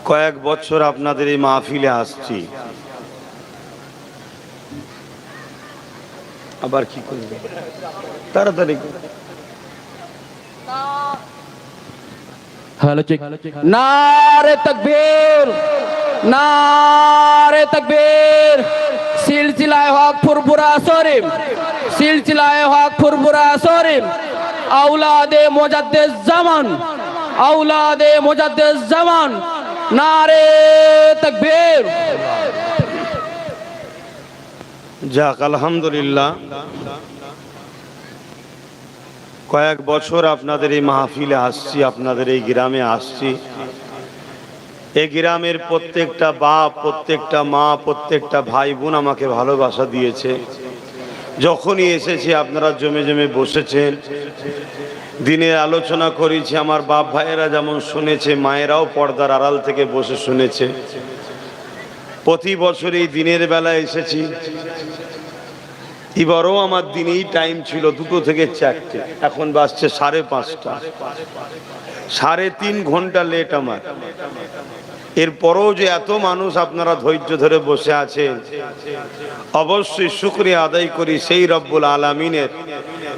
কয়েক বছর আপনাদের এই মাহফিলে আসছি, আবার কি করবে তাড়াতাড়ি हेलो चेक नारे तकबीर नारे तकबीर सिलसिलाए हक फुरफुरा शरीफ सिलसिलाए हक फुरफुरा शरीफ औलादे मुजद्दिद ज़मान नारे तकबीर। যাক আলহামদুলিল্লাহ। কয়েক বছর আপনাদের এই মাহফিলে আসছি, আপনাদের এই গ্রামে আসছি। এই গ্রামের প্রত্যেকটা বাপ, প্রত্যেকটা মা, প্রত্যেকটা ভাই বোন আমাকে ভালোবাসা দিয়েছে। যখনই এসেছি আপনারা জমে জমে বসেছেন, দিনের আলোচনা করেছি। আমার বাপ ভাইয়েরা যেমন শুনেছে, মায়েরাও পর্দার আড়াল থেকে বসে শুনেছে। প্রতি বছর এই দিনের বেলা এসেছি। এবারও আমার দিনেই টাইম ছিল 2টো থেকে 4টে, এখন বাজছে 5:30। 3.5 ঘন্টা লেট আমার। এরপরও যে এত মানুষ আপনারা ধৈর্য ধরে বসে আছেন, অবশ্যই শুকরিয়া আদায় করি সেই রব্বুল আলামিনের,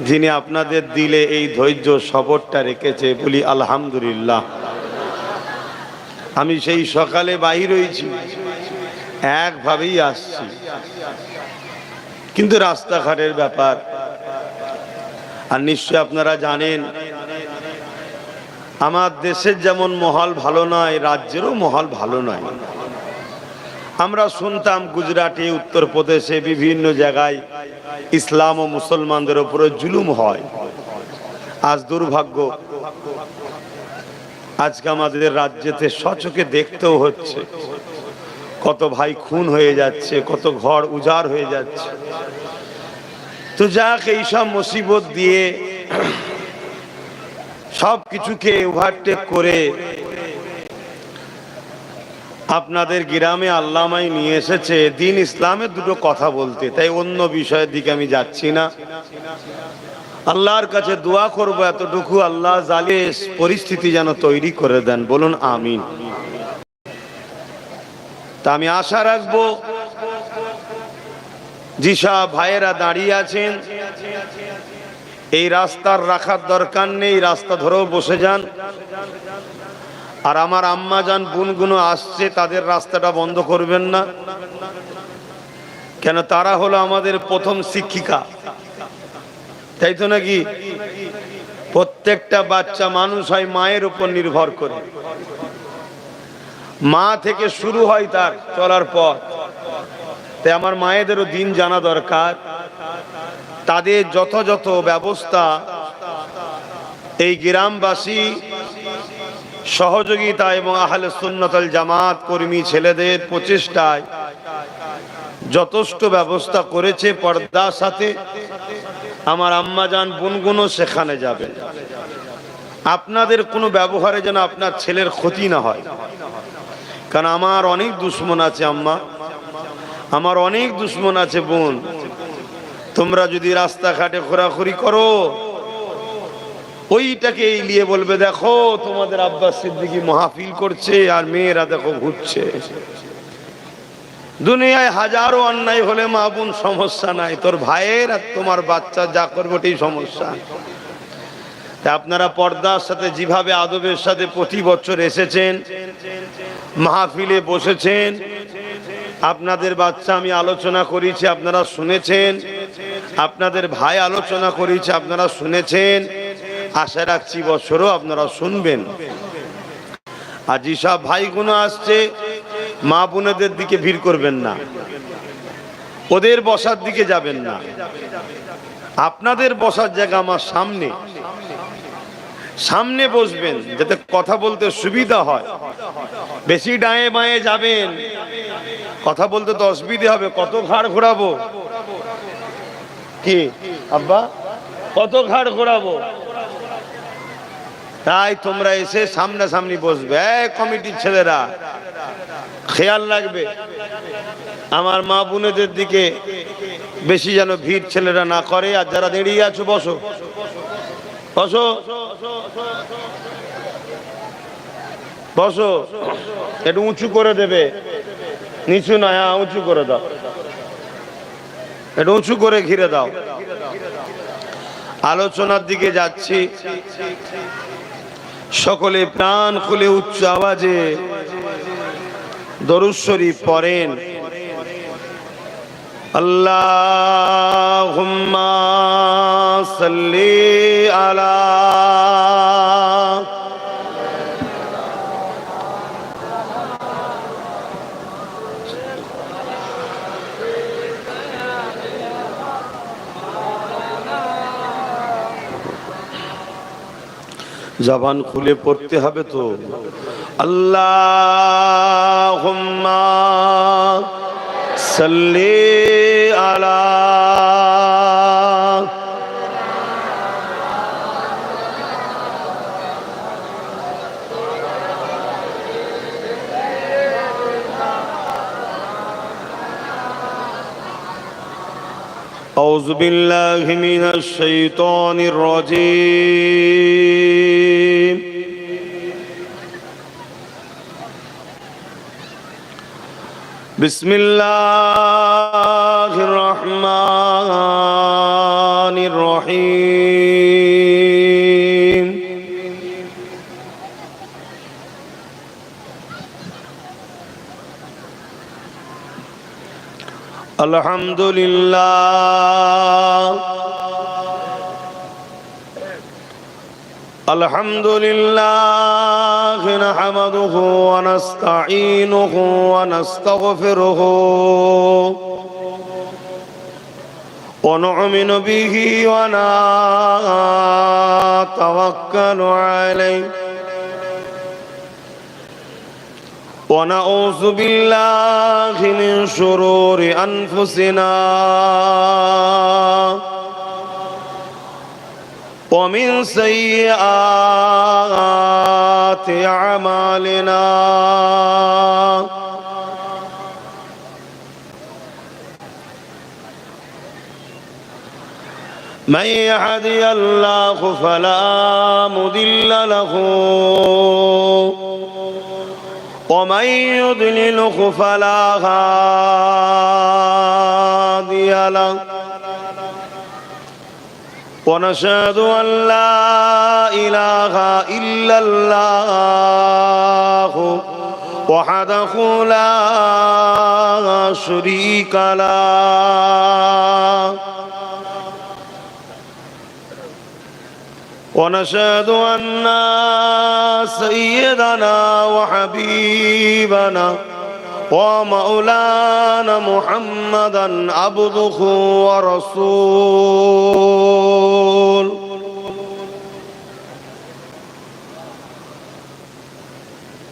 যিনি আপনাদের দিলে এই ধৈর্য সবরটা রেখেছে। বলি আলহামদুলিল্লাহ। আমি সেই সকালে বাহির হয়েছি, একভাবেই আসছি, কিন্তু রাস্তাঘাটের ব্যাপার। আর নিশ্চয় আপনারা জানেন, আমার দেশের যেমন মহল ভালো নয়, রাজ্যেরও মহল ভালো নয়। আমরা শুনতাম গুজরাটে, উত্তরপ্রদেশে, বিভিন্ন জায়গায় ইসলাম ও মুসলমানদের উপরে জুলুম হয়। আজ দুর্ভাগ্য, আজকে আমাদের রাজ্যেতে সচক্ষে দেখতেও হচ্ছে, কত ভাই খুন হয়ে যাচ্ছে, কত ঘর উজাড় হয়ে যাচ্ছে। তো যাক, এইসব মুসিবত দিয়ে সব কিছুকে ওভারটেক করে আপনাদের গ্রামে আল্লামাই নিয়ে এসেছে দিন ইসলামের দুটো কথা বলতে। তাই অন্য বিষয়ের দিকে আমি যাচ্ছি না। আল্লাহর কাছে দোয়া করব এতটুকু, আল্লাহ জালিম পরিস্থিতি যেন তৈরি করে দেন। বলুন আমিন। তা আমি আশা রাখবো, যেসব ভাইয়েরা দাঁড়িয়ে আছেন, এই রাস্তার রাখার দরকার নেই, রাস্তা ধরেও বসে যান। আর আমার আম্মা যান, বোনগুলো আসছে, তাদের রাস্তাটা বন্ধ করবেন না। কেন? তারা হলো আমাদের প্রথম শিক্ষিকা, তাই তো নাকি? প্রত্যেকটা বাচ্চা মানুষ হয় মায়ের উপর নির্ভর করে। মা থেকে শুরু হয় তার চলার পথ। তাই আমার মায়েদেরও দিন জানা দরকার। তাদের যথাযথ ব্যবস্থা এই গ্রামবাসী সহযোগিতা এবং আহলে সুন্নাত ওয়াল জামাত কর্মী ছেলেদের প্রচেষ্টায় যথেষ্ট ব্যবস্থা করেছে। পর্দার সাথে আমার আম্মা জান, বোনগুলো সেখানে যাবে। আপনাদের কোনো ব্যবহারে যেন আপনার ছেলের ক্ষতি না হয়। কারণ আমার অনেক দুশ্মন আছে আম্মা, আমার অনেক দুশ্মন আছে বোন। তোমরা যদি রাস্তাঘাটে ঘোরাঘুরি করো, ওইটাকে নিয়ে বলবে, দেখো তোমাদের আব্বাস সিদ্দিকী মাহফিল করছে আর মেয়েরা দেখো ঘুরছে। দুনিয়ায় হাজারো অন্যায় হলে মা বোন সমস্যা নাই, তোর ভাইয়ের আর তোমার বাচ্চা যা করবে ওটাই সমস্যা। তা আপনারা পর্দার সাথে যেভাবে আদবের সাথে প্রতি বছর এসেছেন, মাহফিলে বসেছেন, আপনাদের বাচ্চা আমি আলোচনা করেছি, আপনারা শুনেছেন, আপনাদের ভাই আলোচনা করেছে, আপনারা শুনেছেন। আশা রাখছি বছরও আপনারা শুনবেন। আর যেসব ভাইগুলো আসছে, মা বোনেদের দিকে ভিড় করবেন না, ওদের বসার দিকে যাবেন না। আপনাদের বসার জায়গা আমার সামনে, সামনে বসবেন, যাতে কথা বলতে সুবিধা হয়। বেশি ডায়ে বাঁয়ে যাবেন, কথা বলতে তো অসুবিধা হবে। কত ঘাড় ঘোরাবো? কি আব্বা, কত ঘাড় ঘোরাবো? তাই তোমরা এসে সামনাসামনি বসবে। কমিটির ছেলেরা খেয়াল রাখবে, আমার মা বোনেদের দিকে বেশি যেন ভিড় ছেলেরা না করে। আর যারা দাঁড়িয়ে আছো, বসো বসো বসো, একটু উঁচু করে দেবে, নিচু না, হ্যাঁ উঁচু করে দাও, একটু উঁচু করে ঘিরে দাও। আলোচনার দিকে যাচ্ছি, সকলে প্রাণ খুলে উচ্চ আওয়াজে দরুদ শরীফ পড়েন। আল্লাহুম্মা সাল্লি আলা জবান খুলে পড়তে হবে তো। আল্লাহুম্মা সাল্লি আলা أعوذ بالله من الشيطان الرجيم بسم الله الرحمن الرحيم الحمد لله الحمد لله نحمده ونستعينه ونستغفره ونؤمن به ونتوكل عليه ونعوذ بالله من شرور أنفسنا ومن سيئات أعمالنا من يهدي الله فلا مضل له ومن يضلله فلا هادي له ونشهد أن لا إله إلا الله وحده لا شريك له ونشهد أن سيدنا وحبيبنا ومولانا محمدا عبده ورسول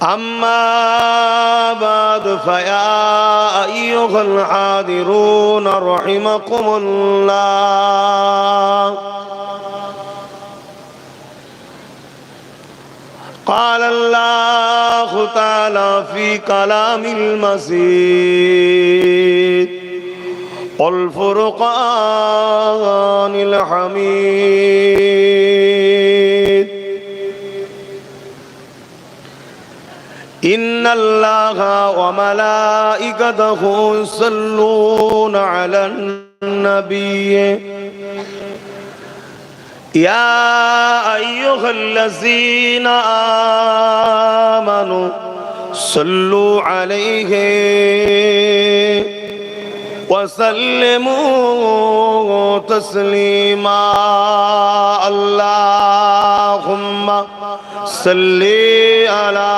أما بعد فيا أيها الحاضرون رحمكم الله قال الله تعالى في كلام المجيد والفرقان الحميد إن الله وملائكته يصلون على النبي يا أيها الذين آمنوا صلوا عليه وسلموا تسليما اللهم صل على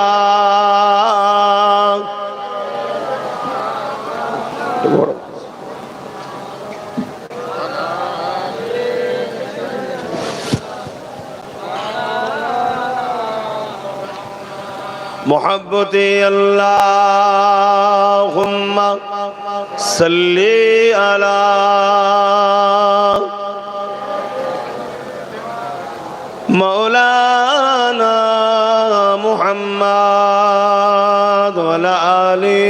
محبتي اللهم صل على مولانا محمد وعلى آله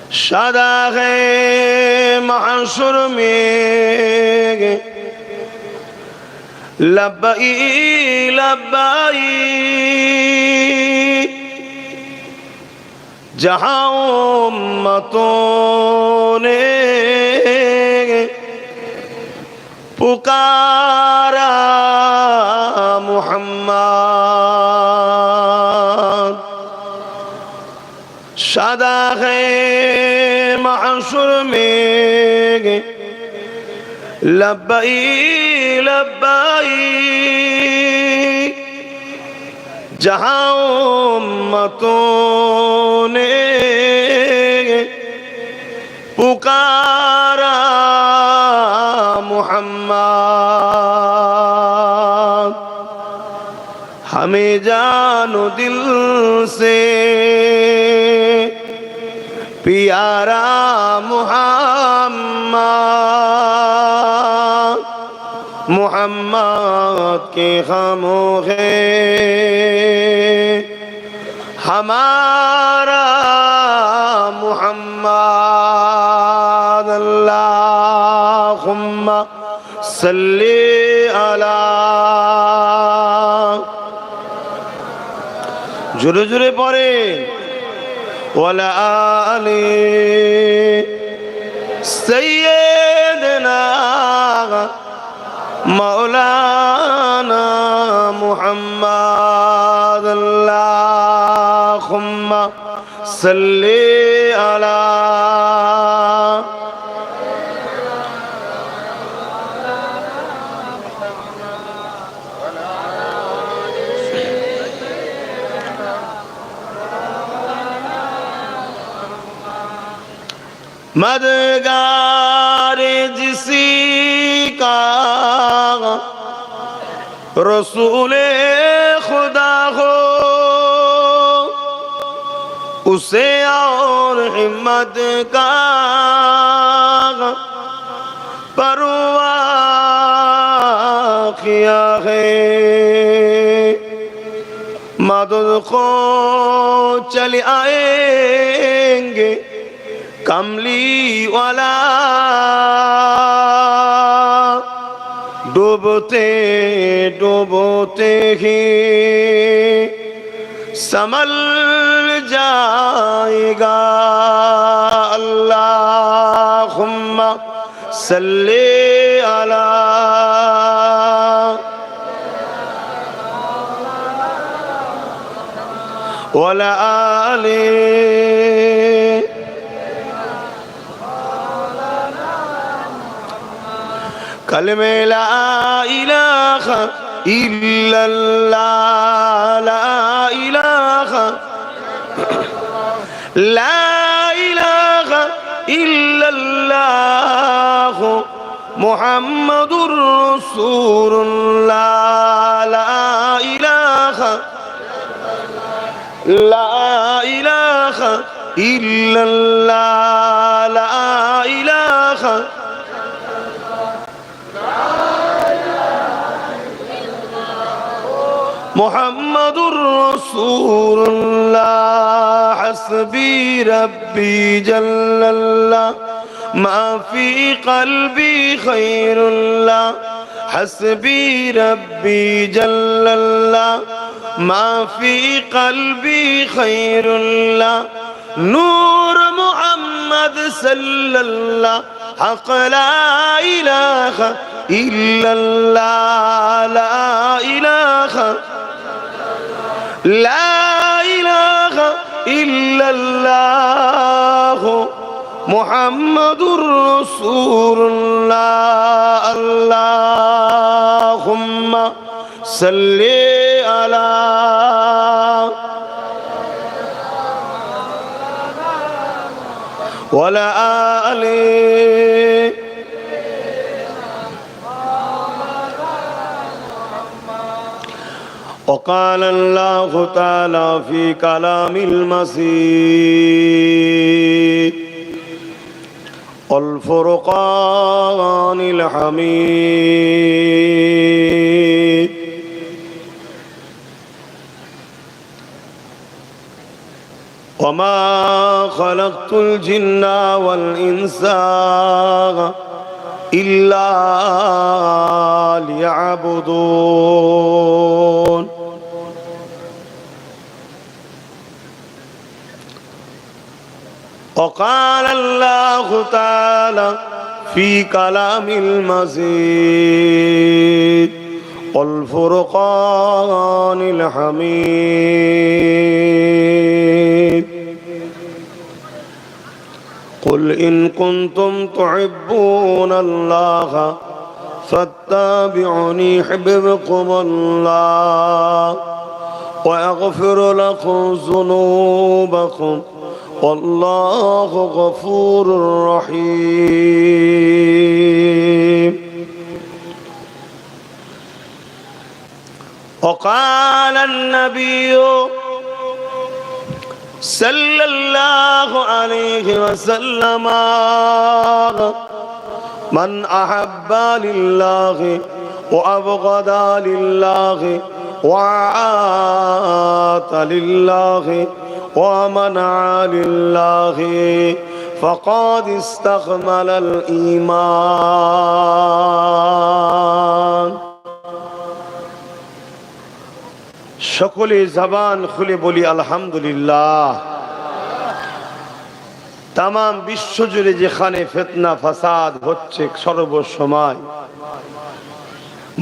شداغ محشر में लब्बई लब्बई जहां उम्मतों ने पुकारा मुहम्मद सदा है महशर में लब्बई लब्बई जहां उम्मतों ने पुकारा मुहम्मद हमें जानो दिल से प्यारा मुहम्मद मुहम्मद के खामों है हमारा मुहम्मद अल्लाहुम्मा सल्ली अला जुरे जुरे पड़े वाला आली सैयदना मौलाना मुहम्मद अल्लाहुम्मा सल्ली अला मददगार जिसी का रसूले खुदा हो उसे और हिम्मत का परवाह किया है मदद को चले आएंगे कमली वाला डूबते डूबते ही संभल जाएगा अल्लाहुम्मा सल्ली अला वला आली कलमे ला इलाहा इल्लल्लाह ला इलाहा इल्लल्लाह मुहम्मदुर रसूलुल्लाह ला इलाहा इल्लल्लाह ला इलाहा मुहम्मदुर रसूलुल्लाह हस्बी रब्बी जल्लल्लाह मा फी क़ल्बी खैरुल्लाह हस्बी रब्बी जल्लल्लाह मा फी क़ल्बी खैरुल्लाह नूर मुहम्मद सल्लल्लाह हक़ ला इलाहा इल्लल्लाह ला इलाहा इल्लल्लाह मुहम्मदुर रसूलुल्लाह अल्लाहुम्मा सल्ली अला वला आली وقال الله تعالى في كلام المسيح والفرقان الحميد وما خلقت الجن والإنس إلا ليعبدون وقال الله تعالى في كلام المزيد والفرقان الحميد قل إن كنتم تحبون الله فاتبعوني يحببكم الله ويغفر لكم ذنوبكم والله غفور رحيم وقال النبي صلى الله عليه وسلم من أحب لله وأبغض لله وعات لله ومنع لله فقد استكمل الإيمان সকলে জবান খুলে বলি আলহামদুলিল্লাহ। তাম বিশ্ব জুড়ে যেখানে ফিতনা ফাসাদ হচ্ছে সর্বসময়,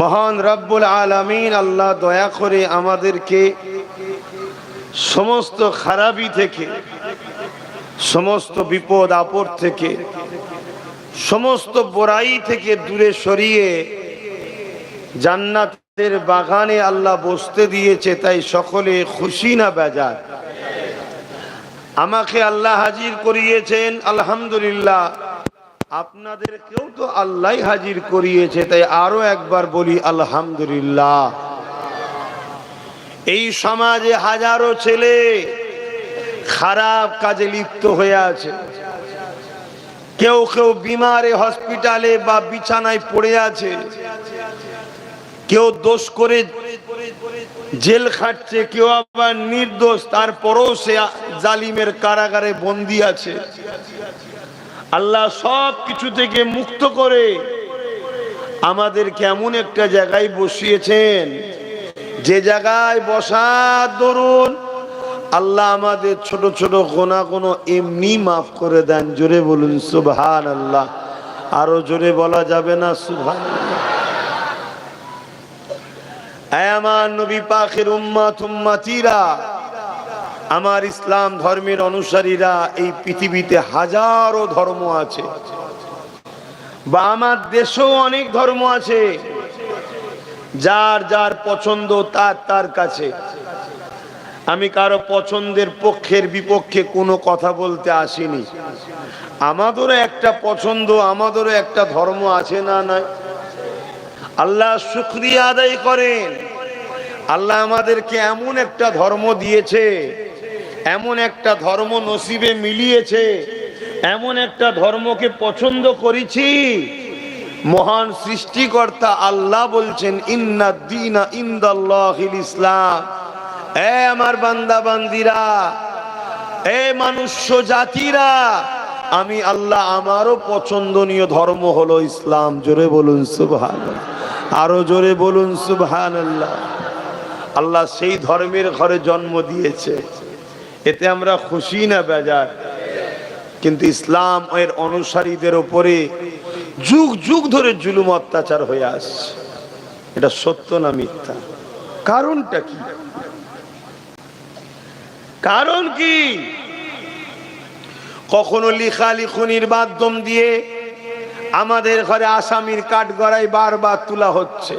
মহান রব্বুল আলামিন আল্লাহ দয়া করে আমাদেরকে সমস্ত খারাপি থেকে, সমস্ত বিপদ আপদ থেকে, সমস্ত বড়াই থেকে দূরে সরিয়ে জান্নাতের বাগানে আল্লাহ বসতে দিয়েছে, তাই সকলে খুশি না বেজার? আমাকে আল্লাহ হাজির করিয়েছেন আলহামদুলিল্লাহ, আপনাদেরকেও তো আল্লাহ হাজির করিয়েছে, তাই আরো একবার বলি আলহামদুলিল্লাহ। এই সমাজে হাজারো ছেলে খারাপ কাজে লিপ্ত হয়ে আছে, কেউ কেউ বিমারে হসপিটালে বা বিছানায় পড়ে আছে, কেউ দোষ করে জেল খাটছে, কেউ আবার নির্দোষ তারপরও সে জালিমের কারাগারে বন্দী আছে। আল্লাহ সব কিছু থেকে মুক্ত করে আমাদের কেমন একটা জায়গায় বসিয়েছেন, যে জায়গায় বসার দরুন আল্লাহ আমাদের ছোট ছোট গুনাহ এমনি মাফ করে দেন। জোরে বলুন সুবহানাল্লাহ। আরো জোরে বলা যাবে না সুবহানাল্লাহ? আমার নবী পাকের উম্মত উম্মতিরা, আমার ইসলাম ধর্মের অনুসারীরা, এই পৃথিবীতে হাজারো ধর্ম আছে, বা আমার দেশেও অনেক ধর্ম আছে, যার যার পছন্দ তার তার কাছে। আমি কারো পছন্দের পক্ষের বিপক্ষে কোনো কথা বলতে আসিনি। আমাদেরও একটা পছন্দ, আমাদেরও একটা ধর্ম আছে না নাই? আল্লাহ শুকরিয়া আদায় করেন, আল্লাহ আমাদেরকে এমন একটা ধর্ম দিয়েছে, এমন একটা ধর্ম নসিবে মিলিয়েছে, এমন একটা ধর্মকে পছন্দ করেছি। মহান সৃষ্টিকর্তা আল্লাহ বলছেন ইন্নাদ দীনা ইনদাল্লাহিল ইসলাম। এ আমার বান্দা বান্দিরা, এ মনুষ্য জাতিরা, আমি আল্লাহ আমারও পছন্দনীয় ধর্ম হলো ইসলাম। জোরে বলুন সুবহানাল্লাহ। আরো জোরে বলুন সুবহানাল্লাহ। আল্লাহ সেই ধর্মের ঘরে জন্ম দিয়েছে, এতে আমরা খুশি না বেজার? কিন্তু ইসলাম এর অনুসারীদের উপরে যুগ যুগ ধরে জুলুম অত্যাচার হয়ে আসছে। এটা সত্য না মিথ্যা? কারণটা কি? কারণ কি? কখনো লিখালিখুনির মাধ্যম দিয়ে আমাদের ঘরে আসামির কাঠগড়াই বারবার তোলা হচ্ছে,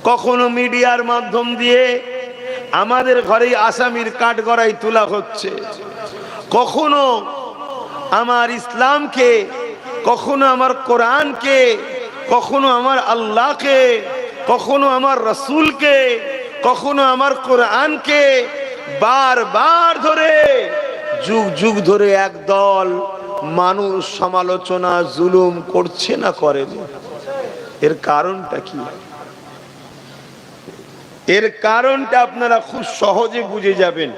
কখনো মিডিয়ার মাধ্যম দিয়ে আমাদের ঘরে আসামির কাঠগড়াই তোলা হচ্ছে, কখনো আমার ইসলামকে, কখনো আমার কোরআনকে, কখনো আমার আল্লাহকে, কখনো আমার রসুলকে, কখনো আমার কোরআনকে বারবার ধরে যুগ যুগ ধরে একদল মানুষ সমালোচনা জুলুম করছে না করেন? এর কারণটা কি? এর কারণটা আপনারা খুব সহজে বুঝে যাবেন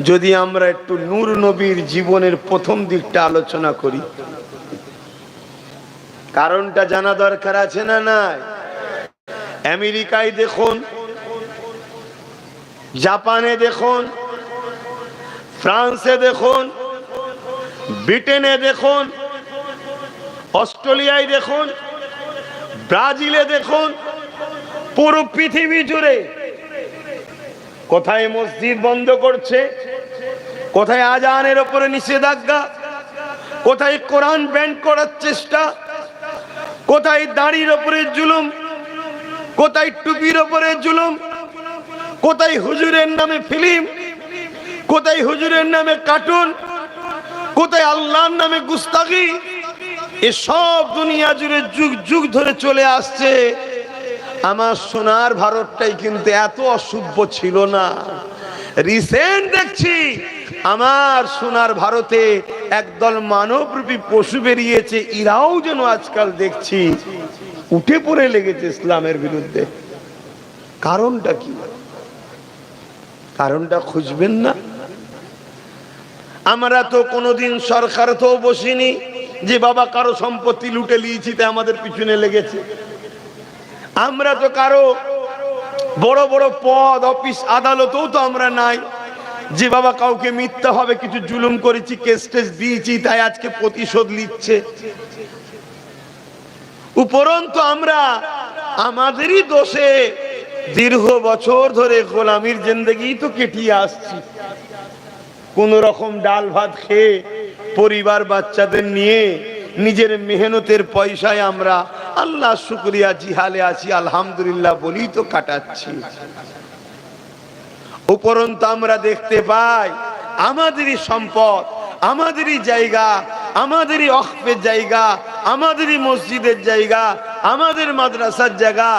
যদি আমরা একটু নূর নবীর জীবনের প্রথম দিকটা আলোচনা করি। কারণটা জানা দরকার আছে না নাই? আমেরিকায় দেখুন, জাপানে দেখুন, ফ্রান্সে দেখুন, ব্রিটেনে দেখুন, অস্ট্রেলিয়ায় দেখুন, ব্রাজিলে দেখুন, পুরো পৃথিবী জুড়ে কোথায় মসজিদ বন্ধ করছে, কোথায় আজানের উপরে নিষেধাজ্ঞা, কোথায় কোরআন ব্যান করার চেষ্টা, কোথায় দাড়ির উপরে জুলুম, কোথায় টুপির উপরে জুলুম, কোথায় হুজুরের নামে ফিল্ম, কোথায় হুজুরের নামে কার্টুন, কোথায় আল্লাহর নামে গুস্তাখি। এসব দুনিয়া জুড়ে যুগ যুগ ধরে চলে আসছে। আমার সোনার ভারতটাই কিন্তু এত অসভ্য ছিল না। রিসেন্ট দেখছি আমার সোনার ভারতে একদল মানবরূপী পশু বেরিয়েছে, এরাও যেন আজকাল দেখছি উঠে পড়ে লেগেছে ইসলামের বিরুদ্ধে। কারণটা কি? কারণটা খুঁজবেন না? আমরা তো কোনোদিন সরকার তো বসিনি যে বাবা কারো সম্পত্তি লুটে নিয়েছি তাই আমাদের পিছনে লেগেছে। আমরা তো কারো বড় বড় পদ, অফিস, আদালতেও তো আমরা নাই যে বাবা কাউকে মিথ্যা হবে কিছু জুলুম করেছি, কেস টেস দিয়েছি তাই আজকে প্রতিশোধ নিচ্ছে। উপরন্তু আমরা আমাদেরই দোষে দীর্ঘ বছর ধরে গোলামির জিন্দেগি তো কেটিয়ে আসছি। কোন রকম ডাল ভাত খেয়ে পরিবার বাচ্চাদের নিয়ে নিজের মেহনতের পয়সায় আমরা আল্লাহ শুকরিয়া জিহালে আছি, আলহামদুলিল্লাহ বলি তো কাটাচ্ছি। উপরন্তু আমরা দেখতে পাই আমাদেরই সম্পদ, আমাদেরই জায়গা, আমাদেরই ওয়াকফের জায়গা, আমাদেরই মসজিদের জায়গা, আমাদের মাদ্রাসার জায়গা,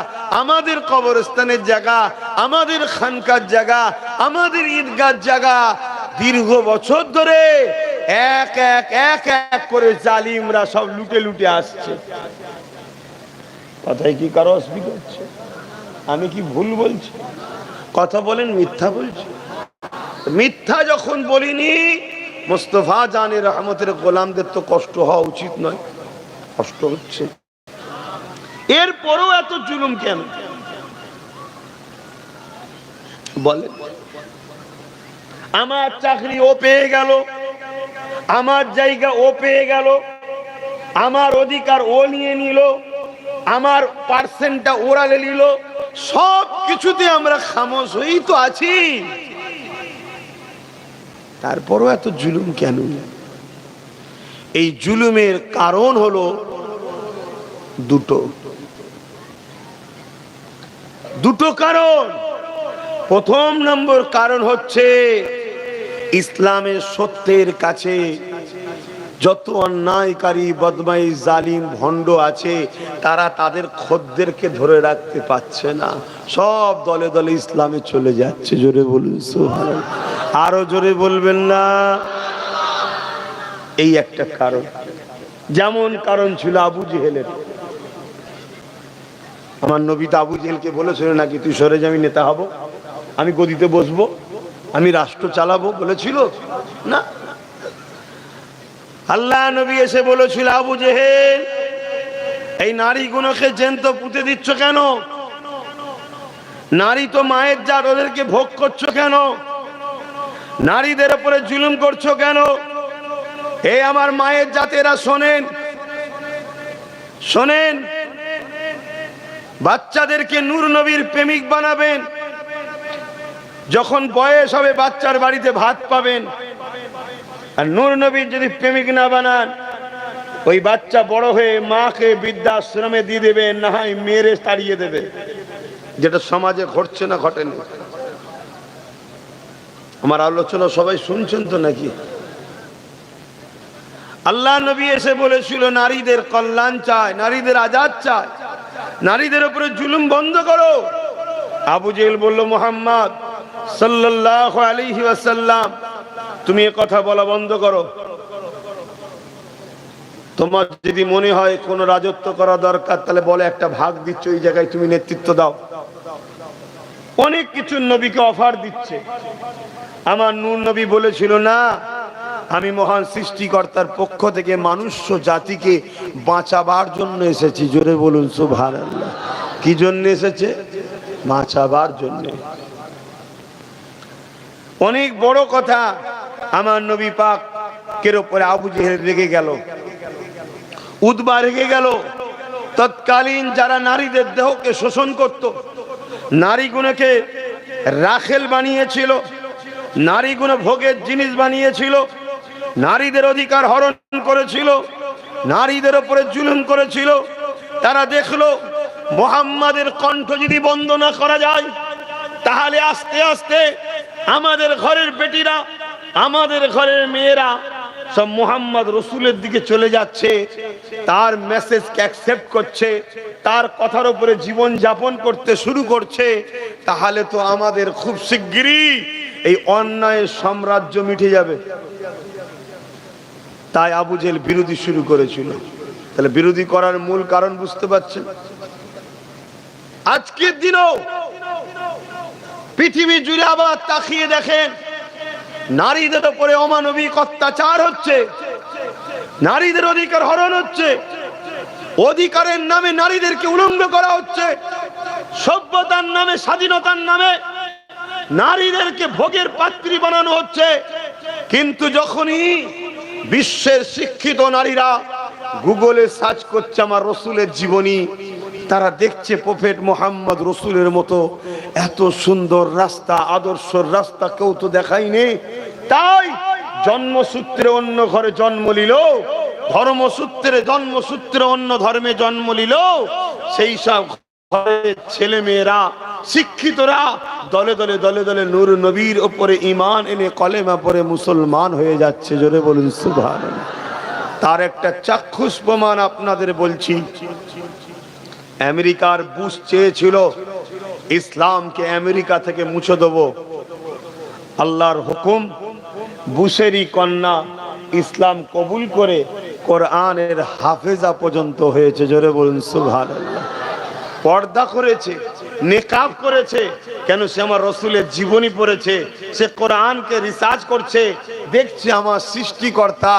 আমাদের কবরস্থানের জায়গা, আমাদের খানকার জায়গা, আমাদের ঈদগার জায়গা দীর্ঘ বছর ধরে এক এক এক এক করে জালিমরা সব লুটে লুটে আসছে। কথায় কি কারো অসুবিধা হচ্ছে? আমি কি ভুল বলছি? কথা বলেন মিথ্যা বলছি? মিথ্যা যখন বলিনি, মুস্তাফা জানে রহমতের গোলামদের তো কষ্ট হওয়া উচিত নয়, কষ্ট হচ্ছে। এরপরও এত জুলুম কেন বলেন? আমার চাকরি ও পেয়ে গেল, আমার জায়গা ও পেয়ে গেল, আমার অধিকার ও নিয়ে নিল, আমার পার্সেন্টটা ওরা নিল, সব কিছুতে আমরা খামোশ হয়েই তো আছি। তারপরও এত জুলুম কেন? এই জুলুমের কারণ হলো দুটো কারণ। প্রথম নম্বর কারণ হচ্ছে ইসলামের সত্যের কাছে যত অন্যায়কারী, বদমাই, জালিম, ভণ্ড আছে তারা তাদের খদ্দেরকে ধরে রাখতে পারছে না, সব দলে দলে ইসলামে চলে যাচ্ছে। জোরে বলুন সুবহানাল্লাহ। আরো জোরে বলবেন না? এই একটা কারণ। যেমন কারণ ছিল আবু জেহেলের। আমার নবী তো আবু জেহেলকে বলেছিল নাকি তুই সরে যা, আমি নেতা হব, আমি গদিতে বসবো, আমি রাষ্ট্র চালাবো, বলেছিল না? আল্লাহ নবী এসে বলেছিল আবু জেহেল এই নারীগুলোকে জ্যান্ত পুঁতে দিচ্ছ কেন? নারী তো মায়ের জাত, ওদেরকে ভোগ করছো কেন? নারীদের উপরে জুলুম করছো কেন? হে আমার মায়ের জাতেরা শোনেন, শোনেন, বাচ্চাদেরকে নূর নবীর প্রেমিক বানাবেন। যখন বয়স হবে বাচ্চার বাড়িতে ভাত পাবেন। আর নূর নবীর যদি প্রেমিক না বানান, ওই বাচ্চা বড় হয়ে মাকে বৃদ্ধাশ্রমে দিয়ে দেবে, না হয় মেরে তাড়িয়ে দেবে, যেটা সমাজে ঘটছে না ঘটেনি? আমার আলোচনা সবাই শুনছেন তো নাকি? আল্লাহ নবী এসে বলেছিল নারীদের কল্যাণ চায়, নারীদের আজাদ চায়, নারীদের উপরে জুলুম বন্ধ করো। আবু জেহেল বলল মুহাম্মদ সাল্লাল্লাহু আলাইহি ওয়াসাল্লাম তুমি এ কথা বলা বন্ধ করো। তোমার যদি মনে হয় কোন রাজত্ব করা দরকার তাহলে বলে একটা ভাগ দিচ্ছ, ওই জায়গায় তুমি নেতৃত্ব দাও। অনেক কিছু নবীকে অফার দিচ্ছে। আমার নূর নবী বলেছিল না, আমি মহান সৃষ্টিকর্তার পক্ষ থেকে মানুষ জাতিকে বাঁচাবার জন্য এসেছি। জোরে বলুন সুবহানাল্লাহ। কি জন্য এসেছে? বাঁচাবার জন্য। অনেক বড় কথা। আমার নবী পাকের উপরে আবু জেহেল রেগে গেল, উতবা রেগে গেল। তৎকালীন যারা নারীদের দেহকে শোষণ করত, নারীগুলোকে রাখেল বানিয়েছিল, নারীগুলো ভোগের জিনিস বানিয়েছিল, নারীদের অধিকার হরণ করেছিল, নারীদের উপরে জুলুম করেছিল, তারা দেখলো মুহাম্মাদের কণ্ঠ যদি বন্ধ না করা যায় তাহলে আস্তে আস্তে আমাদের ঘরের বেটিরা, আমাদের ঘরের মেয়েরা সব মুহাম্মদ রসুলের দিকে চলে যাচ্ছে, তার মেসেজকে অ্যাকসেপ্ট করছে, তার কথার উপরে জীবন যাপন করতে শুরু করছে, তাহলে তো আমাদের খুব শিগগিরই এই অন্যায়ের সাম্রাজ্য মিটে যাবে। তাই আবু জেহেল বিরোধী শুরু করেছিল। তাহলে বিরোধী করার মূল কারণ বুঝতে পারছেন? আজকের দিনেও পৃথিবী জুড়ে আবার তাকিয়ে দেখেন, নারীদের উপরে অমানবিক অত্যাচার হচ্ছে, নারীদের অধিকার হরণ হচ্ছে, অধিকারের নামে নারীদেরকে উলঙ্গ করা হচ্ছে, সভ্যতার নামে, স্বাধীনতার নামে নারীদেরকে ভোগের পাত্রী বানানো হচ্ছে। কিন্তু যখনই বিশ্বের শিক্ষিত নারীরা গুগলে সার্চ করছে আমার রসুলের জীবনী, তারা দেখছে প্রফেট মুহাম্মদ রসুলের মতো এত সুন্দর রাস্তা, আদর্শের রাস্তা কেউ তো দেখায়নি। তাই জন্মসূত্রে অন্য ঘরে জন্ম নিল, জন্মসূত্রে অন্য ধর্মে জন্ম নিল, সেই সব ছেলে মেয়েরা, শিক্ষিতরা দলে দলে দলে দলে নূর নবীর উপরে ঈমান এনে কলেমা পড়ে মুসলমান হয়ে যাচ্ছে। জোরে বলুন সুবহানাল্লাহ। তার একটা চাক্ষুষ প্রমাণ আপনাদের বলছি। আমেরিকার বুশ চেয়েছিল ইসলামকে আমেরিকা থেকে মুছে দেব। আল্লাহর হুকুম, বুশেরই কন্যা ইসলাম কবুল করে কোরআনের হাফেজা পর্যন্ত হয়েছে। জোরে বলুন সুবহানাল্লাহ। পর্দা করেছে, নেকাব করেছে, কেন? সে আমার রসুলের জীবনী পড়েছে, সে কোরআনকে রিসার্চ করছে, দেখছে আমার সৃষ্টিকর্তা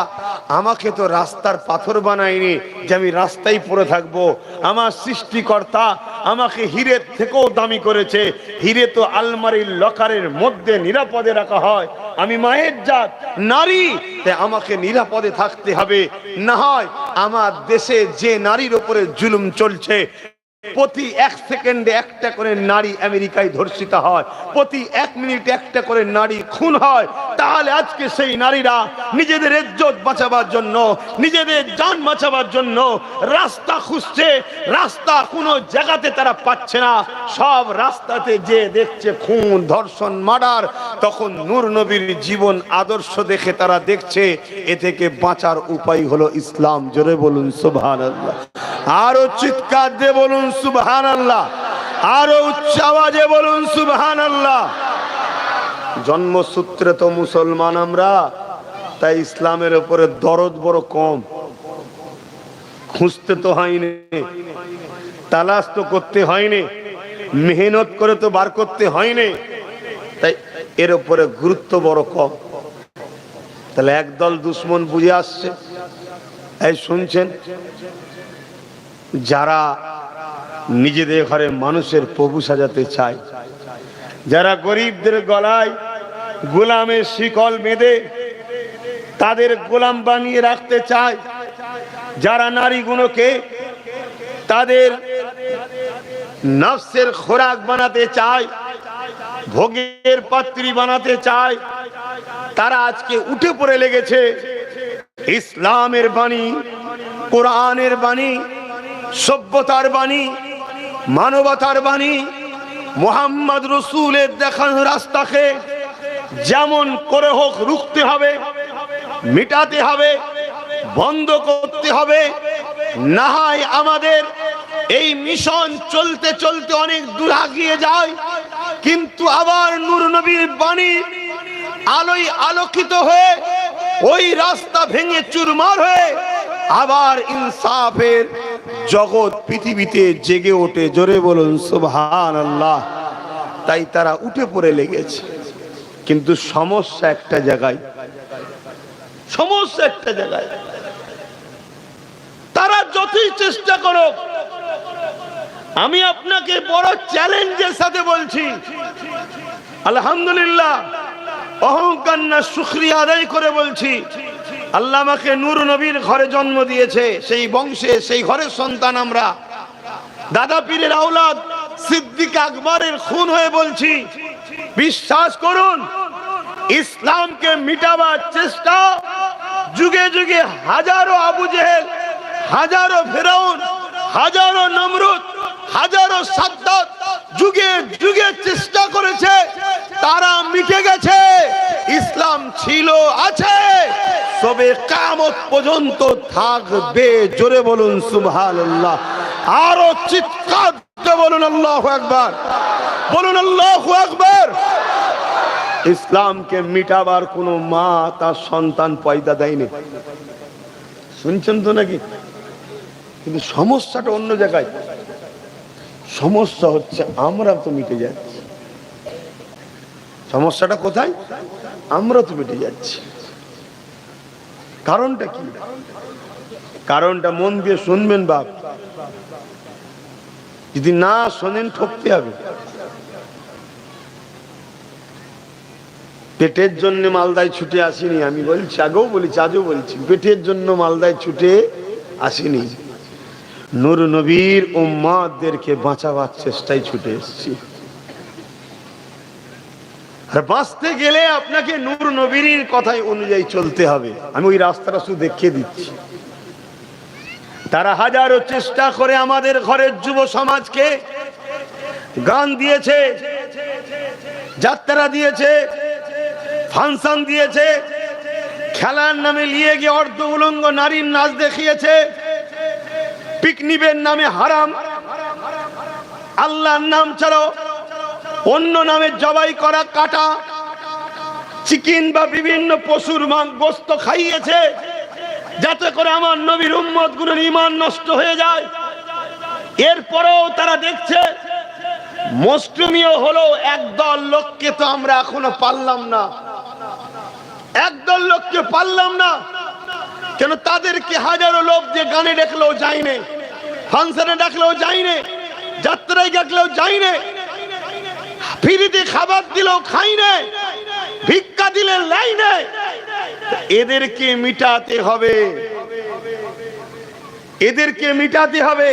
আমাকে তো রাস্তার পাথর বানায়নি যে আমি রাস্তায় পড়ে থাকবো। আমার সৃষ্টিকর্তা আমাকে হীরের থেকেও দামি করেছে। হীরে তো আলমারির লকারের মধ্যে নিরাপদে রাখা হয়। আমি মায়ের জাত, নারী, তাই আমাকে নিরাপদে থাকতে হবে। না হয় আমার দেশে যে নারীর উপরে জুলুম চলছে, প্রতি 1 সেকেন্ডে একটা করে নারী আমেরিকায় ধর্ষিত হয়, প্রতি 1 মিনিটে একটা করে নারী খুন হয়, তাহলে আজকে সেই নারীরা নিজেদের ইজ্জত বাঁচাবার জন্য, নিজেদের জান বাঁচাবার জন্য রাস্তা খুঁজছে। রাস্তা কোনো জায়গাতে তারা পাচ্ছে না, সব রাস্তাতে যে দেখছে খুন, ধর্ষণ, মার্ডার। তখন নূর নবীর জীবন আদর্শ দেখে তারা দেখছে এ থেকে বাঁচার উপায় হলো ইসলাম। জোরে বলুন সুবহানাল্লাহ। আরো চিৎকার দিয়ে বলুন সুবহানাল্লাহ, আরো উচ্চ আওয়াজে বলুন সুবহানাল্লাহ। জন্মসূত্রে তো মুসলমান আমরা, তাই ইসলামের উপরে দরদ বড় কম। খুঁজতে তো হয়নি, তালাশ তো করতে হয়নি, মেহনত করে তো বার করতে হয়নি, তাই এর উপরে গুরুত্ব বড় কম। তাহলে একদল দুশ্মন বুঝে আসছে। এই শুনছেন, যারা নিজেদের ঘরে মানুষের প্রভু সাজাতে চায়, যারা গরিবদের গলায় গোলামের শিকল বেঁধে তাদের গোলাম বানিয়ে রাখতে চায়, যারা নারীগুলোকে তাদের নফসের খোরাক বানাতে চায়, ভোগের পাত্রী বানাতে চায়, তারা আজকে উঠে পড়ে লেগেছে ইসলামের বাণী, কোরআনের বাণী, সভ্যতার বাণী, মানবতার বাণী, মুহাম্মদ রসুলের দেখানো রাস্তাকে যেমন করে হোক রুখতে হবে, মিটাতে হবে, বন্ধ করতে হবে। না হয় আমাদের এই মিশন চলতে চলতে অনেক দূর এগিয়ে যায়, কিন্তু আবার নূর নবীর বাণী আলোয় আলোকিত হয়ে ওই রাস্তা ভেঙে চুরমার হয়ে আবার ইনসাফের জগৎ পৃথিবীতে জেগে ওঠে। জোরে বলুন সুবহানাল্লাহ। তাই তারা উঠে পড়ে লেগেছে, কিন্তু সমস্যা একটা জায়গায়, সমস্যা একটা জায়গায়। তারা যতই চেষ্টা করো, আমি আপনাকে বড় চ্যালেঞ্জের সাথে বলছি, আলহামদুলিল্লাহ, অহংকার না শুকরিয়া আদায় করে বলছি, আল্লাহ আমাকে নূর নবীর ঘরে জন্ম দিয়েছে, সেই বংশে সেই ঘরের সন্তান আমরা, দাদা পীরের আওলাদ, সিদ্দিক আকবরের খুন হয়ে বলছি, বিশ্বাস করুন, ইসলামকে মিটাবার চেষ্টা যুগে যুগে হাজারো আবু জেহেল, হাজারো ফেরাউন, হাজারো নমরুদ, হাজারো সাদ্দাত যুগে যুগে চেষ্টা করেছে, তারা মিটে গেছে। ইসলাম ছিল, আছে, তবে কিয়ামত পর্যন্ত থাকবে। জোরে বলুন সুবহানাল্লাহ, আরো চিৎকার দিয়ে বলুন আল্লাহু আকবার, বলুন আল্লাহু আকবার। ইসলামকে মিটাবার কোনো মা তার সন্তান পয়দা দেয়নি, শুনছেন তো নাকি? কিন্তু সমস্যাটা অন্য জায়গায়। সমস্যা হচ্ছে আমরা তো মিটে যাচ্ছি। সমস্যাটা কোথায়? আমরা তো মিটে যাচ্ছি। কারণটা কি? কারণটা মন দিয়ে শুনবেন বাপ, যদি না শোনেন ঠকতে হবে। পেটের জন্য মালদায় ছুটে আসিনি, আমি বলছি, আগেও বলেছি, আজও বলছি, পেটের জন্য মালদায় ছুটে আসিনি, নূর নবীর উম্মতদেরকে বাঁচাবার চেষ্টায় ছুটে এসেছি। আর বাঁচতে গেলে আপনাকে নূর নবীর কথাই অনুযায়ী চলতে হবে। আমি ওই রাস্তাটা শুধু দেখিয়ে দিচ্ছি। তারা হাজারো চেষ্টা করে আমাদের ঘরের যুব সমাজকে গান দিয়েছে, যাত্রা দিয়েছে, ফাংশন দিয়েছে, খেলার নামে নিয়ে গিয়ে অর্ধ উলঙ্গ নারীর নাচ দেখিয়েছে, পিকনিকের নামে হারাম, আল্লাহর নাম ছাড়াও অন্য নামে জবাই করা কাটা চিকেন বা বিভিন্ন পশুর গোশত খাইয়েছে, যাতে করে আমার নবীর উম্মত গুলোর ঈমান নষ্ট হয়ে যায়। এরপরেও তারা দেখছে মুসলিমিও হলো একদল লোককে তো আমরা এখনো পারলাম না, একদল লোককে পারলাম না। কেন? তাদেরকে হাজারো লোক যে গানে ডাকলেও যায়নি, ফাংশনে ডাকলেও যায়নি, যাত্রায় ডাকলেও যায়নি, ফ্রিতে খাবার দিলেও খাইনি, ভিক্ষা দিলে লাইনে। এদেরকে মিটাতে হবে, এদেরকে মিটাতে হবে।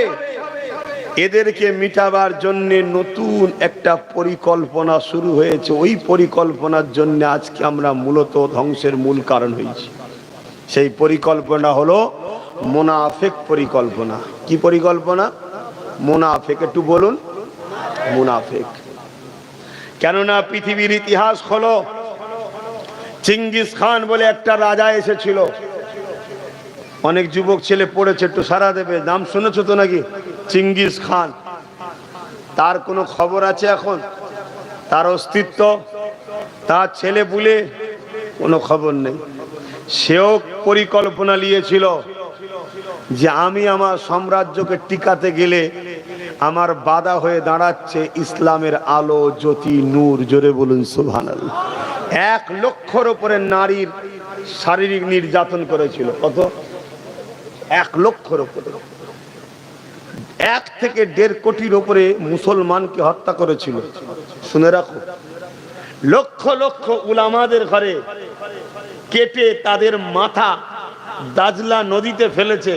এদেরকে মিটাবার জন্য নতুন একটা পরিকল্পনা শুরু হয়েছে। ওই পরিকল্পনার জন্য আজকে আমরা মূলত ধ্বংসের মূল কারণ হয়েছি। সেই পরিকল্পনা হলো মুনাফিক পরিকল্পনা। কি পরিকল্পনা? মুনাফিক। একটু বলুন, মুনাফিক। কেননা পৃথিবীর ইতিহাস হলো, চিঙ্গিস খান বলে একটা রাজা এসেছিল। অনেক যুবক ছেলে পড়েছে, একটু সারা দেবে, নাম শুনেছো তো নাকি? চিঙ্গিস খান। তার কোনো খবর আছে এখন? তার অস্তিত্ব, তার ছেলে পুলে কোনো খবর নেই। সেও পরিকল্পনা নিয়েছিল যে আমি আমার সাম্রাজ্যকে টিকাতে গেলে আমার বাধা হয়ে দাঁড়াচ্ছে ইসলামের আলো, জ্যোতি, নূর। জোরে বলুন সুবহানাল্লাহ। 1 লক্ষর উপরে নারীর শারীরিক নির্যাতন করেছিল। কত? 1 লক্ষর উপরে। 1 থেকে 1.5 কোটির উপরে মুসলমানকে হত্যা করেছিল। শুনে রাখো, লক্ষ লক্ষ উলামাদের ঘরে কেটে তাদের মাথা দাজলা নদীতে ফেলেছে।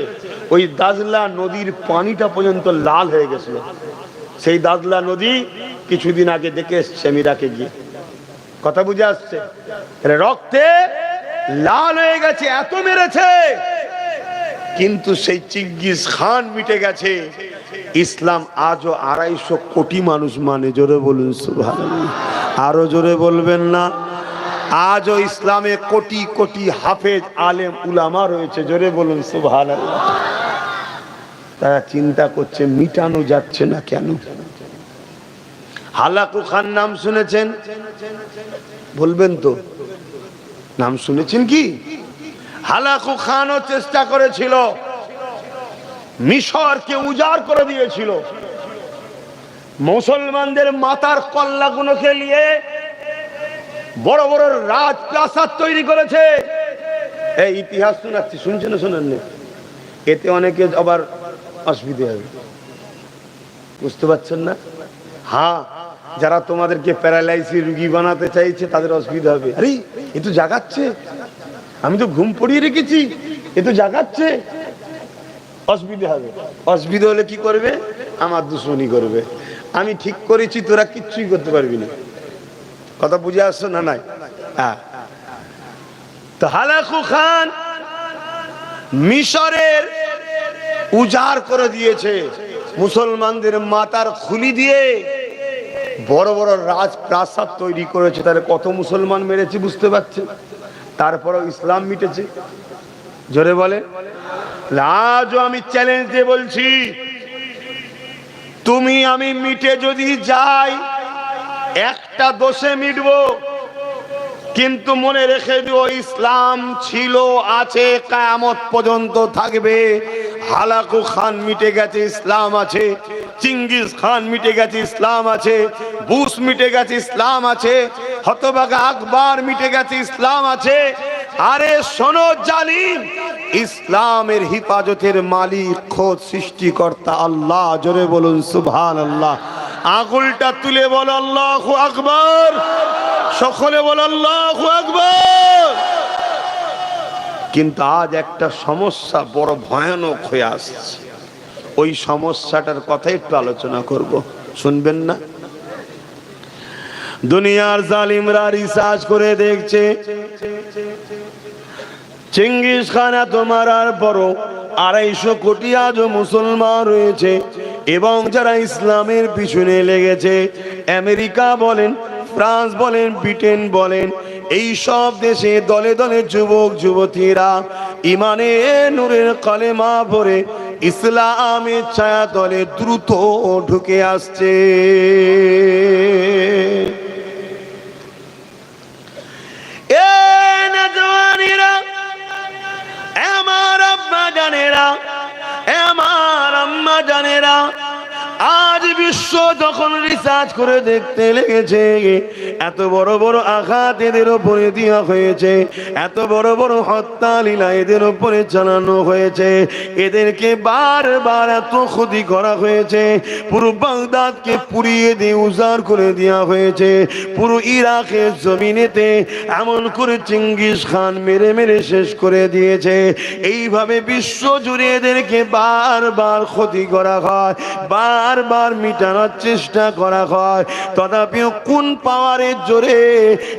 ওই দাজলা নদীর পানিটা পর্যন্ত লাল হয়ে গেছিল। সেই দাজলা নদী কিছুদিন আগে দেখে এসছে মিরাকে গিয়ে। কথা বুঝে আসছে? রক্তে লাল হয়ে গেছে, এত মেরেছে। কিন্তু সেই চিঙ্গিস খান মিটে গেছে। ইসলাম আজও 250 কোটি মানুষ মানে। জোরে বলুন সুবহানাল্লাহ। আরো জোরে বলবেন না? আজও ইসলামে কোটি কোটি হাফেজ আলেম উলামা রয়েছে। জোরে বলুন সুবহানাল্লাহ। তারা চিন্তা করছে মিটানো যাচ্ছে না কেন। হালাকু খান নাম শুনেছেন? বলবেন তো, নাম শুনেছেন কি? হালাকু খানও চেষ্টা করেছিল, মিশরকে উজাড় করে দিয়েছিল। মুসলমানদের মাথার কল্লাগুলোকে নিয়ে বড় বড় রাজপ্রাসাদ তৈরি করেছে। এই ইতিহাস শোনাচ্ছি, শুনছেন না শোনেন না? এতে অনেকে আবার অসুবিধা হবে, বুঝতে পারছেন না? হ্যাঁ, যারা তোমাদেরকে প্যারালাইসিস রুগী বানাতে চাইছে তাদের অসুবিধা হবে। আরে এ তো জাগাচ্ছে, আমি তো ঘুম পড়িয়ে রেখেছি, এ তো জাগাচ্ছে, অসুবিধা হবে। অসুবিধা হলে কি করবে? আমার দুশ্মনী করবে। আমি ঠিক করেছি, তোরা কিচ্ছুই করতে পারবি না। কথা বুঝে আসছো না? নাই? হ্যাঁ। তো হালাকু খান মিশরের উজাড় করে দিয়েছে, মুসলমানদের মাথার খুলি দিয়ে বড় বড় রাজপ্রাসাদ তৈরি করেছে। তাহলে কত মুসলমান মেরেছে বুঝতে পারছেন? তারপরেও ইসলাম মিটেছে। জোরে বলে। আজও আমি চ্যালেঞ্জ দিয়ে বলছি, তুমি আমি মিটে যদি যাই, একটা দোষে মিটবো, কিন্তু মনে রেখে দিও ইসলাম ছিল, আছে, কিয়ামত পর্যন্ত থাকবে। হালাকু খান মিটে গেছে, ইসলাম আছে। চিঙ্গিস খান মিটে গেছে, ইসলাম আছে। বুশ মিটে গেছে, ইসলাম আছে। হতভাগা আকবর মিটে গেছে, ইসলাম আছে। আরে শোনো জালিম, ইসলামের হিফাজতের মালিক খোদ সৃষ্টিকর্তা আল্লাহ। জোরে বলুন সুবহানাল্লাহ। আঙুলটা তুলে বল আল্লাহু আকবার, সকলে বল আল্লাহু আকবার। কিন্তু আজ একটা সমস্যা বড় ভয়ানক হয়ে আসছে, ওই সমস্যাটার কথা একটু আলোচনা করব, শুনবেন না? দুনিয়ার জালিমরা রিসার্চ করে দেখছে, চিঙ্গিস খান এত মারার পরও 250 কোটি আজও মুসলমান রয়েছে, এবং যারা ইসলামের পিছনে লেগেছে, আমেরিকা বলেন, ফ্রান্স বলেন, ব্রিটেন বলেন, এই সব দেশে দলে দলে যুবক যুবতীরা ইমানে নূরের কলেমা পড়ে ইসলামের ছায়া তলে দ্রুত ঢুকে আসছে। আমার আব্বা জানেরা, আমার আম্মা জানেরা, আজ বিশ্ব যখন রিসার্চ করে দেখতে লেগেছে, এত বড় বড় আঘাত এদের উপরে দেওয়া হয়েছে, এত বড় বড় হত্যা লীলা এদের উপরে চালানো হয়েছে, এদেরকে বারবার এত ক্ষতি করা হয়েছে, পুরো বাগদাদকে পুড়িয়ে দিয়ে উজাড় করে দেওয়া হয়েছে, পুরো ইরাকের জমিনেতে এমন করে চিঙ্গিস খান মেরে মেরে শেষ করে দিয়েছে। এইভাবে বিশ্ব জুড়ে এদেরকে বারবার ক্ষতি করা হয়, বারবার মিটানোর চেষ্টা করা হয়, তথাপিও কোন পাওয়ারের জোরে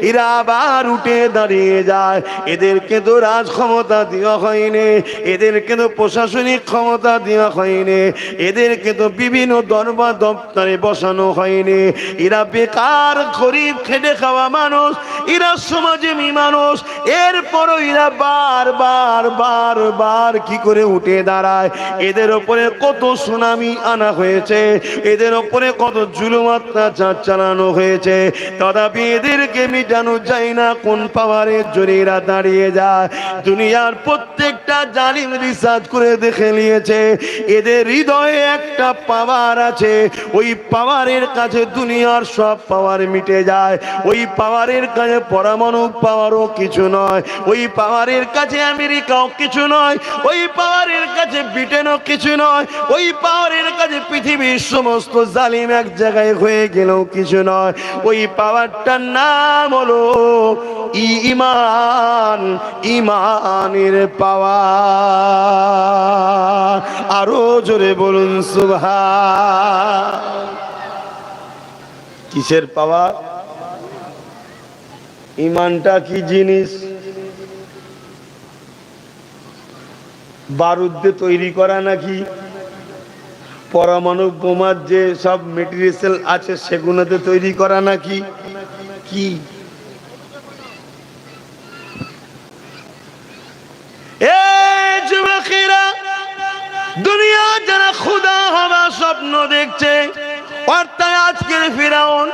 এরা আবার উঠে দাঁড়িয়ে যায়? এদেরকে তো রাজ ক্ষমতা দেওয়া হয়নি, এদেরকে তো প্রশাসনিক ক্ষমতা দেওয়া হয়নি, এদেরকে তো বিভিন্ন দরবার দপ্তরে বসানো হয়নি। এরা বেকার গরিব খেটে খাওয়া মানুষ, এরা সমাজেমী মানুষ, এরপরও এরা বারবার বারবার কি করে উঠে দাঁড়ায়? এদের উপরে কত সুনামি আনা হয়েছে, এদের উপরে কত জুলুম অত্যাচার চালানো হয়েছে, তথাপি এদেরকে মিটানো যায় না। কোন পাওয়ারের জোরে এরা দাঁড়িয়ে যায়? দুনিয়ার প্রত্যেকটা জালিম রিসার্চ করে দেখে নিয়েছে, এদের হৃদয়ে একটা পাওয়ার আছে, ওই পাওয়ারের কাছে দুনিয়ার সব পাওয়ার মিটে যায়। ওই পাওয়ারের কাছে পরমাণু পাওয়ারও কিছু নয়, ওই পাওয়ারের কাছে আমেরিকাও কিছু নয়, ওই পাওয়ারের কাছে ব্রিটেনও কিছু নয়, ওই পাওয়ারের কাছে পৃথিবীর সমস্ত জালিম এক জায়গায় হয়ে গেলেও কিছু নয়। ওই পাওয়ারটার নাম হলো ঈমান, ঈমানের পাওয়ার। আরো জোরে বলুন সুবহান। কিসের পাওয়ার? ঈমানটা কি জিনিস? বারুদ দিয়ে তৈরি করা নাকি? পরমাণু বোমার যে সব মেটেরিয়াল আছে সেগুলোতে তৈরি করা নাকি? কি যুবকেরা, দুনিয়া যারা খুদা হওয়ার স্বপ্ন দেখছে, অর্থাৎ আজকের ফিরাউন,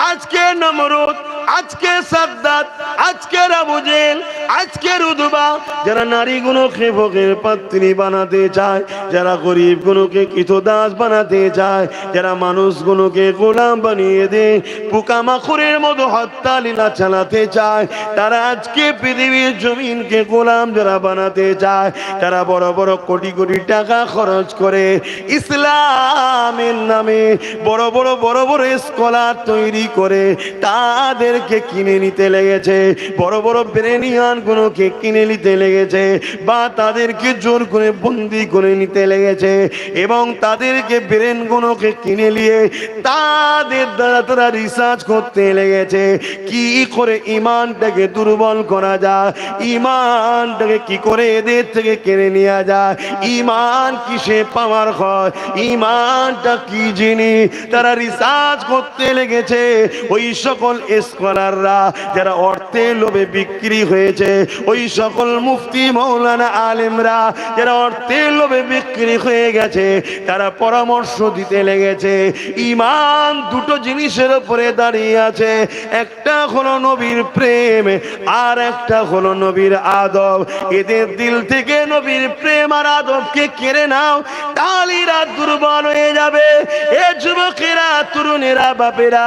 আজকের নমরুদ, আজকে সাদ্দাত, আজকের আবু জেহেল, আজকের উতবা যারা নারীগুলোকে ভোগের পাত্রী বানাতে চায়, যারা গরিবগুলোকে কৃতদাস বানাতে চায়, যারা মানুষগুলোকে গোলাম বানিয়ে দেয়, পোকামাকড়ের মতো হত্যা লীলা চালাতে চায়, তারা আজকে পৃথিবীর জমিনকে গোলাম যারা বানাতে চায়, তারা বড় বড় কোটি কোটি টাকা খরচ করে ইসলামের নামে বড় বড় স্কলার তৈরি করে তাদেরকে কিনে নিতে লেগেছে, বড় বড় ব্রেনিয়ান গুলোকে কিনে নিতে লেগেছে, বা তাদেরকে জোর করে বন্দি করে নিতে লেগেছে, এবং তাদেরকে ব্রেন গুলোকে কিনে নিয়ে তাদের দ্বারা তারা রিসার্চ করতে লেগেছে কি করে ইমানটাকে দুর্বল করা যায়, ইমানটাকে কি করে এদের থেকে কেড়ে নেওয়া যায়, ইমান কিসে পাওয়ার হয়, ইমানটা কি জিনিস, তারা রিসার্চ করতে লেগেছে। ওই সকল স্কলাররা যারা অর্থের লোভে বিক্রি হয়েছে, ওই সকল মুফতি মৌলানা আলেমরা যারা অর্থের লোভে বিক্রি হয়ে গেছে, তারা পরামর্শ দিতে লেগেছে ইমান দুটো জিনিসের উপরে দাঁড়িয়ে আছে, একটা হলো নবীর প্রেম আর একটা হলো নবীর আদব। এদের দিল থেকে নবীর প্রেম আর আদবকে কেড়ে নাও, তালিরা দুর্বল হয়ে যাবে। এ যুবকেরা, তরুণেরা, বাপেরা,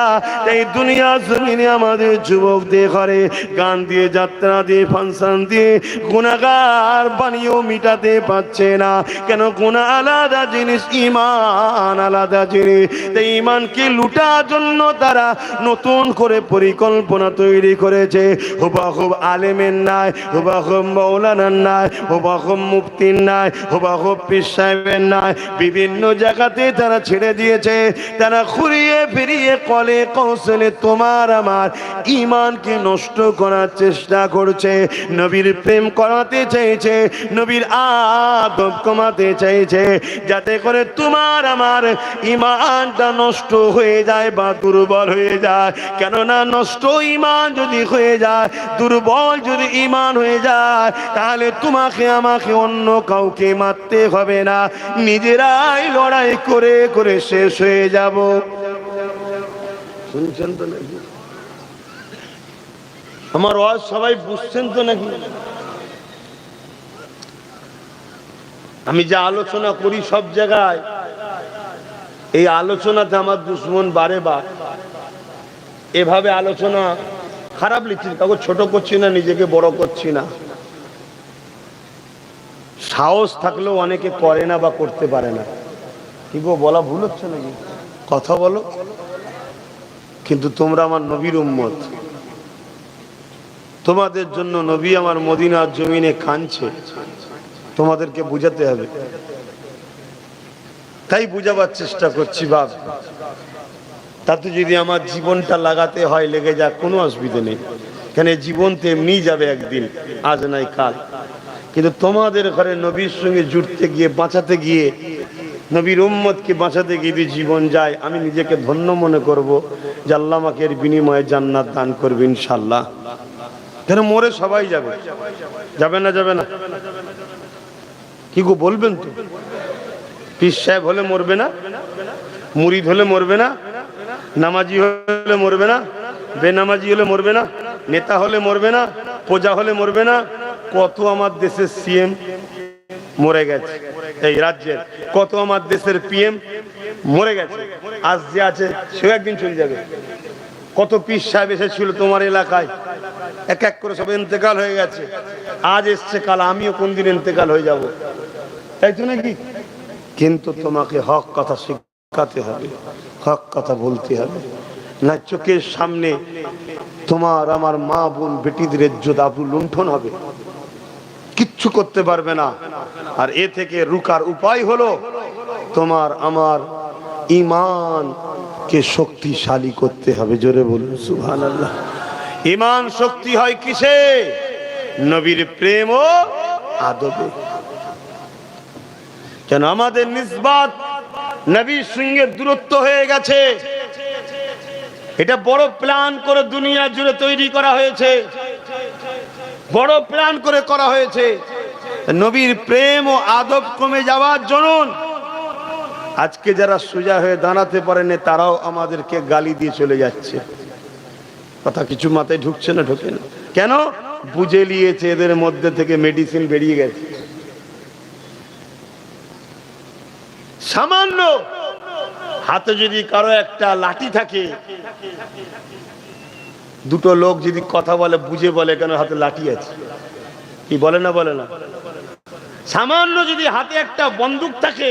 এই দুনিয়া জমিনে আমাদের যুবকদের ঘরে গান দিয়ে, যাত্রা দিয়ে, ফাংশন দিয়ে গুনাহগার বানিয়েও মিটাতে পারছে না। কেন? গুনাহ আলাদা জিনিস, ইমান আলাদা জিনিস। তাই ইমানকে লুটার জন্য তারা নতুন করে পরিকল্পনা তৈরি করেছে। হুবাহুব আলেমের নাই, হুবাহুব মৌলানার নাই, হুবাহুব মুফতির নাই, হুবাহুব পীর সাহেবের নাই, বিভিন্ন জায়গাতে তারা ছেড়ে দিয়েছে। তারা ঘুরিয়ে ফিরিয়ে কলে কৌশলে তোমার আমার ইমানকে নষ্ট করার চেষ্টা করছে, নবীর প্রেম করাতে চাইছে, নবীর আদব কমাতে চাইছে, যাতে করে তোমার আমার ইমানটা নষ্ট হয়ে যায় বা দুর্বল হয়ে যায়। কেননা নষ্ট ইমান যদি হয়ে যায়, দুর্বল যদি ইমান হয়ে যায়, তাহলে তোমাকে আমাকে অন্য কাউকে মারতে হবে না, নিজেরাই লড়াই করে করে শেষ হয়ে যাব। শুনছেন তো নাকি আমার ওয়াজ? সবাই বুঝছেন তো নাকি? আমি যে আলোচনা করি সব জায়গায়, এই আলোচনাতে আমার দুশ্মন বারে বার এভাবে আলোচনা খারাপ লিখছি, কাউকে ছোট করছি না, নিজেকে বড় করছি না। সাহস থাকলেও অনেকে করে না বা করতে পারে না। কি গো, বলা ভুল হচ্ছে নাকি? কথা বলো। কিন্তু তোমরা আমার নবীর উম্মত, তোমাদের জন্য নবী আমার মদিনার জমিনে কাঁদছে, তোমাদেরকে বুঝাতে হবে। তাই বুঝাবার চেষ্টা করছি। বাপ, তাতে যদি আমার জীবনটা লাগাতে হয় লেগে যাক, কোনো অসুবিধা নেই। কেন, জীবন তো এমনিই যাবে একদিন, আজ নাই কাল। কিন্তু তোমাদের ঘরে নবীর সঙ্গে জুড়তে গিয়ে, বাঁচাতে গিয়ে, নবীর উম্মতকে বাঁচাতে গিয়ে যদি জীবন যায়, আমি নিজেকে ধন্য মনে করব যে আল্লাহ আমাকে এর বিনিময়ে জান্নাত দান করবে ইনশাআল্লাহ। কেন, মরে সবাই যাবে, যাবে না? যাবে না? কি গো, বলবেন তো? পীর সাহেব হলে মরবে না? মুরিদ হলে মরবে না? নামাজি হলে মরবে না? বেনামাজি হলে মরবে না? নেতা হলে মরবে না? প্রজা হলে মরবে না? কত আমার দেশের সিএম মরে গেছে, এই রাজ্যের কত আমার দেশের পিএম মরে গেছে, আজ যে আছে সেও একদিন চলে যাবে। কত পীর সাহেব এসেছিল তোমার এলাকায়, এক এক করে সব ইন্তেকাল হয়ে গেছে। আজ এসছে, কাল আমিও কোন দিন ইন্তেকাল হয়ে যাব, তাই তো নাকি? কিন্তু তোমাকে হক কথা শিখাতে হবে, হক কথা বলতে হবে, না চোখের সামনে তোমার আমার মা বোন বেটিদের ইজ্জত আবরু লুণ্ঠন হবে, কিচ্ছু করতে পারবে না। আর এ থেকে রুকার উপায় হলো তোমার আমার ঈমানকে শক্তিশালী করতে হবে। জোরে বলুন সুবহানাল্লাহ। ঈমান শক্তি হয় কিসে? নবীর প্রেম ও আদবে। কেন আমাদের নিসবত নবীর সঙ্গে দূরত্ব হয়ে গেছে। এটা বড় প্ল্যান করে দুনিয়া জুড়ে তৈরি করা হয়েছে, বড় প্ল্যান করে করা হয়েছে। নবীর প্রেম ও আদব কমে যাওয়ার জন্য আজকে যারা সোজা হয়ে দাঁড়াতে পারেনি তারাও আমাদেরকে গালি দিয়ে চলে যাচ্ছে। কথা কিছু মাথায় ঢুকছে না, ঢোকে না কেন? বুঝে নিয়েছে এদের মধ্যে থেকে মেডিসিন বেরিয়ে গেছে। সামান্য হাতে যদি কারো একটা লাঠি থাকে, দুটো লোক যদি কথা বলে বুঝে বলে কেন হাতে লাঠি আছে, কি বলে না বলে না? সামান্য যদি হাতে একটা বন্দুক থাকে,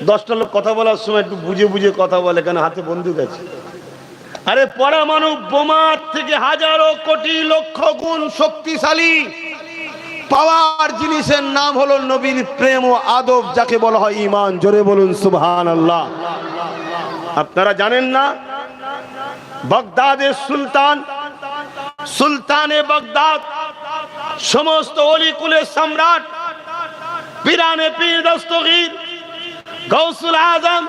10টা লোক কথা বলার সময় একটু বুঝে বুঝে কথা বলে কেন হাতে বন্দুক আছে। আরে পরমাণু বোমার থেকে হাজারো কোটি লক্ষ গুণ শক্তিশালী পাওয়ার জিনিসের নাম হলো নবীর প্রেম ও আদব, যাকে বলা হয় ঈমান। জোরে বলুন সুবহানাল্লাহ। আপনারা জানেন না, বাগদাদের সুলতানে বাগদাদ, সমস্ত অলিকুলের সম্রাট, পীরানে পীর দস্তগীর গৌসুল আজম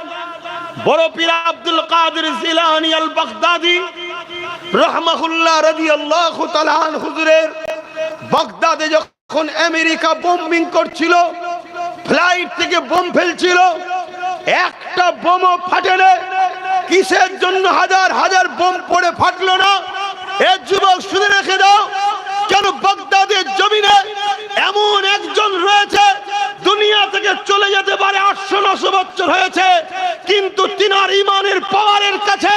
বড় পীর আব্দুল কাদের জিলানী আল বাগদাদি রাহমাহুল্লাহ রাদিয়াল্লাহু তাআলা আনহু হুজুরের বাগদাদে যখন আমেরিকা বোম্বিং করছিল, ফ্লাইট থেকে বোম ফেলছিল, একটা বোমও ফাটেনি। কিসের জন্য হাজার হাজার বোম পড়ে ফাটলো না? এ যুবক শুনে রেখে দাও, কেন বাগদাদের জমিনে এমন একজন রয়েছে, দুনিয়া থেকে চলে যেতে পারে 800-900 বছর হয়েছে, কিন্তু তিনার ঈমানের পাওয়ারের কাছে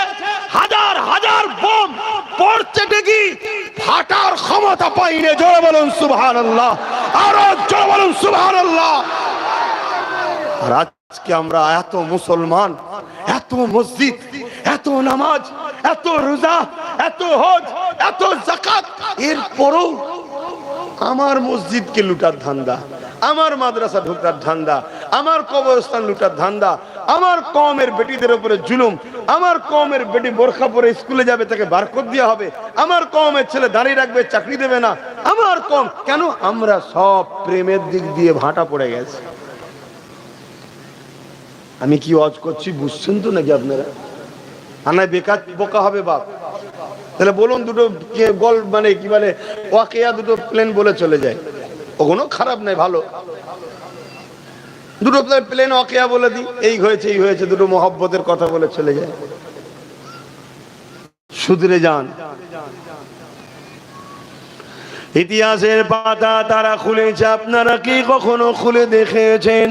হাজার হাজার বোম পড়ছে ঠিকই, ফাটার ক্ষমতা পাইনি। জোরে বলুন সুবহানাল্লাহ, আরো জোরে বলুন সুবহানাল্লাহ। আর আজকে আমরা এত মুসলমান, এত মসজিদ, এত নামাজ, এত রোজা, এত হজ, এত যাকাত, এরপরও আমার মসজিদকে লুটার ধান্দা, আমার মাদ্রাসা ঢোকার ধান্দা, আমার কবরস্থান লুটার ধান্দা, আমার কওমের বেটিদের উপরে জুলুম, আমার কওমের বেটি বোরখা পরে স্কুলে যাবে তাকে বারকত দেওয়া হবে, আমার কওমের ছেলে দাঁড়িয়ে রাখবে চাকরি দেবে না, আমার কওম কেন? আমরা সব প্রেমের দিক দিয়ে ভাটা পড়ে গেছে। আমি কি ওয়াজ করছি বুঝছেন তো নাকি আপনারা? আনায় বেকার বোকা হবে বাপ। তাহলে বলুন, দুটো গল মানে কি বলে ওয়াকিয়া, দুটো প্লেন বলে চলে যায়, ওগুলো খারাপ নাই, ভালো। দুটো প্লেন ওয়াকিয়া বলে দিই, এই হয়েছে এই হয়েছে, দুটো মহব্বতের কথা বলে চলে যায়। শুধরে যান। ইতিহাসের পাতা তারা খুলেছে, আপনারা কি কখনো খুলে দেখেছেন?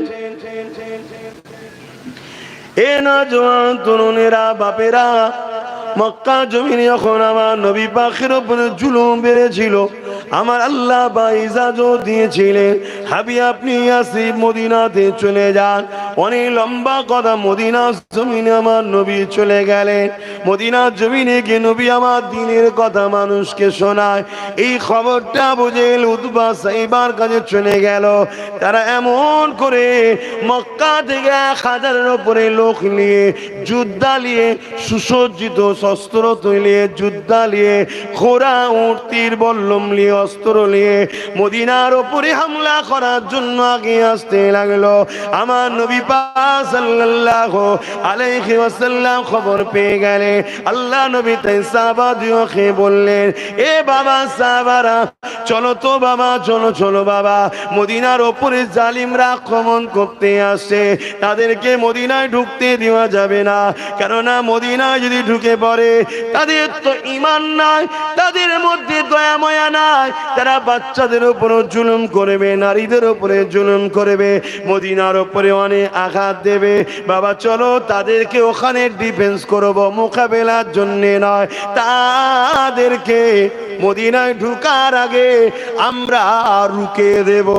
এ না জওয়ান তরুণেরা, বাপেরা, মক্কা জমিনে যখন আমার নবী পাকের উপরে জুলুম বেড়েছিল, আমার আল্লাহ বা ইজাজত দিয়েছিলেন, হাবি আপনি ইয়াসরিব মদিনাতে চলে যান। অনেক লম্বা কথা, মদিনার জমিনে আমার নবী চলে গেলেন। মদিনার জমিনে গিয়ে নবী আমার দ্বীনের কথা মানুষকে শোনায়। এই খবরটা বুঝে উতবা সাইবার কাছে চলে গেল। তারা এমন করে মক্কা থেকে 1000-এর উপরে লোক নিয়ে, যুদ্ধা নিয়ে, সুসজ্জিত শস্ত্র তৈরি যুদ্ধা নিয়ে, ঘোড়া উট তীর বল্লম নিয়ে, অস্ত্র নিয়ে মদিনার উপরে হামলা করার জন্য আগে আসতে লাগলো। আমার নবী পাক সাল্লাল্লাহু আলাইহি ওয়াসাল্লাম খবর পেয়ে গেলেন। আল্লাহ নবী তাই সাহাবাদেরকে বললেন, এ বাবা সাহাবারা, চলো তো বাবা, চলো চলো বাবা, মদিনার উপরে জালিমরা আক্রমণ করতে আসে, তাদেরকে মদিনায় ঢুকতে দেওয়া যাবে না। কেননা মদিনায় যদি ঢুকে পড়ে, তাদের তো ঈমান নাই, তাদের মধ্যে দয়া মায়া নাই, তারা বাচ্চাদের উপরে জুলুম করবে, নারীদের উপরে জুলুম করবে, মদিনার উপরে অনেক আঘাত দেবে। বাবা চলো তাদেরকে ওখানে ডিফেন্স করব, মোকাবেলার জন্য নয়, তাদেরকে মদিনায় ঢুকার আগে আমরা রুকে দেব।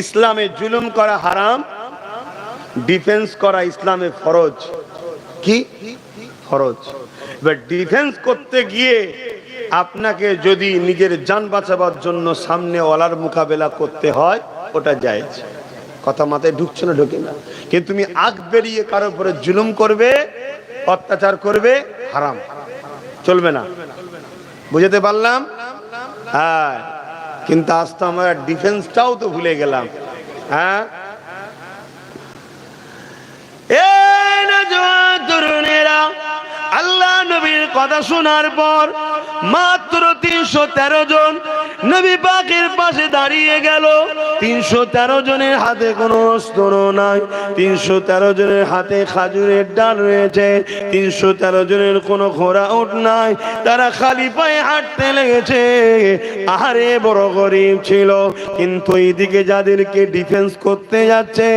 ইসলামে জুলুম করা হারাম, ডিফেন্স করা ইসলামে ফরজ। কি ফরজ? এবার ডিফেন্স করতে গিয়ে আপনাকে যদি নিজের জান বাঁচাবার জন্য সামনে ওয়ালার মোকাবেলা করতে হয়, ওটা জায়েজ। কথা মাথায় ঢুকছে না? ঢোকে না। কিন্তু তুমি আগ বেরিয়ে কারোর উপরে জুলুম করবে, অত্যাচার করবে, হারাম, চলবে না। বুঝতে পারলাম? হ্যাঁ, কিন্তু আজ তো আমরা ডিফেন্সটাও তো ভুলে গেলাম। হ্যাঁ, তরুণেরা, আল্লাহ নবীর কথা শোনার পর মাত্র 313 জন নবী পাকের পাশে দাঁড়িয়ে গেল। 313 জনের হাতে কোনো অস্ত্র নাই, 313 জনের হাতে খাজুরের ডাল রয়েছে, 313 জনের কোনো ঘোড়া উট নাই, তারা খালি পায়ে হাঁটতে লেগেছে। আহারে বড় গরিব ছিল, কিন্তু এইদিকে যাদেরকে ডিফেন্স করতে যাচ্ছে,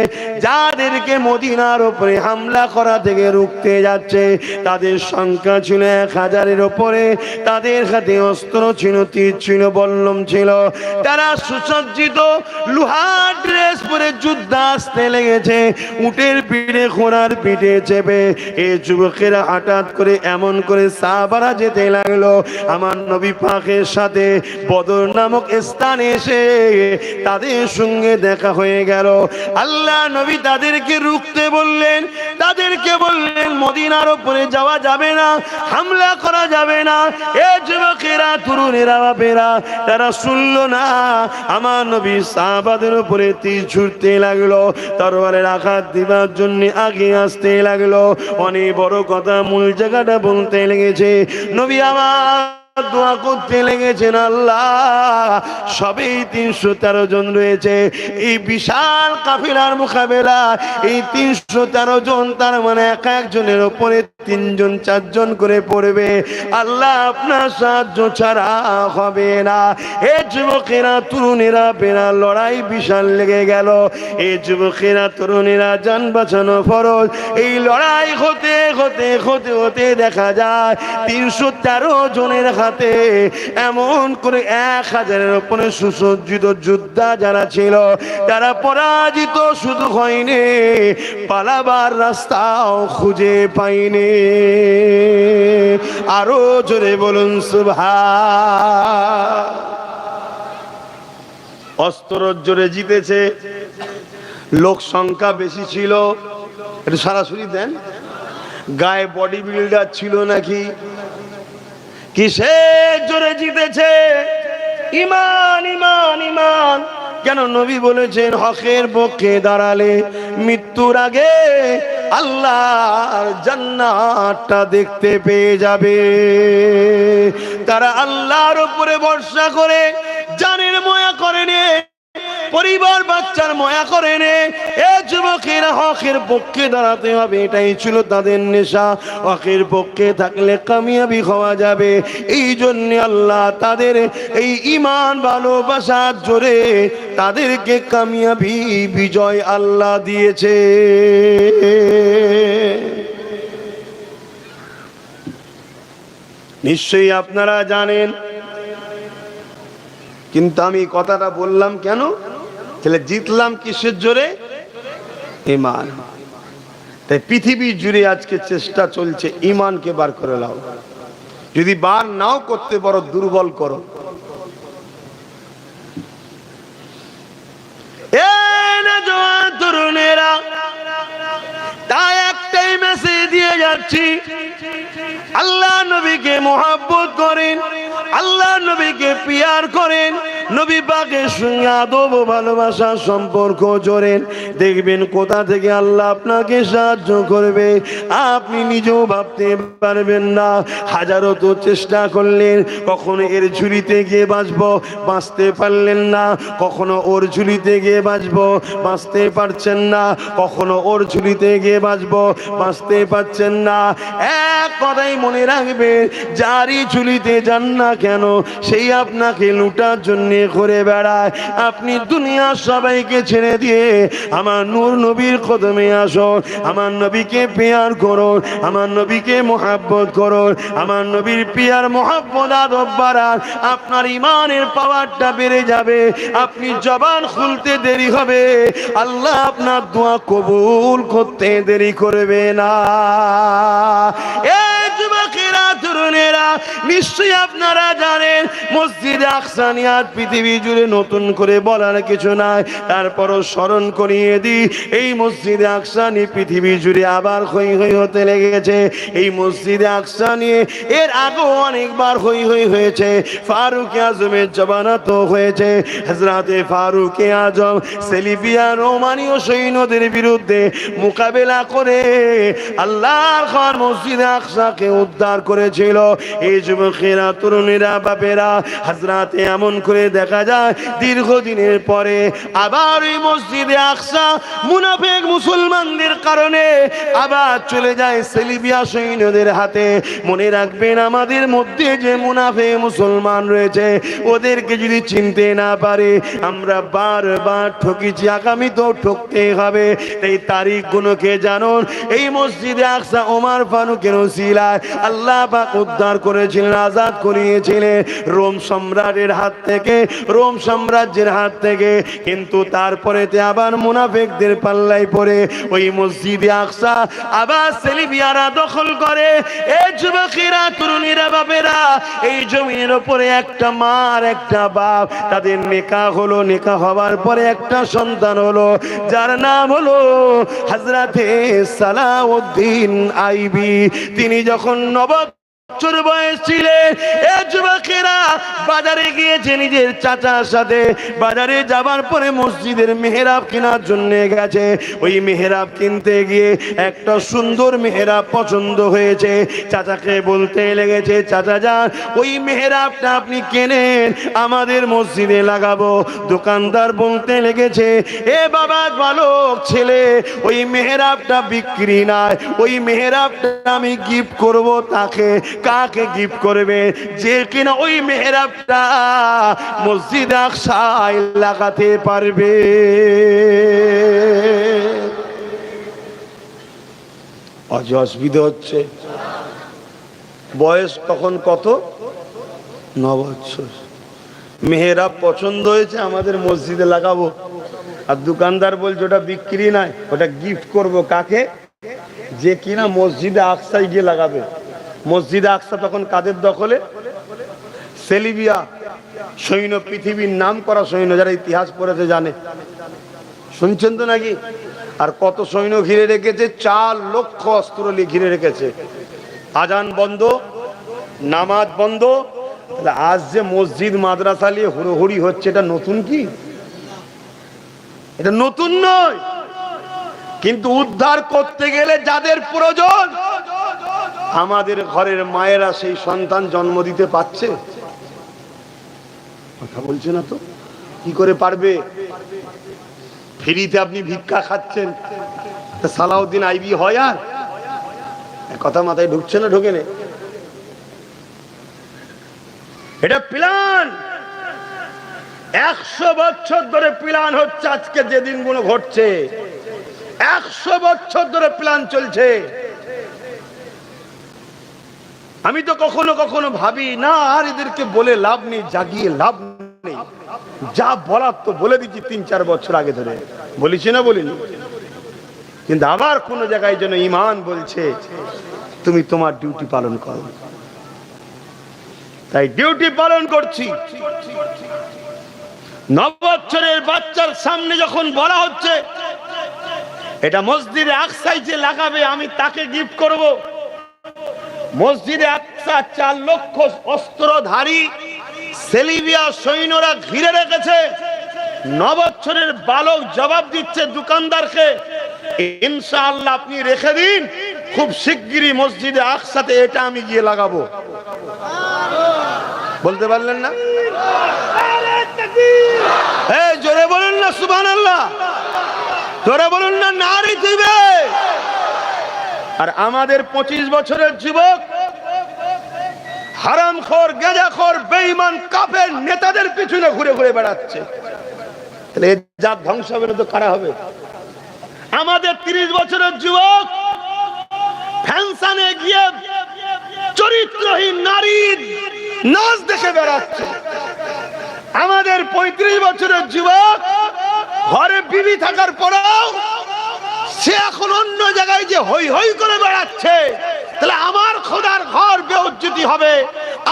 যাদেরকে মদিনার উপরে হামলা করা থেকে রুখতে যাচ্ছে, তাদের সংখ্যা ছিল 1000-এর উপরে। তাদের হাতে অস্ত্র ছিল, তীর ছিল, বল্লম ছিল, তারা সুসজ্জিত লোহার ড্রেস পরে যুদ্ধ আসতে লেগেছে, উটের পিঠে ঘোড়ার পিঠে চেপে। এই যুবকেরা হঠাৎ করে এমন করে সাহাবারা যেতে লাগলো, আমার নবী পাকের সাথে বদর নামক স্থানে এসে তাদের সঙ্গে দেখা হয়ে গেল। আল্লাহ নবী তাদেরকে রুখতে বললেন, তাদেরকে বললেন মদিনার উপরে যাওয়া যাবে না, হামলা করা যাবে না। এ যুবকেরা, তরুণেরা, বাপেরা, তারা শুনলো না। আমার নবী সাহাবাদের উপরে তীর ছুটতে লাগলো, তরবারের আঘাত দিবার জন্য আগে আসতে লাগলো। অনেক বড় কথা মূল জায়গাটা বলতে লেগেছে। নবী আমার দোয়া করতে লেগেছেন, আল্লাহ সবেই 313 জন রয়েছে, এই বিশাল কাফিলার মোকাবেলা এই 313 জন, তার মানে এক একজনের উপরে 3 জন 4 জন করে পড়বে। আল্লাহ আপনার সাহায্য ছাড়া হবে না। এ যুবকেরা, তরুণেরা, বেড়া লড়াই বিশাল লেগে গেল। এই যুবকেরা, তরুণেরা, জান বাঁচানো ফরজ। এই লড়াই হতে হতে হতে হতে দেখা যায় 313 জনের হাতে এমন করে 1000-এর উপরে সুসজ্জিত যোদ্ধা যারা ছিল, তারা পরাজিত শুধু হয়নি, পালাবার রাস্তাও খুঁজে পায়নি। আরো জোরে বলুন সুবহান। অস্ত্র জোরে জিতেছে, লোক সংখ্যা বেশি ছিল। একটু সরাসরি দেন, গায়ে বডি বিল্ডার ছিল নাকি? কিসের জোরে জিতেছে? ঈমান, ঈমান, ঈমান। কেন নবী বলেছেন হকের পক্ষে দাঁড়ালে মৃত্যুর আগে আল্লাহর জান্নাতটা দেখতে পেয়ে যাবে। তারা আল্লাহর উপরে ভরসা করে জানের মায়া করেনি, পরিবার বাচ্চার মায়া করেনি। এ যুবকেরা, হকের পক্ষে দাঁড়াতে হবে, এটাই ছিল তাদের নেশা। হকের পক্ষে থাকলে কামিয়াবি হওয়া যাবে। এই জন্য আল্লাহ তাদের এই ঈমান ভালোবাসার জোরে তাদেরকে কামিয়াবি, বিজয় আল্লাহ দিয়েছে। নিশ্চয়ই আপনারা জানেন, কিন্তু আমি কথাটা বললাম কেন? তাহলে জিতলাম কিসের জোরে? ঈমান। তাই পৃথিবী জুড়ে আজকে চেষ্টা চলছে ঈমানকে বার করে নাও। যদি বার নাও করতে পারো, দুর্বল করো। তরুণেরা, তাই একটাই মেসেজ দিয়ে যাচ্ছি, আল্লাহ নবীকে মোহাব্বত করেন, আল্লাহ নবীকে পিয়ার করেন, নবী পাকের সঙ্গে আদব ও ভালোবাসার সম্পর্ক জোরেন। দেখবেন কোথা থেকে আল্লাহ আপনাকে সাহায্য করবে আপনি নিজেও ভাবতে পারবেন না। হাজারো তো চেষ্টা করলেন, কখনো এর ঝুলিতে গিয়ে বাঁচতে পারলেন না, কখনো ওর ঝুলিতে গিয়ে বাঁচতে পারছেন না, কখনো ওর ঝুলিতে গিয়ে বাঁচতে পারছেন না। এক কথাই মনে রাখবেন, যারই ঝুলিতে যান না কেন, সেই আপনাকে লুটার জন্য ঘুরে বেড়ায়। আপনি দুনিয়ার সবাইকে ছেড়ে দিয়ে আমার নূর নবীর কদমে আসুন, আমার নবীকে পেয়ার করুন, আমার নবীকে মোহাব্বত করুন। আমার নবীর পিয়ার মোহাব্বত আদব বাড়ান, আপনার ঈমানের পাওয়ারটা বেড়ে যাবে। আপনি জবান খুলতে দেরি হবে, আল্লাহ আপনার দোয়া কবুল করতে দেরি করবে না। এই যুবকেরা, তরুণেরা, নিশ্চয়ই আপনারা জানেন মসজিদে আকসা নিয়ে পৃথিবী জুড়ে নতুন করে বলার কিছু নাই, তারপরও স্মরণ করিয়ে দিই, এই মসজিদে আকসা নিয়ে পৃথিবী জুড়ে আবার হই হই হতে লেগেছে। এই মসজিদে আকসা নিয়ে এর আগেও অনেকবার হই হই হয়েছে। ফারুক আজমের জমানাতো হয়েছে। হযরতে ফারুক আজম সেলিফিয়া রোমানীয় সৈন্যদের বিরুদ্ধে মোকাবেলা করে আল্লাহর ঘর মসজিদে আকসাকে উদ্ধার করেছিল। হয়েছিল। এই যুবকেরা, তরুণীরা, বাপেরা, হাজরাতে এমন করে দেখা যায় দীর্ঘদিনের পরে আবার এই মসজিদে আকসা মুনাফিক মুসলমানদের কারণে আবার চলে যায় সেলিবিয়া সৈন্যদের হাতে। মনে রাখবেন, আমাদের মধ্যে যে মুনাফিক মুসলমান রয়েছে ওদেরকে যদি চিনতে না পারে আমরা বারবার ঠকেছি, আগামী তো ঠকতে হবে। এই তারিখ গুলোকে জানুন। এই মসজিদে আকসা ওমর ফারুকের ওসিলায় আল্লাহ পাক উদ্ধার করেছিলেন, আজাদ করিয়েছিলেন রোম সম্রাটের হাত থেকে, রোম সাম্রাজ্যের হাত থেকে। কিন্তু তারপরে আবার মুনাফিকদের পাল্লায় পড়ে ওই মসজিদে আকসা আবার সেলিবিয়ারা দখল করে। এই যুবকেরা, তরুণীরা, বাপেরা, এই জমির উপরে একটা মা আর একটা বাপ, তাদের নিকাহ হলো। নিকাহ হওয়ার পরে একটা সন্তান হলো, যার নাম হলো হযরতে সালাউদ্দিন আইবি। তিনি যখন 9 বছর বয়স ছিলেন, এই যুবকেরা বাজারে গিয়েছে নিজের চাচার সাথে। বাজারে যাবার পরে মসজিদের মেহরাব কেনার জন্য গেছে। ওই মেহরাব কিনতে গিয়ে একটা সুন্দর মেহরাব পছন্দ হয়েছে। চাচাকে বলতে লেগেছে, চাচা যান, ওই মেহরাবটা আপনি কেনেন, আমাদের মসজিদে লাগাবো। দোকানদার বলতে লেগেছে, এ বাবা বালক ছেলে, ওই মেহরাবটা বিক্রি নয়, ওই মেহরাবটা আমি গিফট করব। তাকে কাকে গিফট করবে? যে কিনা ওই মেহরাবটা মসজিদ আকসায় লাগাতে পারবে। অসুবিধা হচ্ছে। বয়স তখন কত? 9 বছর। মেহরাব পছন্দ হয়েছে, আমাদের মসজিদে লাগাবো। আর দোকানদার বলছে ওটা বিক্রি নয়, ওটা গিফট করব। কাকে? যে কিনা মসজিদে আকসায় গিয়ে লাগাবে। মসজিদে আকসা তখন কাদের দখলে? সেলিবিয়া সৈন্য, পৃথিবীর নাম করা সৈন্য, যারা ইতিহাস পড়েছে জানে। শুনছেন তো নাকি? আর কত সৈন্য ঘিরে রেখেছে? 4 লক্ষ অস্ত্র ঘিরে রেখেছে। আজান বন্ধ, নামাজ বন্ধ। তাহলে আজ যে মসজিদ মাদ্রাসা নিয়ে হুড়োহুড়ি হচ্ছে, এটা নতুন কি? এটা নতুন নয়। কিন্তু উদ্ধার করতে গেলে যাদের প্রয়োজন, আমাদের ঘরের মায়েরা সেই সন্তান জন্ম দিতে পারছে? কথা বলছে না তো। কি করে পারবে? ফ্রিতে আপনি ভিক্ষা খাচ্ছেন, সালাউদ্দিন আইবি হয়? আর কথা মাথায় ঢুকছে না? ঢোকে না? এটা প্ল্যান। 100 বছর ধরে প্ল্যান হচ্ছে। আজকে যে দিনগুলো ঘটছে, 100 বছর ধরে প্ল্যান চলছে। আমি তো কখনো কখনো ভাবি না, আর এদেরকে বলে লাভ নেই, জাগিয়ে লাভ নেই। যা বলার তো বলে দিচ্ছি 3-4 বছর আগে ধরে। বলেছি না? বলিনি? কিন্তু আবার কোন জায়গায় যেন ঈমান বলছে তুমি তোমার ডিউটি পালন করো। তাই ডিউটি পালন করছি। 9 বছরের বাচ্চার সামনে যখন বলা হচ্ছে এটা মসজিদে আকসায় যে লাগাবে, আমি তাকে গিফট করব। মসজিদে আকসা 4 লক্ষ অস্ত্রধারী সেলিবিয়া সৈন্যরা ঘিরে রেখেছে। 9 বছরের বালক জবাব দিচ্ছে দোকানদারকে, ইনশাআল্লাহ আপনি রেখে দিন, খুব শিগগিরই মসজিদে আকসাতে এটা আমি গিয়ে লাগাবো। বলতে পারলেন না? এই জোরে বলুন না সুবহানাল্লাহ, জোরে বলুন না নারী দিবে। আর আমাদের 25 বছরের যুবক হারামখোর, গেজাখোর, বেঈমান, কাফের নেতাদের পিছনে ঘুরে ঘুরে বেড়াচ্ছে। তাহলে এ জাত ধ্বংস হবে না তো কারা হবে? আমাদের 30 বছরের যুবক ফ্যাশনে গিয়ে চরিত্রহীন নারীর নাচ দেখে বেড়াচ্ছে। আমাদের 35 বছরের যুবক ঘরে বিবি থাকার পরেও সে এখন অন্য জায়গায় যে হই হই করে বেড়াচ্ছে। তাহলে আমার খোদার ঘর বেউজ্জতি হবে,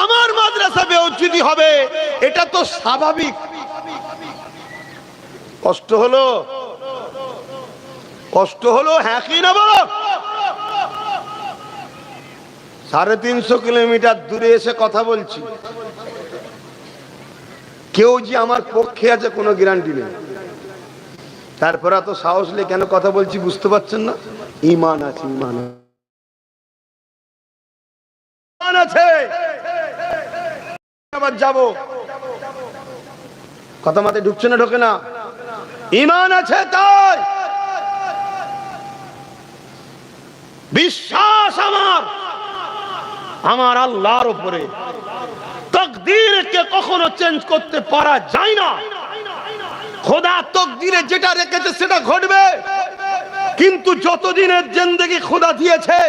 আমার মাদ্রাসা বেউজ্জতি হবে, এটা তো স্বাভাবিক। কষ্ট হলো, কষ্ট হলো, হ্যাঁ কি না বলো? 350 কিলোমিটার দূরে এসে কথা বলছি, কেউ যে আমার পক্ষে আছে কোনো গ্যারান্টি নেই। তারপর এত সাহস নিয়ে কেন কথা বলছি বুঝতে পারছেন না? ঈমান আছে, ঈমান। ঈমান আছে। আবার যাব, কথা মাথায় ঢুকছে না ঢোকে না? ঈমান আছে তাই বিশ্বাস আমার আল্লাহর উপরে। তাকদীরকে কখনো চেঞ্জ করতে পারা যায় না। খোদা তাকদীরে যেটা রেখেছে সেটা ঘটবে, কিন্তু যতদিনের জিন্দেগি খোদা দিয়েছে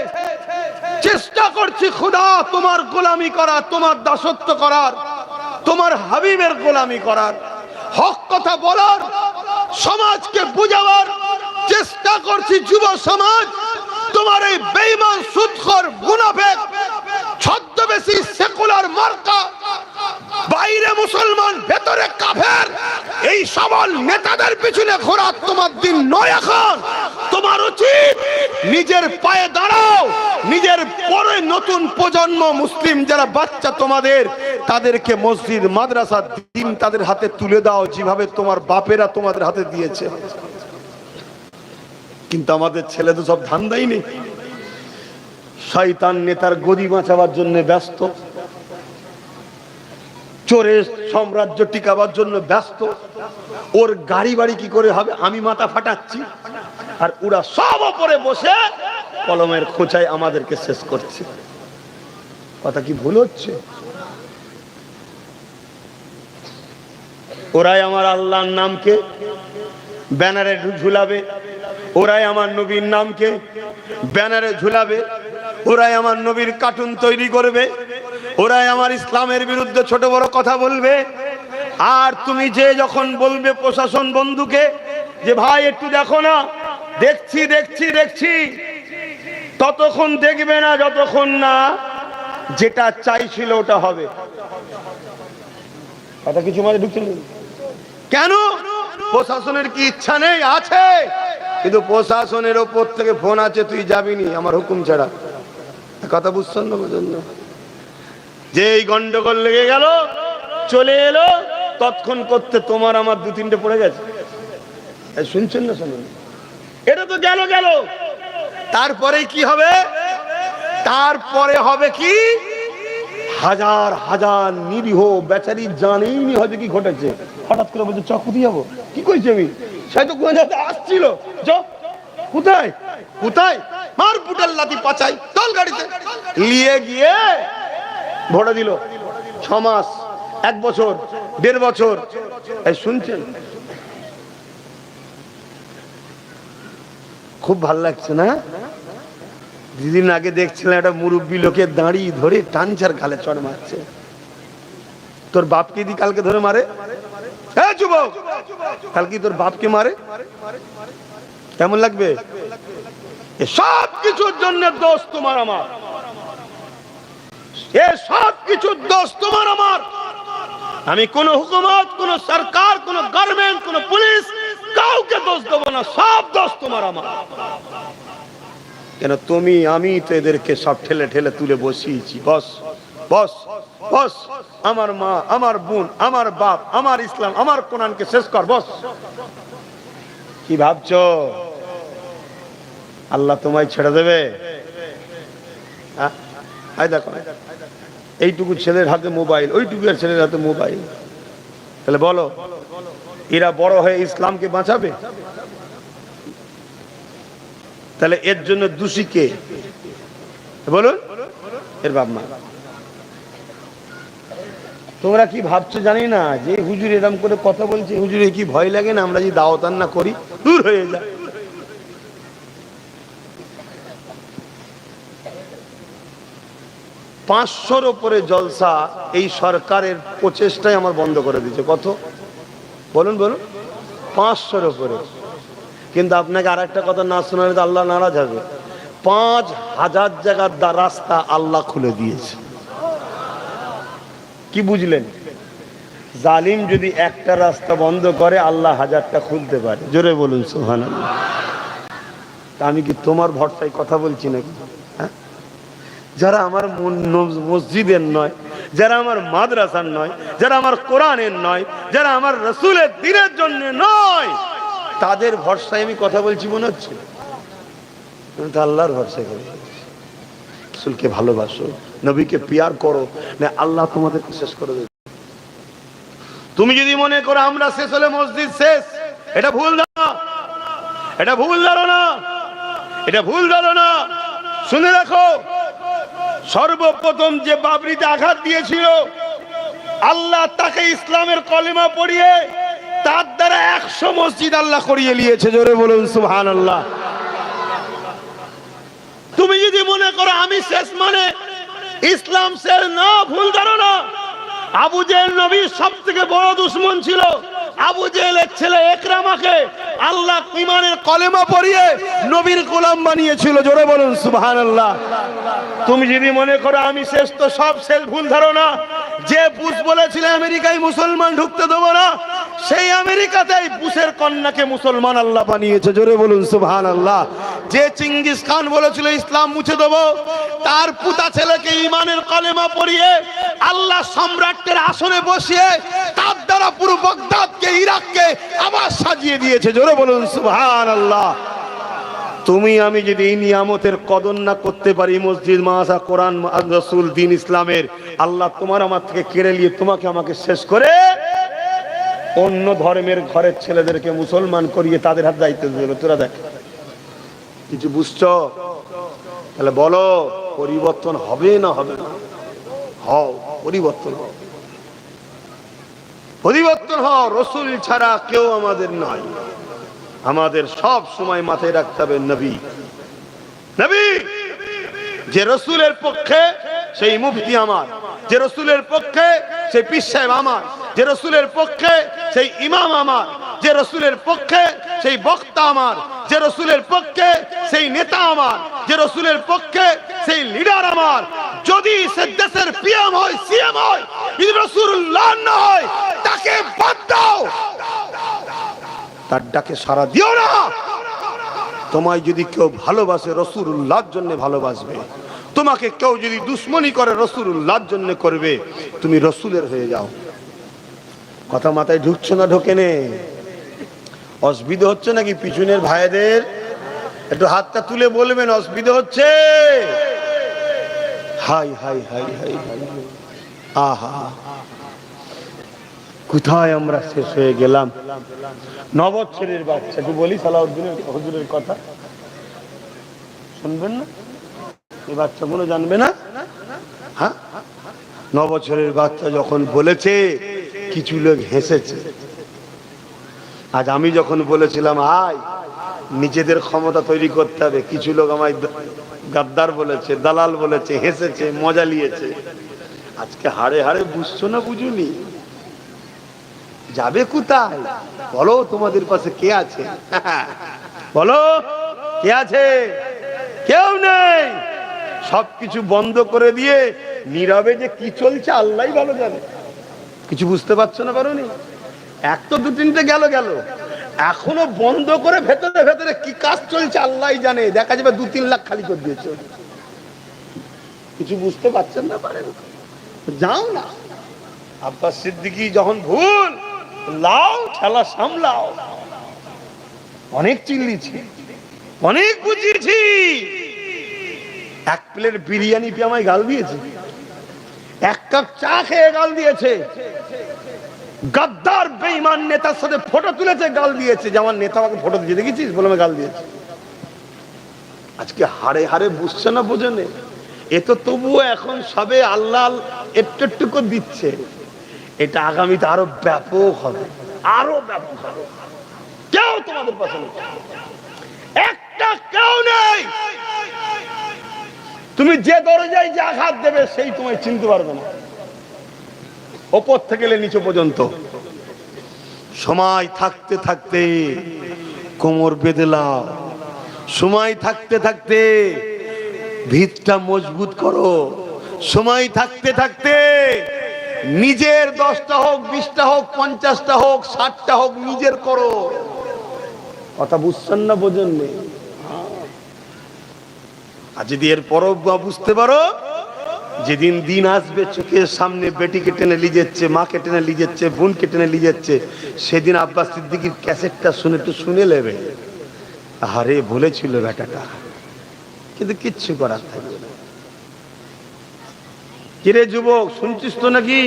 চেষ্টা করছি খোদা তোমার গোলামি করার, তোমার দাসত্ব করার, তোমার হাবিবের গোলামি করার, হক কথা বলার, সমাজকে বুঝাবার চেষ্টা করছি। যুব সমাজ তোমার এই বেঈমান সুদখোর মুনাফিক ছদ্মবেশী সেকুলার মার্কা, বাইরে মুসলমান ভেতরে কাফের, এই সবল নেতাদের পিছনে ঘোরা তোমার দিন নয়। এখন তোমার উচিত নিজের পায়ে দাঁড়াও, নিজের পরে নতুন প্রজন্ম মুসলিম যারা বাচ্চা তোমাদের, তাদেরকে মসজিদ মাদ্রাসা দিন তাদের হাতে তুলে দাও, যেভাবে তোমার বাপেরা তোমাদের হাতে দিয়েছে। কিন্তু আমাদের ছেলে তো সব ধান্দাই নেই, শয়তান নেতার গদি বাঁচাবার জন্য ব্যস্ত, চোরের সাম্রাজ্য টিকাবার জন্য ব্যস্ত। ওর গাড়ি বাড়ি কি করে হবে আমি মাথা ফাটাচ্ছি, আর ওরা সব উপরে বসে কলমের খোঁচায় আমাদেরকে শেষ করছে। কথা কি ভুল হচ্ছে? ওরাই আমার আল্লাহর নামকে ব্যানারে ঝুলাবে, ওরাই আমার নবীর নামকে ব্যানারে ঝুলাবে, ওরাই আমার নবীর কার্টুন তৈরি করবে, ওরাই আমার ইসলামের বিরুদ্ধে ছোট বড় কথা বলবে। আর তুমি যে যখন বলবে প্রশাসন বন্ধুকে যে ভাই একটু দেখো না, দেখছি দেখছি দেখছি, ততক্ষণ দেখবে না যতক্ষণ না যেটা চাইছিল ওটা হবে। কথা কিছু মাঝে ঢুকছিল কেন? প্রশাসনের কি ইচ্ছা নেই? আছে, কিন্তু প্রশাসনের ওপর থেকে ফোন আছে তুই যাবিনি আমার হুকুম ছাড়া। কথা বুঝছেন না? বুঝলেন না? যে এই গন্ডগোল লেগে গেল চলে এলো, তৎক্ষণ করতে তোমার আমার দু তিনটে পড়ে গেছে। শুনছেন না? শুনুন, এটা তো গেল গেল, তারপরে কি হবে? তারপরে হবে কি? হাজার হাজার নিরীহ বেচারি জানেই নি হয়তো কি ঘটেছে, হঠাৎ করে বলছে চকু দিয়ে যাবো। কি কইছি আমি? হয়তো আসছিল, কোথায় কোথায় মার বুটাল লাতি পাচাই চল গাড়িতে নিয়ে গিয়ে ভোটে দিল। 6 মাস, 1 বছর, 1.5 বছর। এই শুনছেন? খুব ভাল লাগছে না? দুদিন আগে দেখছিলাম একটা মুরব্বী লোকের দাঁড়ি ধরে টানছার গালে চড় মারছে। তোর বাপকে দি কালকে ধরে মারে? হ্যাঁ যুবক, কালকে তোর বাপকে মারে, কেমন লাগবে? সব কিছুর জন্য দোষ তোমার আমার, এ সব কিছুর দোষ তোমার আমার। আমি কোন হুকুমত, কোন সরকার, কোন গভর্নমেন্ট, কোন পুলিশ কাউকে দোষ দেবো না, সব দোষ তোমার আমার। কেন তুমি আমি তো এদেরকে সব ঠেলে ঠেলে তুলে বসিয়েছি। বস বস বস, আমার মা, আমার বোন, আমার বাপ, আমার ইসলাম, আমার কোরআনকে শেষ কর, বস। কি ভাবছো আল্লাহ তোমায় ছেড়ে দেবে? দেখো এইটুকু ছেলের হাতে মোবাইল, ওইটুকু ছেলের হাতে মোবাইল, তাহলে বলো এরা বড় হয়ে ইসলামকে বাঁচাবে? তাহলে এর জন্য দোষী কে বলুন? এর বাপ মা। তোমরা কি ভাবছো জানি না যে হুজুর এরকম করে কথা বলছে, হুজুরে কি ভয় লাগে না আমরা যদি দাওয়াত না করি দূর হয়ে যায়? 500-র উপরে জলসা এই সরকারের প্রচেষ্টায় আমার বন্ধ করে দিয়েছে। কত বলুন বলুন? 500-র উপরে। কিন্তু আপনাকে আর একটা কথা না শোনালে তো আল্লাহ নারাজ হবে। 5000 জায়গার রাস্তা আল্লাহ খুলে দিয়েছে। কি বুঝলেন? জালিম যদি একটা রাস্তা বন্ধ করে আল্লাহ 1000টা খুলতে পারে। জোরে বলুন সুবহানাল্লাহ। তা আমি কি তোমার ভরসায় কথা বলছি নাকি? হ্যাঁ, যারা আমার মসজিদের নয়, যারা আমার মাদ্রাসার নয়, যারা আমার কোরআনের নয়, যারা আমার রাসূলের দ্বীনের জন্য নয়, তাদের ভরসায় আমি কথা বলছি মনে হচ্ছে? আমি তো আল্লাহর ভরসায় করি। রাসূলকে ভালোবাসো, নবীকে পিয়ার করো, না আল্লাহ তোমাদেরকে শেষ করে দেবে। তুমি যদি মনে করো আমরা শেষ হলে মসজিদ শেষ, এটা ভুল ধারণা, এটা ভুল ধারণা, এটা ভুল ধারণা। শুনে রাখো, সর্বপ্রথম যে বাবরিতে আঘাত দিয়েছিল, আল্লাহ তাকে ইসলামের কলেমা পড়িয়ে তার দ্বারা 100 মসজিদ আল্লাহ করিয়ে নিয়েছে। জোরে বলুন সুবহানাল্লাহ। তুমি যদি মনে করো আমি শেষ মানে ইসলাম শেষ, না, ভুল ধারণা। আবু জেহেল নবীর সবথেকে বড় দুশমন ছিল। আবু জেহেলের ছেলে ইকরামাকে আল্লাহ ঈমানের কলেমা পড়িয়ে নবীর গোলাম বানিয়েছিল। জোরে বলুন সুবহানাল্লাহ। তুমি যদি মনে করো আমি শেষ, তো সব শেষ, ভুল ধারণা। যে বুশ বলেছিল আমেরিকায় মুসলমান ঢুকতে দেবো না, সেই আমেরিকাতেই বুশের কন্যাকে মুসলমান আল্লাহ বানিয়েছে। জোরে বলুন সুবহানাল্লাহ। যে চিঙ্গিস খান বলেছিল ইসলাম মুছে দেবো, তার পুতা ছেলেকে ঈমানের কলেমা পড়িয়ে আল্লাহ সম্রাটের আসনে বসিয়ে তার দ্বারা পুরো বাগদাদকে, ইরাককে আবার সাজিয়ে দিয়েছে। জোরে বলুন সুবহানাল্লাহ। তুমি আমি যদি এই নিয়ামতের কদর না করতে পারি, মসজিদ, মাদ্রাসা, কোরআন, রাসূল, দ্বীন ইসলামের, আল্লাহ তোমার আমার থেকে কেড়ে নিয়ে তোমাকে আমাকে শেষ করে অন্য ধর্মের ঘরের ছেলেদেরকে মুসলমান করিয়ে তাদের হাতে দায়িত্ব দিল। তোরা দেখ, কিছু বুঝছো? তাহলে বলো পরিবর্তন হবে না হবে না? হও, পরিবর্তন হও, পরিবর্তন হও। রসুল ছাড়া কেউ আমাদের নাই। আমাদের সব সময় মাথায় রাখতে হবে নবী, নবী। যে রসুলের পক্ষে সেই মুফতি আমার, যে রসুলের পক্ষে সেই পীর সাহেব আমার, যে রসুলের পক্ষে সেই ইমাম আমার, যে রসুলের পক্ষে সেই বক্তা আমার, যে রসুলের পক্ষে সেই নেতা আমার, যে রসুলের পক্ষে সেই লিডার আমার। যদি সে দেশের পিএম হয়, সিএম হয়, যদি রাসূলুল্লাহ না হয়, তাকে বাদ দাও, তার ডাকে সাড়া দিও না। তোমায় যদি কেউ ভালোবাসে রাসূলুল্লাহর জন্য ভালোবাসবে, তোমাকে কেউ যদি দুশ্মনী করে রাসূলুল্লাহর জন্য করবে, তুমি রাসূলের হয়ে যাও। কথা মাথায় ঢুকছে না? ঢোকে নে? অসুবিধা হচ্ছে নাকি পিছনের ভাইদের? একটু হাতটা তুলে বলবেন অসুবিধা হচ্ছে? High high high high high, আহা, কোথায় আমরা শেষ হয়ে গেলাম। 9 বছরের বাচ্চাকে বলি সালাউদ্দিনের হুজুরের কথা শুনবেন না? এই বাচ্চাগুলো জানবে না? হ্যাঁ, 9 বছরের বাচ্চা যখন বলেছে, কিছু লোক হেসেছে। আজ আমি যখন বলেছিলাম আয় নিজেদের ক্ষমতা তৈরি করতে হবে, কিছু লোক আমায় গাদ্দার বলেছে, দালাল বলেছে, হেসেছে, মজা নিয়েছে। আজকে হাড়ে হাড়ে বুঝছো না? বুঝুনি? যাবে কোথায়? বলো, তোমাদের পাশে কে আছে? বলো, কে আছে? কেউ নেই। সবকিছু বন্ধ করে দিয়ে নীরবে যে কি চলছে আল্লাহই ভালো জানে। কিছু বুঝতে পারছো না? পারোনি? এক তো 2-3টে গেল, এখনো বন্ধ করে ভেতরে ভেতরে কি কাজ চলছে আল্লাহই জানে। দেখা যাবে 2-3 লাখ খালি করে দিয়েছে। কিছু বুঝতে পারছেন না? পারেন? যাও না। আব্বাস সিদ্দিকী যখন ভুল, লাও, ঠেলা সামলাও। অনেক চিল্লিছি, অনেক বুঝিয়েছি। 1 প্লেট বিরিয়ানি পেয়ে আমায় গাল দিয়েছে, 1 কাপ চা খেয়ে গাল দিয়েছে। গাদ্দার বেঈমান নেতার সাথে ফটো তুলেছে, গাল দিয়েছে। যে আমার নেতা আমাকে ফটো দিয়ে দেখেছিস বলে আমি গাল দিয়েছি। আজকে হাড়ে হাড়ে বুঝছে না? বোঝে না? এ তো তবুও এখন সবে আল্লাহ একটু একটু করে দিচ্ছে। এটা আগামীতে আরো ব্যাপক হবে, আরো ব্যাপক হবে। কেউ তোমাদের পাশে নেই, একটা কেউ নেই। তুমি যে দরজায় যে আঘাত দেবে সেই তোমায় চিনতে পারবে না, ওপর থেকে নিচে পর্যন্ত। সময় থাকতে থাকতে কোমর বেঁধে লাও, সময় থাকতে থাকতে ভিতটা মজবুত করো, সময় থাকতে থাকতে নিজের 10টা হোক, 20টা হোক, 50টা হোক, 60টা হোক, নিজের করো। কথা বুঝছেন না? বোঝেন নি? আর যদি এর পরও বুঝতে পারো, যেদিন দিন আসবে চোখের সামনে বেটিকে টেনে নিয়ে যাচ্ছে, মাকে টেনে নিয়ে যাচ্ছে, বোনকে টেনে নিয়ে যাচ্ছে, সেদিন আব্বাস সিদ্দিকীর ক্যাসেটটা শুনে একটু শুনে নেবে। আরে বলেছিল বেটাটা, কিন্তু কিচ্ছু করার থাকবে না। কিরে যুবক, শুনছিস তো নাকি?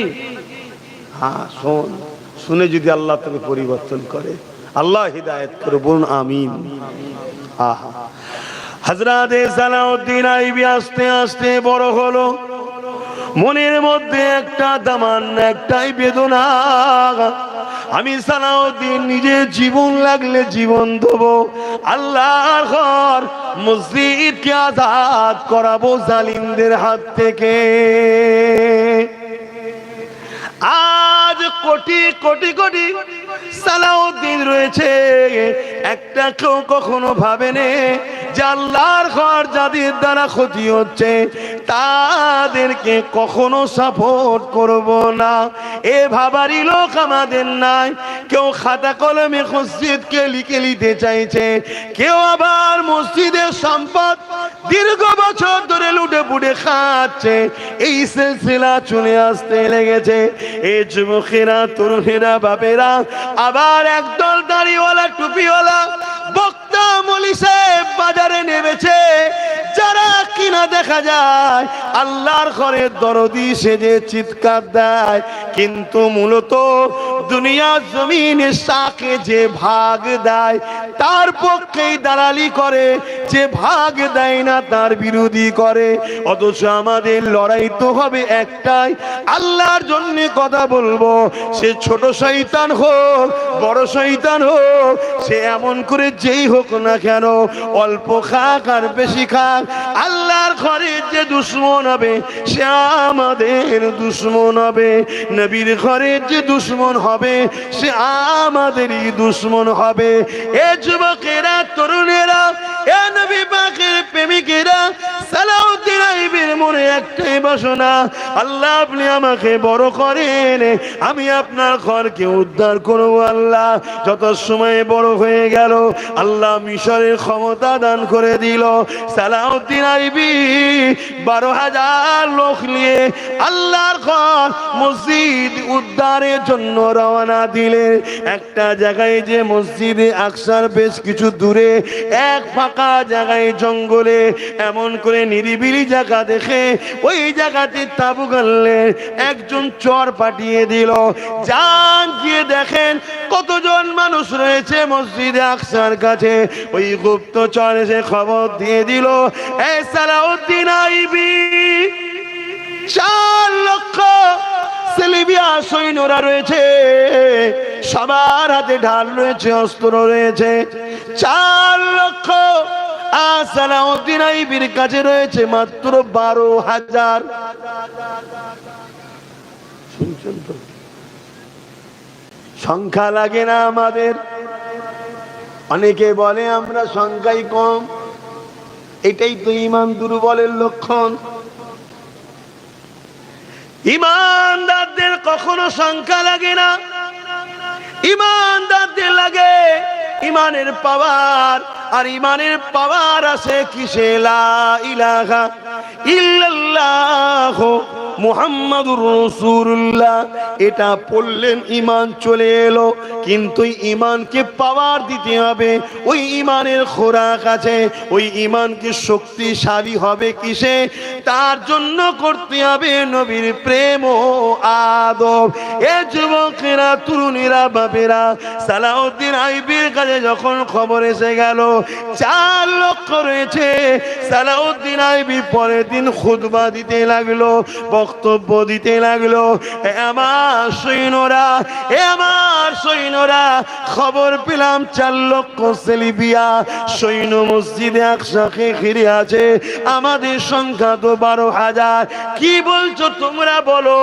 হ্যাঁ শোন, শুনে যদি আল্লাহ তোকে পরিবর্তন করে, আল্লাহ হিদায়াত করে, বলুন আমিন। আহা, হযরত সালাউদ্দিন আইবি আস্তে আস্তে বড় হলো। মনের মধ্যে একটা দামান, একটাই বেদনা, আমি সালাউদ্দিন নিজে জীবন লাগলে জীবন দেবো, আল্লাহর ঘর মসজিদকে আজাদ করাবো জালিমদের হাত থেকে। আজ কোটি কোটি কোটি সালাউদ্দিন রয়েছে, একটা কেউ কখনো ভাবেনি যে আল্লাহর ঘর যাদের দ্বারা ক্ষতি হচ্ছে তাদেরকে কখনো সাপোর্ট করব না, এ ভাবারই লোক আমাদের নাই। কেউ খাতা কলমে মসজিদকে লিখে নিতে চাইছে, কেউ আবার মসজিদের সম্পদ দীর্ঘ বছর ধরে লুটে পুটে খাচ্ছে। এই সিলসিলা চলে আসতে লেগেছে। এই যুবকেরা, তরুণেরা, বাপেরা, আবার একদল দাড়িওয়ালা টুপিওয়ালা বক্তা মৌলী সাহেব বাজারে নেমেছে, যারা কিনা দেখা যায় আল্লাহর ঘরে দরদি সেজে চিৎকার দেয়, কিন্তু মূলত দুনিয়া জমিনে শাকে যে ভাগ দেয় তার পক্ষেই দালালি করে, যে ভাগ দেয় না তার বিরোধী করে। অথচ আমাদের লড়াই তো হবে একটাই, আল্লাহর জন্য কথা বলবো। সে ছোট শয়তান হোক, বড় শয়তান হোক, সে এমন করে যেই হোক না কেন, অল্প খাক আর বেশি খাক, আল্লাহর ঘরে যে দুশ্মন হবে সে আমাদের দুশ্মন হবে। নবীর ঘরে যে দুশ্মন হবে সে আমাদেরই দুশ্মন হবে। এ যুবকেরা, তরুণেরা, এ নবী পাকের প্রেমিকেরা, সালাউদ্দিন আইবির মনে একটাই বাসনা, আল্লাহ আপনি আমাকে বড় করেন, আমি আপনার ঘরকে উদ্ধার করব। আল্লাহ যত সময় বড় হয়ে গেল, আল্লাহ মিশরের ক্ষমতা দান করে দিল। সালাউদ্দিন আইবি 12,000 লোক নিয়ে আল্লাহর ঘর মসজিদ উদ্ধারের জন্য রওনা দিলে। একটা জায়গায় যে মসজিদে আকসার বেশ কিছু দূরে এক ফাঁকা জায়গায় জঙ্গলে এমন করে নিরিবিলি জায়গা দেখে ওই জায়গাতে তাবু গাড়লেন। একজন চর পাঠিয়ে দিল, যান গিয়ে দেখেন কতজন মানুষ রয়েছে মসজিদে আকসার কাছে। ওই গুপ্তচর এসে খবর দিয়ে দিল, এই সালাউদ্দিন আইবি 4 লক্ষ সেলিবিয়া সৈন্যরা রয়েছে, সবার হাতে ঢাল রয়েছে, অস্ত্র রয়েছে। 4 লক্ষ, আর সালাউদ্দিন আইবির কাছে রয়েছে মাত্র 12,000। শুনছেন তো? সংখ্যা লাগে না আমাদের। অনেকে বলে আমরা সংখ্যাই কম, এটাই তো ঈমান দুর্বলের লক্ষণ। ঈমানদারদের কখনো সংখ্যা লাগে না, ঈমানদারদের লাগে ঈমানের পাওয়ার। আর ঈমানের পাওয়ার আছে কিসে? লা ইলাহা ইল্লাল্লাহ মুহাম্মাদুর রাসূলুল্লাহ, এটা পড়লেন ঈমান চলে এলো। কিন্তু ঈমানকে পাওয়ার দিতে হবে, ওই ঈমানের খোরাক আছে। ওই ঈমানকে শক্তিশালী হবে কিসে? তার জন্য করতে হবে নবীর প্রেম ও আদব। এ যুবকেরা, তরুণীরা, বাপেরা, সালাউদ্দিন আইবির কাছে যখন খবর এসে গেল 4 লক্ষ রয়েছে, সালাউদ্দিন আইবি পরের দিন খুতবা দিতে লাগলো, বক্তব্য দিতে লাগলো। আমার সৈন্যরা, আমার সৈন্যরা, খবর পেলাম 4 লক্ষ সেলিবিয়া সৈন্য মসজিদে আকসাকে ঘিরে আছে, আমাদের সংখ্যা তো 12,000। কি বলছো তোমরা? বলো।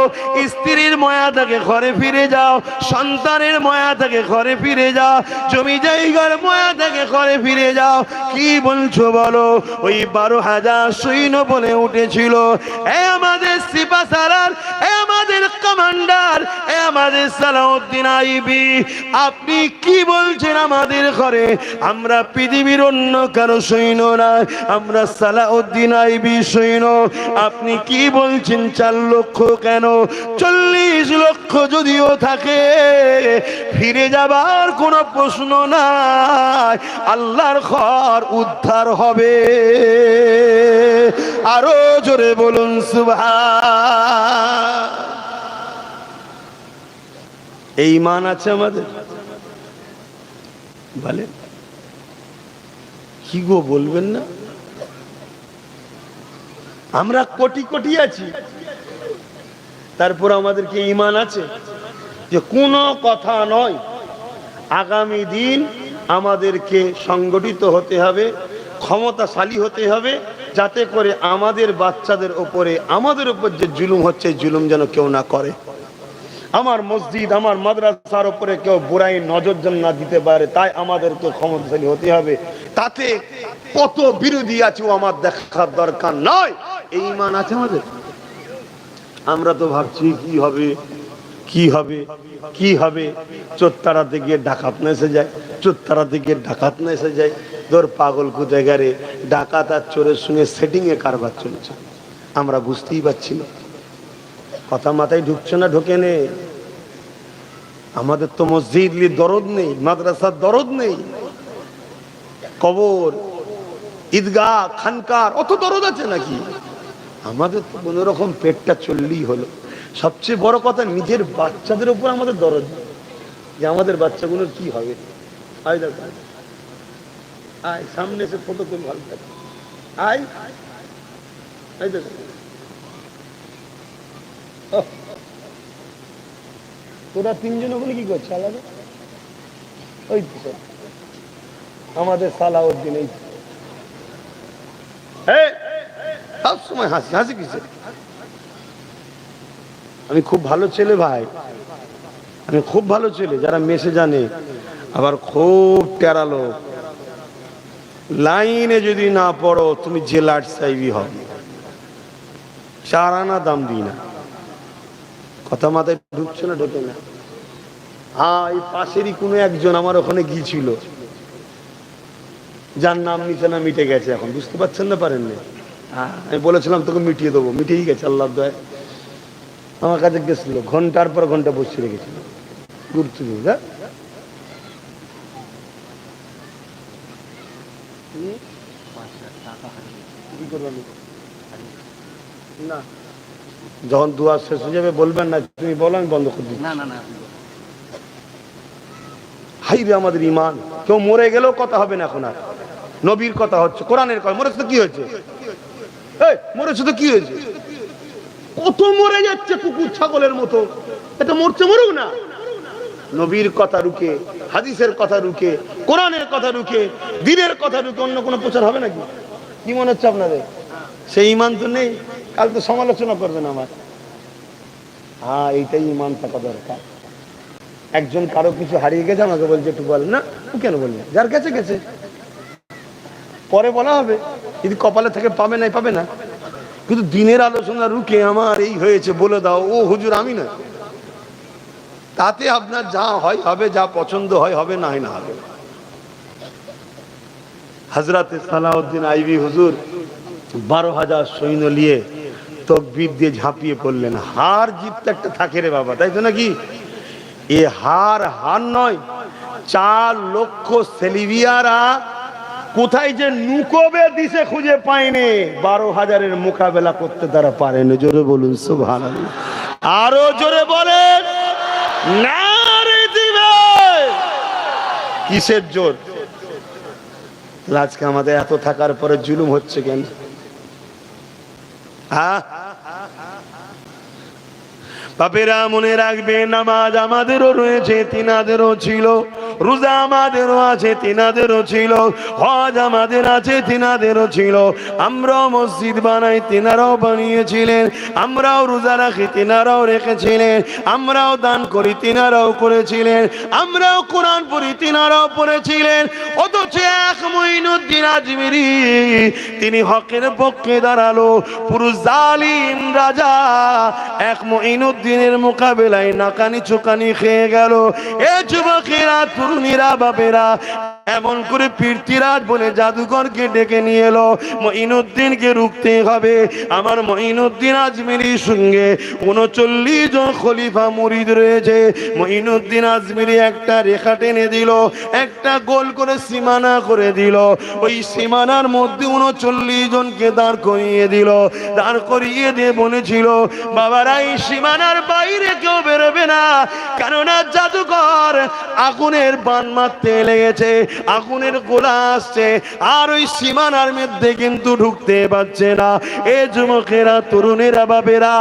স্ত্রীর ময়া থেকে ঘরে ফিরে যাও, সন্তানের ময়া থেকে ঘরে ফিরে যাও, জমি জায়গার ময়া থেকে ঘরে ফিরে যাও। কি বলছো বলো? ওই 12,000 সৈন্য বলে উঠেছিল, এ আমাদের সিপাসারার, এ আমাদের কমান্ডার, এ আমাদের সালাউদ্দিন আইবি, আপনি কি বলছেন? আমাদের ঘরে আমরা পৃথিবীর অন্য কারো সৈন্য না, আমরা সালাউদ্দিন আইবি সৈন্য। আপনি কি বলছেন 4 লক্ষ কেন? 40 লক্ষ যদিও থাকে, ফিরে যাবার কোনো প্রশ্ন নাই, আল্লাহর ঘর উদ্ধার হবে। আরো জোরে বলুন সুবহান। এই ঈমান আছে আমাদের? বলেন কি গো, বলবেন না? আমরা কোটি কোটি আছি, তারপর আমাদেরকে ঈমান আছে যে কোনো কথা নয়, আগামী দিন আমাদেরকে সংগঠিত হতে হবে, ক্ষমতাশালী হতে হবে, যাতে করে আমাদের বাচ্চাদের ওপরে, আমাদের উপর যে জুলুম হচ্ছে জুলুম যেন কেউ না করে। আমার মসজিদ, আমার মাদ্রাসার উপরে কেউ বুরাই নজর যেন না দিতে পারে, তাই আমাদেরকে ক্ষমতাশালী হতে হবে। তাতে কত বিরোধী আছে ও আমার দেখার দরকার নয়। এই ঈমান আছে আমাদের? আমরা তো ভাবছি কি হবে, কি হবে, কি হবে। চোরতারাতে গিয়ে ডাকাত না এসে যায়, চোরতারাতে গিয়ে ডাকাত না এসে যায়। তোর পাগল কোথায় গারে, ডাকাত আর চোরের সঙ্গে সেটিং এ কারবার চলছে, আমরা বুঝতেই পারছি না। কথা মাথায় ঢুকছে না? ঢোকে নে। আমাদের তো মসজিদ দরদ নেই, মাদ্রাসার দরদ নেই, কবর, ঈদগাহ, খানকার অত দরদ আছে নাকি? আমাদের তো কোন রকম পেটটা চললেই হলো। সবচেয়ে বড় কথা, নিজের বাচ্চাদের উপর আমাদের দরদ, যে আমাদের বাচ্চাগুলোর কি হবে। আয় দেখো, আয় সামনে এসে ফটো তুল, ভালো থাকে। আয় আয় দেখো, তোরা তিনজন ওখানে কি করছে আলাদা? ওই তো আমাদের সালাউদ্দিন, এই সব সময় হাসি হাসি কিসে? আমি খুব ভালো ছেলে ভাই, আমি খুব ভালো ছেলে, যারা মেশে জানে। আবার খুব টেরা লোক, লাইনে যদি না পড়ো তুমি জেলার সাহেবই হবে, 4 আনা দাম দিই না। কথা মাথায় ঢুকছে না? ঢোকে না? হ্যাঁ, এই পাশেরই কোনো একজন আমার ওখানে গিয়েছিল, যার নাম নিচে না মিটে গেছে এখন, বুঝতে পারছেন না? পারেননি? আমি বলেছিলাম তোকে মিটিয়ে দেবো, মিটিয়েই গেছে আল্লাহর দয়ায়। আমার কাছে গেছিল, ঘন্টার পর ঘন্টা বসে রেখেছিল, গুরুত্ব দিন। না, যখন দুয়া শেষ হয়ে যাবে বলবেন না, তুমি বলো, আমি বন্ধ করে দিই। হাই রে আমাদের ঈমান! কেউ মরে গেলেও কথা হবে না এখন আর। নবীর কথা হচ্ছে, কোরআনের কথা। মরেছে তো কি হয়েছে? মরেছে তো কি হয়েছে? কত মরে যাচ্ছে কুকুর ছাগলের মতো, এটা মরছে, মরুক না। নবীর কথা রুখে, হাদিসের কথা রুখে, কোরআনের কথা রুখে, দ্বীনের কথা রুখে অন্য কোনো প্রচার হবে নাকি? কি মনে হচ্ছে আপনাদের? সেই ঈমান তো নেই। কাল তো সমালোচনা করবেন আমার। হ্যাঁ, এইটাই ঈমান থাকা দরকার। একজন কারো কিছু হারিয়ে গেছে, আমাকে বলছে একটু বল না। কেন বললেন? যার কাছে গেছে, পরে বলা হবে, যদি কপালে থেকে পাবে নাই পাবে না। কিন্তু দিনের আলোচনা রুখে আমার এই হয়েছে বলে দাও, ও হুজুর আমি না, তাতে আপনার যা হয় হবে, যা পছন্দ হয় হবে, না হয় না হবে। হযরত সালাউদ্দিন আইবি হুজুর 12,000 সৈন্য নিয়ে তকবীর দিয়ে ঝাঁপিয়ে পড়লেন। হার জিত তো একটা থাকে রে বাবা, তাই তো নাকি? এ হার হার নয়। 4 লক্ষ সেলিবিয়ারা কোথায় যে নুকোবে দিশে খুঁজে পায়নি, 12,000-এর মোকাবেলা করতে তারা পারেনি। জোরে বলুন সুবহানাল্লাহ। আরো জোরে বলেন নারে দিবে। কিসের জোর? আজকে আমাদের এত থাকার পরে জুলুম হচ্ছে কেন? বাপেরা মনে রাখবে, নামাজ আমাদেরও রয়েছে, তিনাদেরও ছিল। রোজা আমাদেরও আছে, তিনাদেরও ছিল। হজ আমাদের আছে, তিনাদেরও ছিল। আমরাও মসজিদ বানাই, তিনারাও বানিয়েছিলেন। আমরাও রোজা রাখি, তিনারাও রেখেছিলেন। আমরাও দান করি, তিনারাও করেছিলেন। আমরাও কোরআন পড়ি, তিনারাও পড়েছিলেন। অথচ এক মঈনুদ্দিন আজমিরি তিনি হকের পক্ষে দাঁড়ালো। পুরো জালিম রাজা এক মঈনুদ্দিনের মোকাবেলায় নাকানি চোকানি খেয়ে গেল। এ যুবকেরা, তরুণীরা বাপেরা এমন করে পীরতিরাজ বলে জাদুকরকে ডেকে নিয়ে এলো। মঈনুদ্দিনকে রুখতে হবে। আমার মঈনুদ্দিন আজমিরির সঙ্গে 39 জন খলিফা মুরিদ রয়েছে। মঈনুদ্দিন আজমিরি একটা রেখা টেনে দিল, একটা গোল করে সীমানা করে দিল। ওই সীমানার মধ্যে 39 জনকে দাঁড় করিয়ে দিল। দাঁড় করিয়ে দিয়ে বলেছিল, বাবারা এই সীমানার বাইরে কেউ বেরোবে না, কেননা জাদুকর আগুনের বান মারতে লেগেছে, আগুনের গোলা আসছে, আর ওই সীমানার মধ্যে কিন্তু ঢুকতে পারছে না। এ যুবকেরা, তরুণেরা, বাপেরা,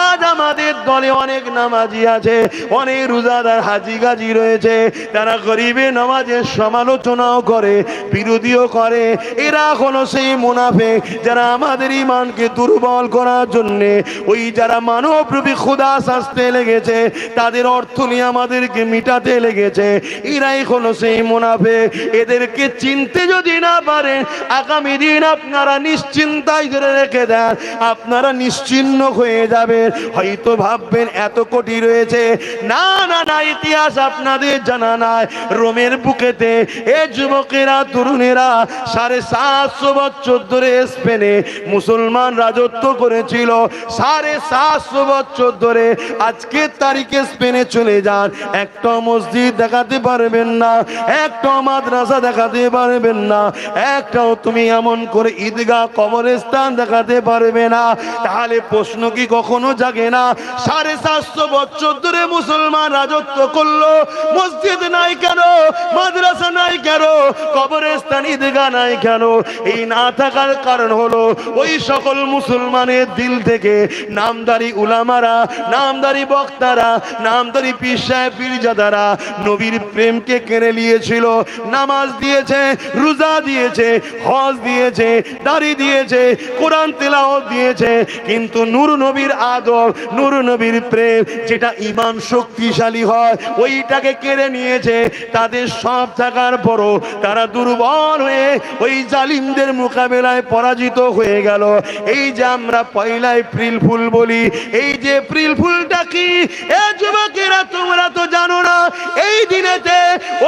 আজ আমাদের দলে অনেক নামাজি আছে, অনেক রোজাদার হাজি গাজি রয়েছে, তারা গরিবে নামাজের সমালোচনাও করে, বিরোধীও করে। এরা হলো সেই মুনাফিক যারা আমাদের ঈমানকে দুর্বল করার জন্য, ওই যারা মানবরূপী খোদা সাজতে লেগেছে, তাদের অর্থ নিয়ে আমাদেরকে মিটাতে লেগেছে। এরাই হলো সেই মুনাফিক। এদেরকে চিনতে যদি না পারেন, আগামী দিন আপনারা নিশ্চিন্তায় ধরে রেখে দেন, আপনারা নিশ্চিন্ন হয়ে যাবেন। হয়তো ভাববেন এত কোটি রয়েছে, না না না, ইতিহাস আপনাদের জানা নাই। রোমের বুকেতে এ যুবকেরা, তরুণেরা 750 বছর ধরে স্পেনে মুসলমান রাজত্ব করেছিল। 750 বছর ধরে। আজকের তারিখে স্পেনে চলে যান, একটা মসজিদ দেখাতে পারবেন না, একটা মাদ্রাসা দেখাতে পারবেন না, একটাও তুমি এমন করে ঈদগাহ কবরস্থান দেখাতে পারবে না। তাহলে প্রশ্ন কি কখনো জাগে না, 750 বছর ধরে মুসলমান রাজত্ব করলো, মসজিদ নাই কেন, মাদ্রাসা নাই কেন, কবরস্থান ঈদগাহ নাই কেন? এই না থাকার কারণ হলো ওই সকল মুসলমানের দিল থেকে নামদারি উলামারা, নামদারি বক্তারা, নামদারি পীর সাহেব পীরজাদারা নবীর প্রেমকে কেড়ে নিয়েছিল। নামাজ দিয়েছে, রোজা দিয়েছে, হজ দিয়েছে, দাড়ি দিয়েছে, কোরআন তেলাওয়াত দিয়েছে, কিন্তু নূর নবীর আদব, নূর নবীর প্রেম, যেটা ঈমান শক্তিশালী হয়, ওইটাকে কেড়ে নিয়েছে। তাদের সব থাকার পরও তারা দুর্বল হয়ে ওই জালিমদের মোকাবেলায় পরাজিত হয়ে গেল। এই যে আমরা পয়লা এপ্রিল ফুল বলি, এই যে এপ্রিল ফুলটা কি, এ যুবকেরা তোমরা তো জানো না। এই দিনেতে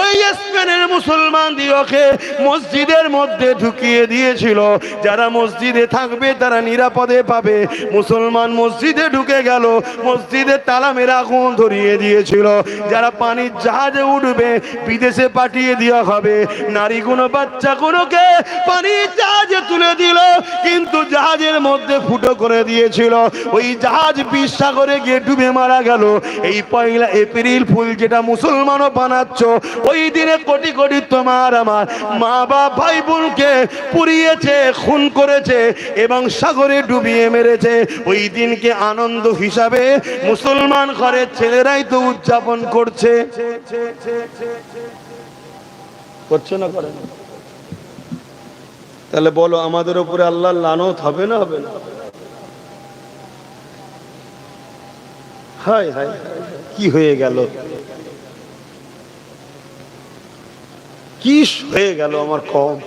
ওই স্পেনের মুসলমান দিওকে মসজিদের মধ্যে ঢুকিয়ে দিয়েছিল। যারা মসজিদে থাকবে তারা নিরাপদে পাবে। মুসলমান মসজিদে ঢুকে গেল, মসজিদে তালা মেরে আগুন ধরিয়ে দিয়েছিল। যারা পানির জাহাজে উঠবে বিদেশে পাঠিয়ে দেওয়া হবে। নারীগুলো, বাচ্চাগুলোকে পানির জাহাজে তুলে দিল, কিন্তু জাহাজের মধ্যে ফুটো করে দিয়েছিল। ওই জাহাজ বিশ্বসাগরে গিয়ে ডুবে মারা গেল। এই পয়লা এপ্রিল ফুল যেটা মুসলমানও বানাচ্ছ, ওই দিনে কোটি কোটি তোমার আমার মা বাপ ভাই বোনকে পুড়িয়েছে, খুন করেছে এবং সাগরে ডুবিয়ে মেরেছে। ওই দিনকে আনন্দ হিসাবে মুসলমান ঘরের ছেলেরাই তো উদযাপন করছে। করছে না, করে না? তাহলে বলো, আমাদের উপরে আল্লাহর লানত হবে না, হবে না? হায় হায়, কি হয়ে গেল, কি হয়ে গেল আমার কম।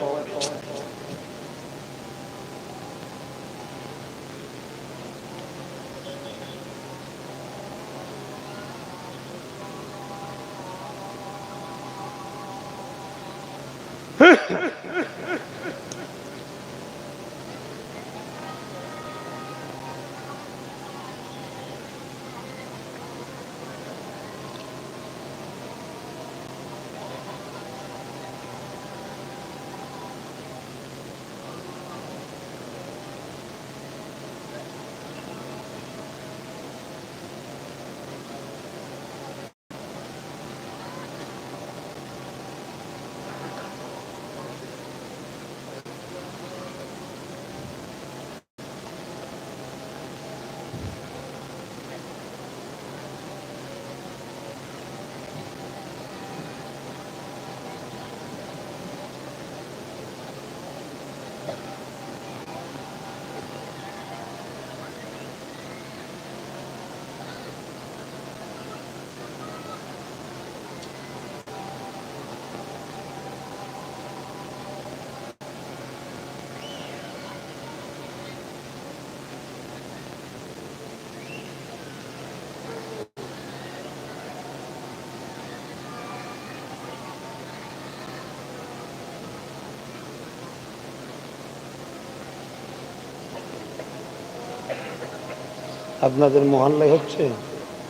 আপনাদের মহল্লায় হচ্ছে,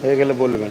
হয়ে গেলে বলবেন।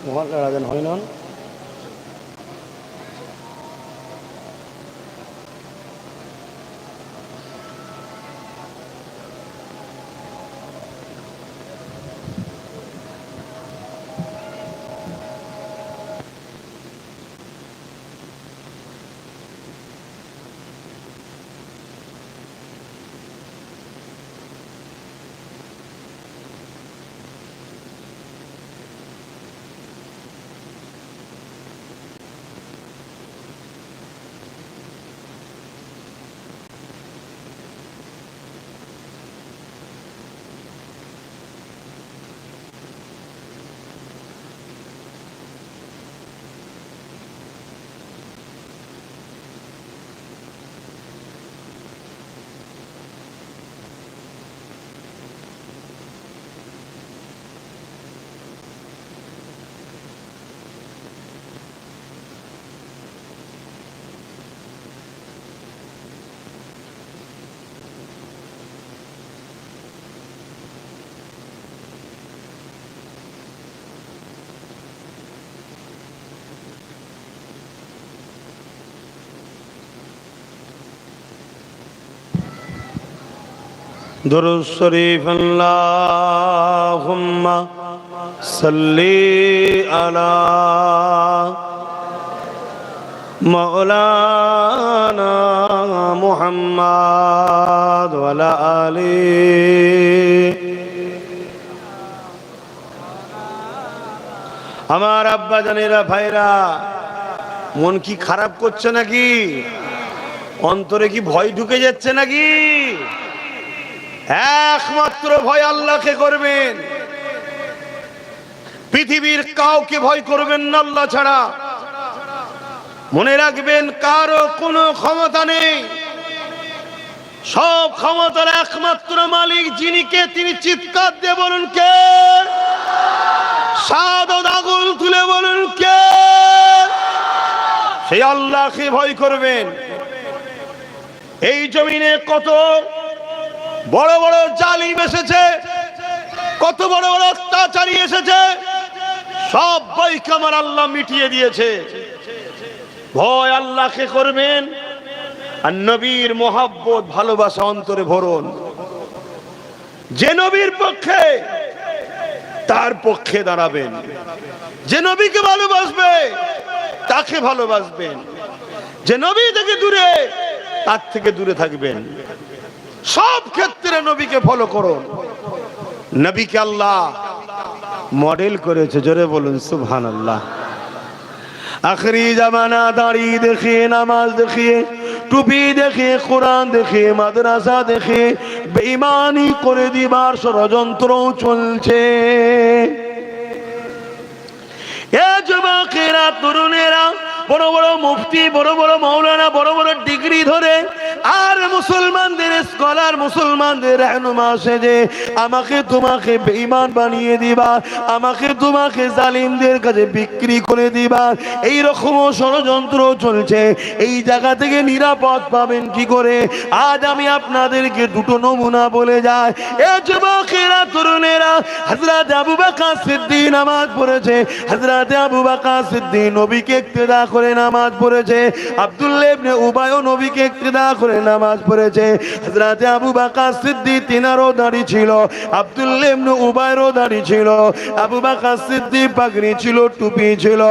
মহল্লার আজান হয় না? दुरूद शरीफ अल्लाहुम्मा सल्ली अला मौलाना मुहम्मद वाला आली। আমার আব্বা জানেরা ভাইরা, মন কি খারাপ করছে নাকি? অন্তরে কি ভয় ঢুকে যাচ্ছে নাকি? একমাত্র ভয় আল্লাহকে করবেন, পৃথিবীর কাউকে ভয় করবেন না আল্লাহ ছাড়া। মনে রাখবেন, কারো কোনো ক্ষমতা নেই, সব ক্ষমতার একমাত্র মালিক যিনি, কে তিনি চিৎকার দিয়ে বলুন কে? শাহাদাত আগুন তুলে বলুন কে? সেই আল্লাহকে ভয় করবেন। এই জমিনে কত বড় বড় জালিম এসেছে, কত বড় বড় অত্যাচারী এসেছে, সব ভয়কে আমার আল্লাহ মিটিয়ে দিয়েছে। ভয় আল্লাহকে করবেন, আর নবীর মহব্বত ভালোবাসা অন্তরে ভরুন। যে নবীর পক্ষে তার পক্ষে দাঁড়াবেন। যে নবীকে ভালোবাসবে তাকে ভালোবাসবেন, যে নবী থেকে দূরে তার থেকে দূরে থাকবেন। সব ক্ষেত্রে নবীকে ফলো করুন। নবীকে আল্লাহ মডেল করেছে, জোরে বলুন সুবহানাল্লাহ। আখরি জামানা দাড়ি দেখিয়ে, নামাজ দেখিয়ে, টুপি দেখিয়ে, কোরআন দেখিয়ে, মাদ্রাসা দেখিয়ে বেঈমানি করে দিবার ষড়যন্ত্র চলছে। এ যুবকেরা, তরুণেরা, বড় বড় মুফতি, বড় বড় মাওলানা, বড় বড় ডিগ্রি ধরে আর মুসলমানদের স্কলার, মুসলমানদের রাহনুমা সেজে আমাকে তোমাকে বেঈমান বানিয়ে দিবা, আমাকে তোমাকে জালিমদের কাছে বিক্রি করে দিবা, এই রকম ষড়যন্ত্র চলছে। এই জায়গা থেকে নিরাপদ পাবেন কি করে? আজ আমি আপনাদেরকে দুটো নমুনা বলে যাই। এ যুবকেরা, তরুণেরা, হযরত আবু বকর সিদ্দিক নামাজ পড়েছে, হযরত আবু বকর সিদ্দিক নবীকে ইক্তেদা করে নামাজ পড়েছে। আব্দুল্লাহ ইবনে উবাইও নবীকে ইক্তেদা করে নামাজ পড়েছে। হযরত আবু বকর সিদ্দিক তিনারও দাড়ি ছিল, আব্দুল্লাহ ইবনে উবাইরও দাড়ি ছিল। আবু বকর সিদ্দিক পাগড়ি ছিল, টুপি ছিল।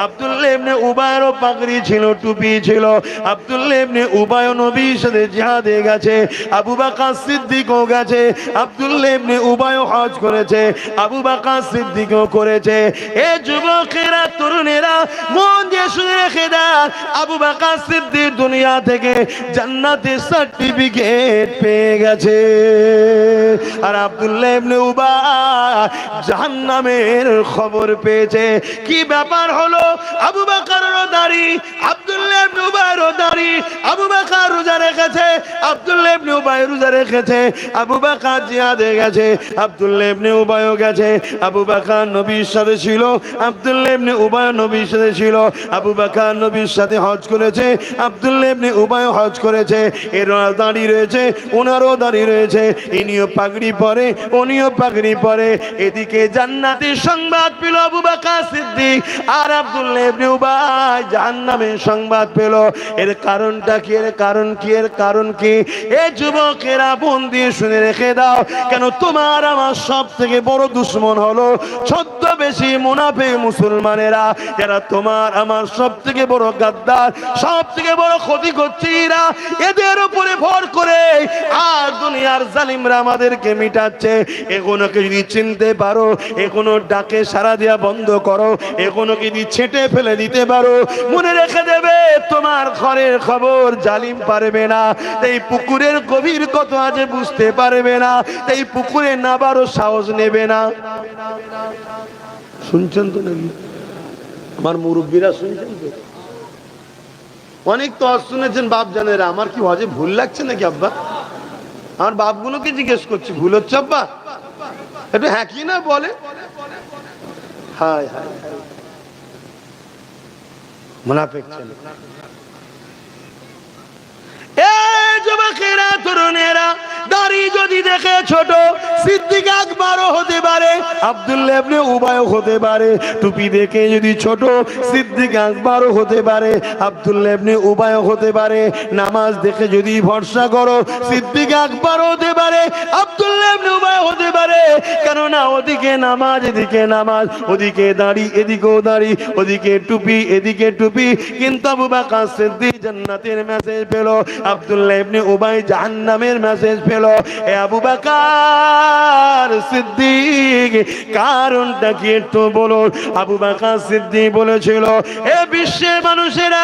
আব্দুল্লাহ ইবনে উবাইরও পাগড়ি ছিল, টুপি ছিল। আব্দুল্লাহ ইবনে উবাইও নবীর সাথে জিহাদে গেছে, আবু বকর সিদ্দিকও গেছে। আব্দুল্লাহ ইবনে উবাইও হজ করেছে, আবু বকর সিদ্দিকও করেছে। এ যুবকেরা, তরুণেরা, মন দিয়ে শুনে রেখে দেন, আবু বকর সিদ্দিক দুনিয়া থেকে জান্নাতের সার্টিফিকেট পেয়ে গেছে, আর আব্দুল্লাহ ইবনে উবাই জাহান্নামের খবর পেয়েছে। কি ব্যাপার হলো? আবু বকরেরও দাড়ি, আব্দুল্লাহ ইবনে উবাইরও দাড়ি। আবু বকর রোজা রেখেছে, আব্দুল্লাহ ইবনে উবাই রোজা রেখেছে। আবু বকর জিহাদে গেছে, আব্দুল্লাহ ইবনে উবাইও গেছে। আবু বকর নবীর সাথে ছিল, আব্দুল্লাহ ইবনে উবাই নবীর সাথে ছিল। আবু বকর নবীর সাথে হজ করেছে, আব্দুল্লাহ ইবনে উবাই হজ করেছে। এর দাড়ি রয়েছে, ওনারও দাড়ি রয়েছে। ইনিও পাগড়ি পরে, উনিও পাগড়ি পরে। এদিকে জান্নাতের সংবাদ পেল আবু বকর সিদ্দিক, আর আব্দুল্লাহ ইবনে উবাই জাহান্নামের সংবাদ পেল। এর কারণটা কি? এর কারণ কি? এর কারণ কি? এ যুবকেরা, মন দিয়ে শুনে রেখে দাও। কেন? তোমার আমার সব থেকে বড় দুশ্মন হলো ছদ্মবেশী মুনাফিক মুসলমানেরা, যারা তোমার আমার সব থেকে বড় গাদ্দার, সব থেকে বড় ক্ষতি করছে এরা। এদের উপরে ভর করে আর দুনিয়ার জালিমরা আমাদেরকে মিটাচ্ছে। এগুলোকে যদি চিনতে পারো, এগুলো ডাকে সাড়া দেওয়া বন্ধ করো, এগুলোকে যদি ছেঁটে ফেলে দিতে পারো, মনে রেখে দেবে তোমার ঘরের খবর জালিম পারবে না। এই পুকুরের গভীর কত আছে বুঝতে পারবে না, এই পুকুরে নাবারও সাহস নেবে না। শুনছেন তো নাকি? আমার মুরব্বীরা শুনছেন তো? অনেক তো শুনেছেন বাপ জানেরা। আমার কি হজে ভুল লাগছে নাকি আব্বা? আমার বাপগুলোকে জিজ্ঞেস করছি, ভুল হচ্ছে আব্বা? একটু হ্যাঁ কি না বলে। হায় হায়, মুনাফিক ছেলে। যুবকেরা, তরুণেরা, দাড়ি যদি দেখে ছোট, সিদ্দিক আকবরও হতে পারে, আব্দুল্লাহ ইবনে উবাইও হতে পারে। টুপি দেখে যদি ছোট, সিদ্দিক আকবরও হতে পারে, আব্দুল্লাহ ইবনে উবাইও হতে পারে। নামাজ দেখে যদি ভরসা করো, সিদ্দিক আকবরও হতে পারে, আব্দুল্লাহ ইবনে উবাইও হতে পারে। কেননা ওদিকে নামাজ, এদিকে নামাজ, ওদিকে দাড়ি, এদিকেও দাড়ি, ওদিকে টুপি, এদিকে টুপি। কিন্তু আবু বকর সিদ্দিক জান্নাতের মেসেজ পেল, আব্দুল্লাহ ইবনে উবাই জাহান্নামের মেসেজ পেল। এ আবু বকর সিদ্দিক, কারণটা কি একটু বলো? আবু বকর সিদ্দিক বলেছিল, এ বিশ্বের মানুষেরা,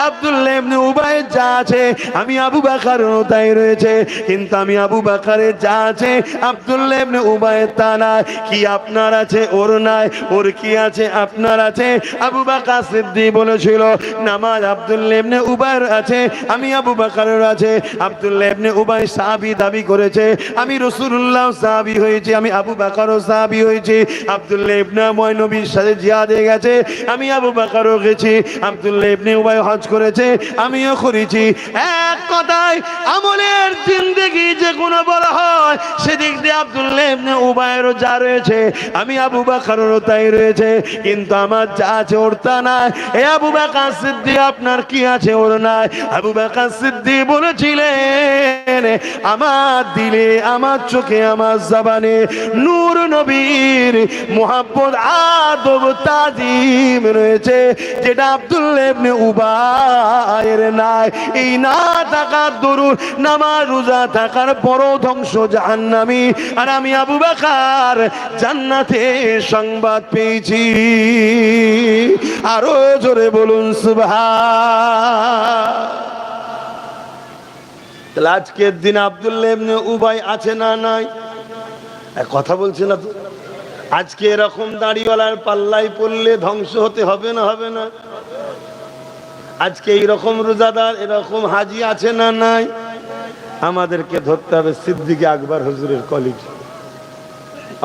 আব্দুল্লাহ ইবনে উবাই যা আছে আমি আবু বকরেরও তাই রয়েছে, কিন্তু আমি আবু বকরের যা আছে আব্দুল্লাহ ইবনে উবাই তা নাই। কি আপনার আছে ওর নাই, ওর কি আছে আপনার আছে? আবু বকর সিদ্দিক বলেছিল, নামাজ আব্দুল্লাহ ইবনে উবাইর আছে, আমি আবু বকরের আছে। আব্দুল্লাহ ইবনে উবাই সাহাবী দাবি করেছে, আমি রাসূলুল্লাহ সাহাবী হয়েছি, আমি আবু বকরও সাহাবী হয়েছি। আব্দুল্লাহ ইবনে উবাই নবীর সাথে জিহাদে গেছে, আমি আবু বকরও গেছি। আব্দুল্লাহ ইবনে উবাই হজ করেছে, আমিও করেছি। এক কথায় আমলের জিন্দেগি যে কোনো বলা হয়, সেদিক দিয়ে আব্দুল্লাহ ইবনে উবাইরও যা রয়েছে আমি আবু বকরেরও তাই রয়েছে, কিন্তু আমার যা আছে ওর তা নাই। এ আবু বকর সিদ্দিক, আপনার কি আছে ওর নাই? আবু বকর সিদ্দিক বলেছিলেন, আমার দিলে, আমার চোখে, আমার জবানে নূর নবীর নবীর মুহাব্বত আদব তাজিম রয়েছে, যেটা আব্দুল্লাহ ইবনে উবাইয়ের নাই। এই না থাকার দরুন নামাজ রোজা থাকার বড় ধ্বংস জাহান্নামী। আর আমি আবু বকর জান্নাতে সংবাদ পেয়েছি। আরো জোরে বলুন সুবহান। তাহলে আজকের দিন আব্দুল্লাহ ইবনে উবাই আছে না নাই? কথা বলছি না তো? আজকে এরকম দাড়িওয়ালার পাল্লায় পড়লে ধ্বংস হতে হবে না হবে না? আজকে এইরকম রোজাদার এরকম হাজি আছে না নাই? আমাদেরকে ধরতে হবে সিদ্দিক আকবর হুজুরের কোয়ালিটি,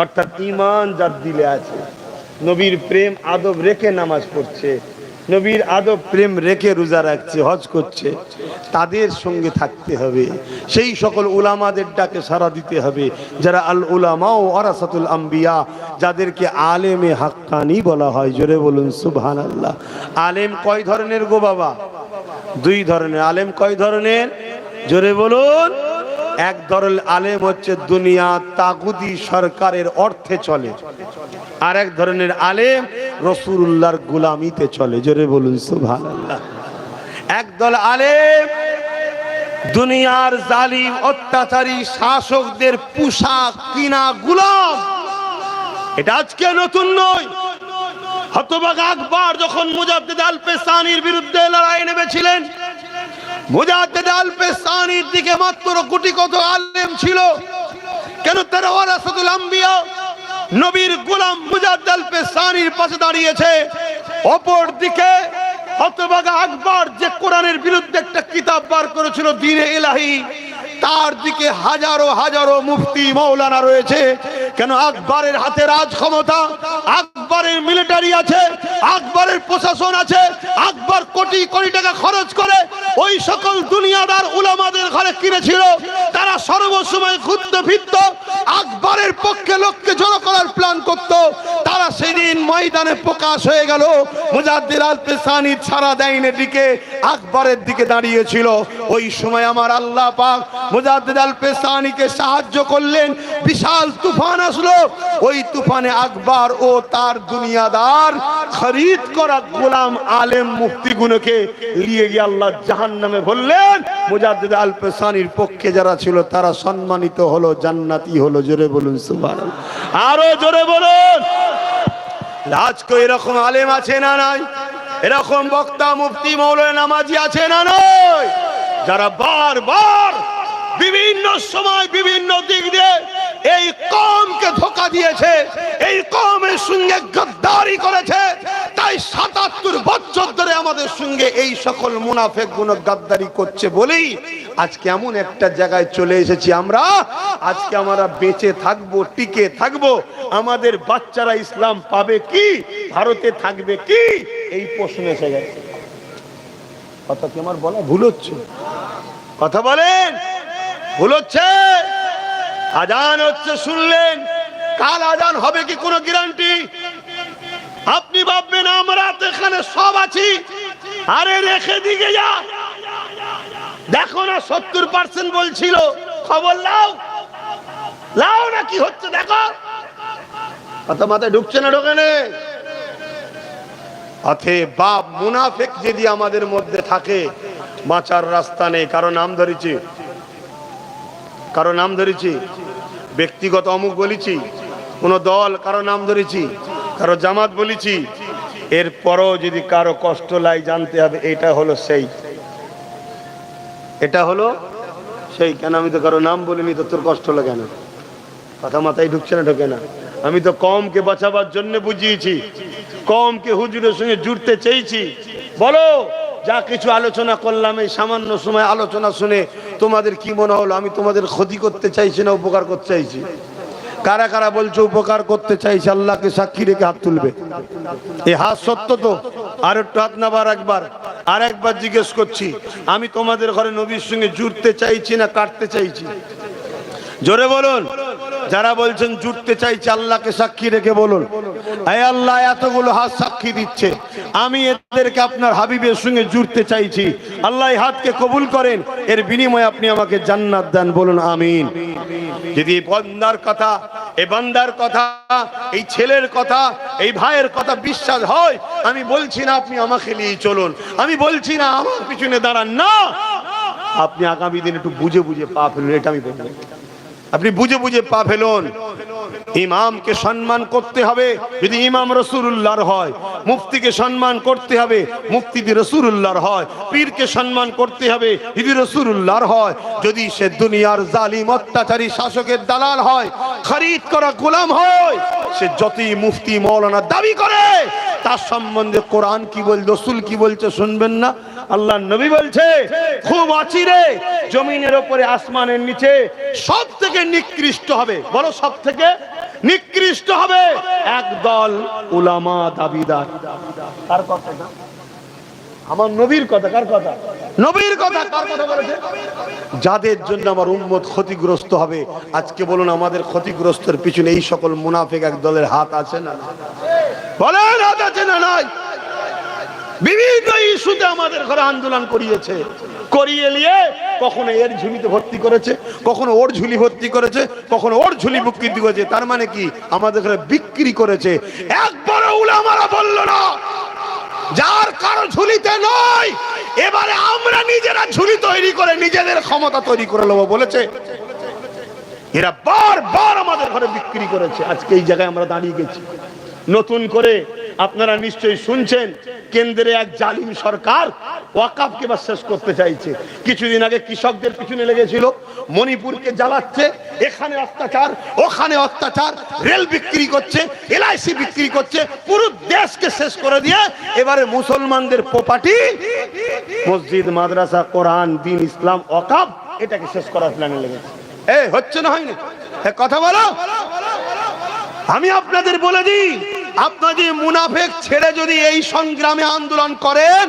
অর্থাৎ ঈমান যার দিলে আছে, নবীর প্রেম আদব রেখে নামাজ পড়ছে, নবীর আদব প্রেম রেখে রোজা রাখছে, হজ করছে, তাদের সঙ্গে থাকতে হবে। সেই সকল উলামাদের ডাকে সাড়া দিতে হবে, যারা আল উলামা ও ওয়ারাসাতুল আম্বিয়া, যাদেরকে আলেমে হাক্কানি বলা হয়। জোরে বলুন সুবহানাল্লাহ। আলেম কয় ধরনের গো বাবা? দুই ধরনের। আলেম কয় ধরনের? জোরে বলুন। এক ধরনের আলেম হচ্ছে দুনিয়া তাগুদি সরকারের অর্থে চলে, আর এক ধরনের আলেম রাসূলুল্লাহর গোলামিতে চলে। জোরে বলুন সুবহানাল্লাহ। একদল আলেম দুনিয়ার জালিম অত্যাচারী শাসকদের পোশাক কিনা গোলাম। এটা আজকে নতুন নয়। হতভাগা আকবর যখন মুজাদ্দিদ আল-পেসানির বিরুদ্ধে লড়াই নেমেছিলেন, মুজাদ্দিদ আল-পেসানির দিকে মাত্র কোটি কত আলেম ছিল। কেন? তারা ওয়ারাসাতুল আম্বিয়া, নবীর গোলাম মুজাদ্দিদ আল-পেসানির পাশে দাঁড়িয়েছে। অপর দিকে হতভাগা আকবর যে কোরআনের বিরুদ্ধে একটা কিতাব বার করেছিল দ্বীনে ইলাহি, তার দিকে হাজারো হাজারো মুফতি মাওলানা রয়েছে। কেন? আকবরের হাতে রাজ ক্ষমতা, আকবরের মিলিটারি আছে, আকবরের প্রশাসন আছে। আকবর কোটি কোটি টাকা খরচ করে ওই সকল দুনিয়াদার উলামাদের ঘরে কিনেছিল। তারা সর্বসময় ঘুরতে ফিরত, আকবরের পক্ষে লোককে জড়ো করার প্ল্যান করত। তারা সেদিন ময়দানে প্রকাশ হয়ে গেল। মুজাদ্দিদ আল-পেসানি ছাড়া দেয়নি দিকে আকবরের দিকে দাঁড়িয়েছিল। ওই সময় আমার আল্লাহ পাক মুজাদ্দিদ আল-পেসানিকে সাহায্য করলেন। বিশাল তুফান আসলো। ওই তুফানে আকবর ও তার দুনিয়াদার খরিদ করা গোলাম আলেম মুফতিগুলোকে নিয়ে গিয়ে আল্লাহ জাহান্নামে বললেন। মুজাদ্দিদ আল-পেসানির পক্ষে যারা ছিল তারা সম্মানিত হলো, জান্নাতি হলো। জোরে বলুন সুবহানাল্লাহ। আরো জোরে বলুন। আজকে এরকম আলেম আছে না নাই? এরকম বক্তা মুফতি মাওলানা নামাজি আছে না নাই? যারা বারবার বিভিন্ন সময় বিভিন্ন দিক দিয়ে এই কওমকে ধোঁকা দিয়েছে, এই কওমের সঙ্গে গদ্দারি করেছে। তাই ৭৭ বছর ধরে আমাদের সঙ্গে এই সকল মুনাফিক গুণ গদ্দারি করছে বলেই আজকে এমন একটা জায়গায় চলে এসেছি আমরা। আজকে আমরা বেঁচে থাকবো, টিকে থাকবো, আমাদের বাচ্চারা ইসলাম পাবে কি, ভারতে থাকবে কি, এই প্রশ্ন এসে গেছে। কথা কি আমার বলা ভুল হচ্ছে? কথা বলেন, ভুল হচ্ছে? আজান হচ্ছে শুনলেন, কাল আজান হবে কি কোনো গ্যারান্টি? আপনি ভাববেন আমরা তো এখানে সব আছি। আরে রেখে দিকে যা, দেখো না ৭০% বলছিল, খবর লাও লাও না কি হচ্ছে দেখো। কথা মাথায় ঢুকছে না? ঢোকে না? অতএব বাপ মুনাফিক যদি আমাদের মধ্যে থাকে, বাঁচার রাস্তা নেই। কারো নাম ধরেছি, কারো নাম ধরেছি, ব্যক্তিগত অমুক বলেছি, কোন দল কারো নাম ধরেছি, কারো জামাত বলেছি, এরপরও যদি কারো কষ্ট লাগে জানতে হবে এটা হলো সেই, এটা হলো সেই। কেন? আমি তো কারো নাম বলিনি, তো তোর কষ্ট লাগে না? কথা মাথায় ঢুকছে না? ঢোকে না? আমি তো কওমকে বাঁচাবার জন্য বুঝিয়েছি, কওমকে হুজুরের সঙ্গে জুড়তে চেয়েছি। বলো, যা কিছু আলোচনা করলাম এই সামান্য সময় আলোচনা শুনে তোমাদের কি মনে হলো? আমি তোমাদের ক্ষতি করতে চাইছি না উপকার করতে চাইছি? কারা কারা বলছো উপকার করতে চাইছে? আল্লাহকে সাক্ষী রেখে হাত তুলবে। এই হাত সত্য তো? আর একটু হাত নাবার একবার, আর একবার জিজ্ঞেস করছি, আমি তোমাদের ঘরে নবীর সঙ্গে জুড়তে চাইছি না কাটতে চাইছি? জোরে বলুন। যারা বলছেন জুটতে চাইছে আল্লাহকে সাক্ষী রেখে বলুন, হে আল্লাহ, এতগুলো হাত সাক্ষী দিচ্ছে আমি এদেরকে আপনার হাবিবের সঙ্গে জুড়তে চাইছি, আল্লাহ এই হাতকে কবুল করেন, এর বিনিময়ে আপনি আমাকে জান্নাত দেন, বলুন আমিন। যদি এই বান্দার কথা, এই বান্দার কথা, এই ছেলের কথা, এই ভাইয়ের কথা বিশ্বাস হয়, আমি বলছি না আপনি আমাকে নিয়ে চলুন, আমি বলছি না আমার পিছনে দাঁড়ান, না, আপনি আগামী দিন একটু বুঝে বুঝে পা ফেলুন, এটা আমি বলবো। আপনি বুঝে বুঝে পা ফেলুন। ইমামকে সম্মান করতে হবে যদি ইমাম রাসূলুল্লাহর হয়, মুফতিকে সম্মান করতে হবে মুফতি যদি রাসূলুল্লাহর হয়, পীরকে সম্মান করতে হবে যদি রাসূলুল্লাহর হয়। যদি সে দুনিয়ার জালিম অত্যাচারী শাসকের দালাল হয়, খরিদ করা গোলাম হয়, সে যতই মুফতি মাওলানা দাবি করে, তার সম্বন্ধে কোরআন কি বল, রাসূল কি বলছে শুনবেন না? আল্লাহ নবী বলছে খুব অচিরে জমিনের উপরে আসমানের নিচে সব থেকে নিকৃষ্ট হবে, বলো সব থেকে নিকৃষ্ট হবে একদল উলামা দাবিদার। কার কথা? আমার নবীর কথা। কার কথা? নবীর কথা। কার কথা বলেছে? যাদের জন্য আমার উম্মত ক্ষতিগ্রস্ত হবে। আজকে বলুন আমাদের ক্ষতিগ্রস্তের পিছনে এই সকল মুনাফিক এক দলের হাত আছে না? বলেন হাত আছে না নাই? বিভিন্ন ইস্যুতে আমাদের ঘরে আন্দোলন করিয়েছে, করিয়ে নিয়ে কখনো এর ঝুলিতে ভর্তি করেছে, কখনো ওর ঝুলি ভর্তি করেছে, কখনো ওর ঝুলি বিক্রি করেছে। তার মানে কি আমাদের ঘরে বিক্রি করেছে। একবারও উলামারা বলল না যার কারো ঝুলিতে নয়, এবারে আমরা নিজেরা ঝুলি তৈরি করে নিজেদের ক্ষমতা তৈরি করে নেবো বলেছে? এরা বারবার আমাদের ঘরে বিক্রি করেছে। আজকে এই জায়গায় আমরা দাঁড়িয়ে গেছি। নতুন করে আপনারা নিশ্চয়ই শুনছেন কেন্দ্রে এক জালিম সরকার ওয়াকফকে বা শেষ করতে চাইছে। কিছুদিন আগে কৃষকদের পিছনে লেগেছিল, মণিপুরকে জ্বালাচ্ছে, এখানে অত্যাচার ওখানে অত্যাচার, রেল বিক্রি করছে, এলআইসি বিক্রি করছে, পুরো দেশকে শেষ করে দিয়ে এবারে মুসলমানদের প্রপার্টি মসজিদ মাদ্রাসা কোরআন দিন ইসলাম ওয়াকফ এটাকে শেষ করার প্ল্যানে লেগেছে। হচ্ছে না হয়নি? কথা বলো। আমি আপনাদের বলে দিই, আপনারা যদি মুনাফিক ছেড়ে যদি এই সংগ্রামে আন্দোলন করেন,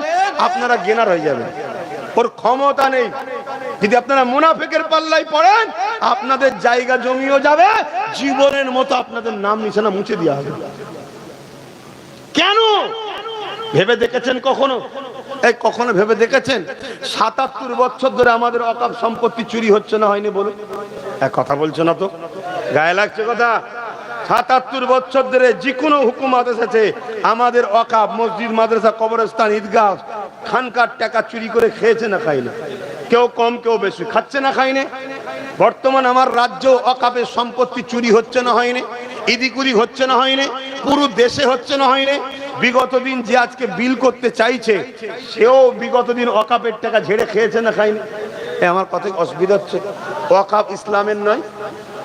আপনারা গেনার হয়ে যাবেন। ওর ক্ষমতা নেই। যদি আপনারা মুনাফিকের পাল্লায় পড়েন, আপনাদের জায়গা জমিও যাবে, জীবনের মতো আপনাদের নাম নিশানা মুছে দেওয়া হবে। কেন ভেবে দেখেছেন কখনো? কখনো ভেবে দেখেছেন ৭৭ বছর ধরে আমাদের ওয়াকফ সম্পত্তি চুরি হচ্ছে না হয়নি? বলুন। কথা বলছো না তো, গায়ে লাগছে কথা। ৭৭ বছর ধরে যে কোনো হুকুমত এসেছে, আমাদের ওয়াকফ মসজিদ মাদ্রাসা কবরস্থান ঈদগাহ খানকার টাকা চুরি করে খেয়েছে না খায়নি? কেউ কম কেউ বেশি, খাচ্ছে না খায়নি? বর্তমান আমার রাজ্য ওয়াকফের সম্পত্তি চুরি হচ্ছে না হয়নি? ইদিকুরি হচ্ছে না হয়নি? পুরো দেশে হচ্ছে না হয়নি? বিগত দিন যে আজকে বিল করতে চাইছে, সেও বিগত দিন ওয়াকফের টাকা ঝেড়ে খেয়েছে না খায়নি? আমার কথা অসুবিধা হচ্ছে? ওয়াকফ ইসলামের নয়,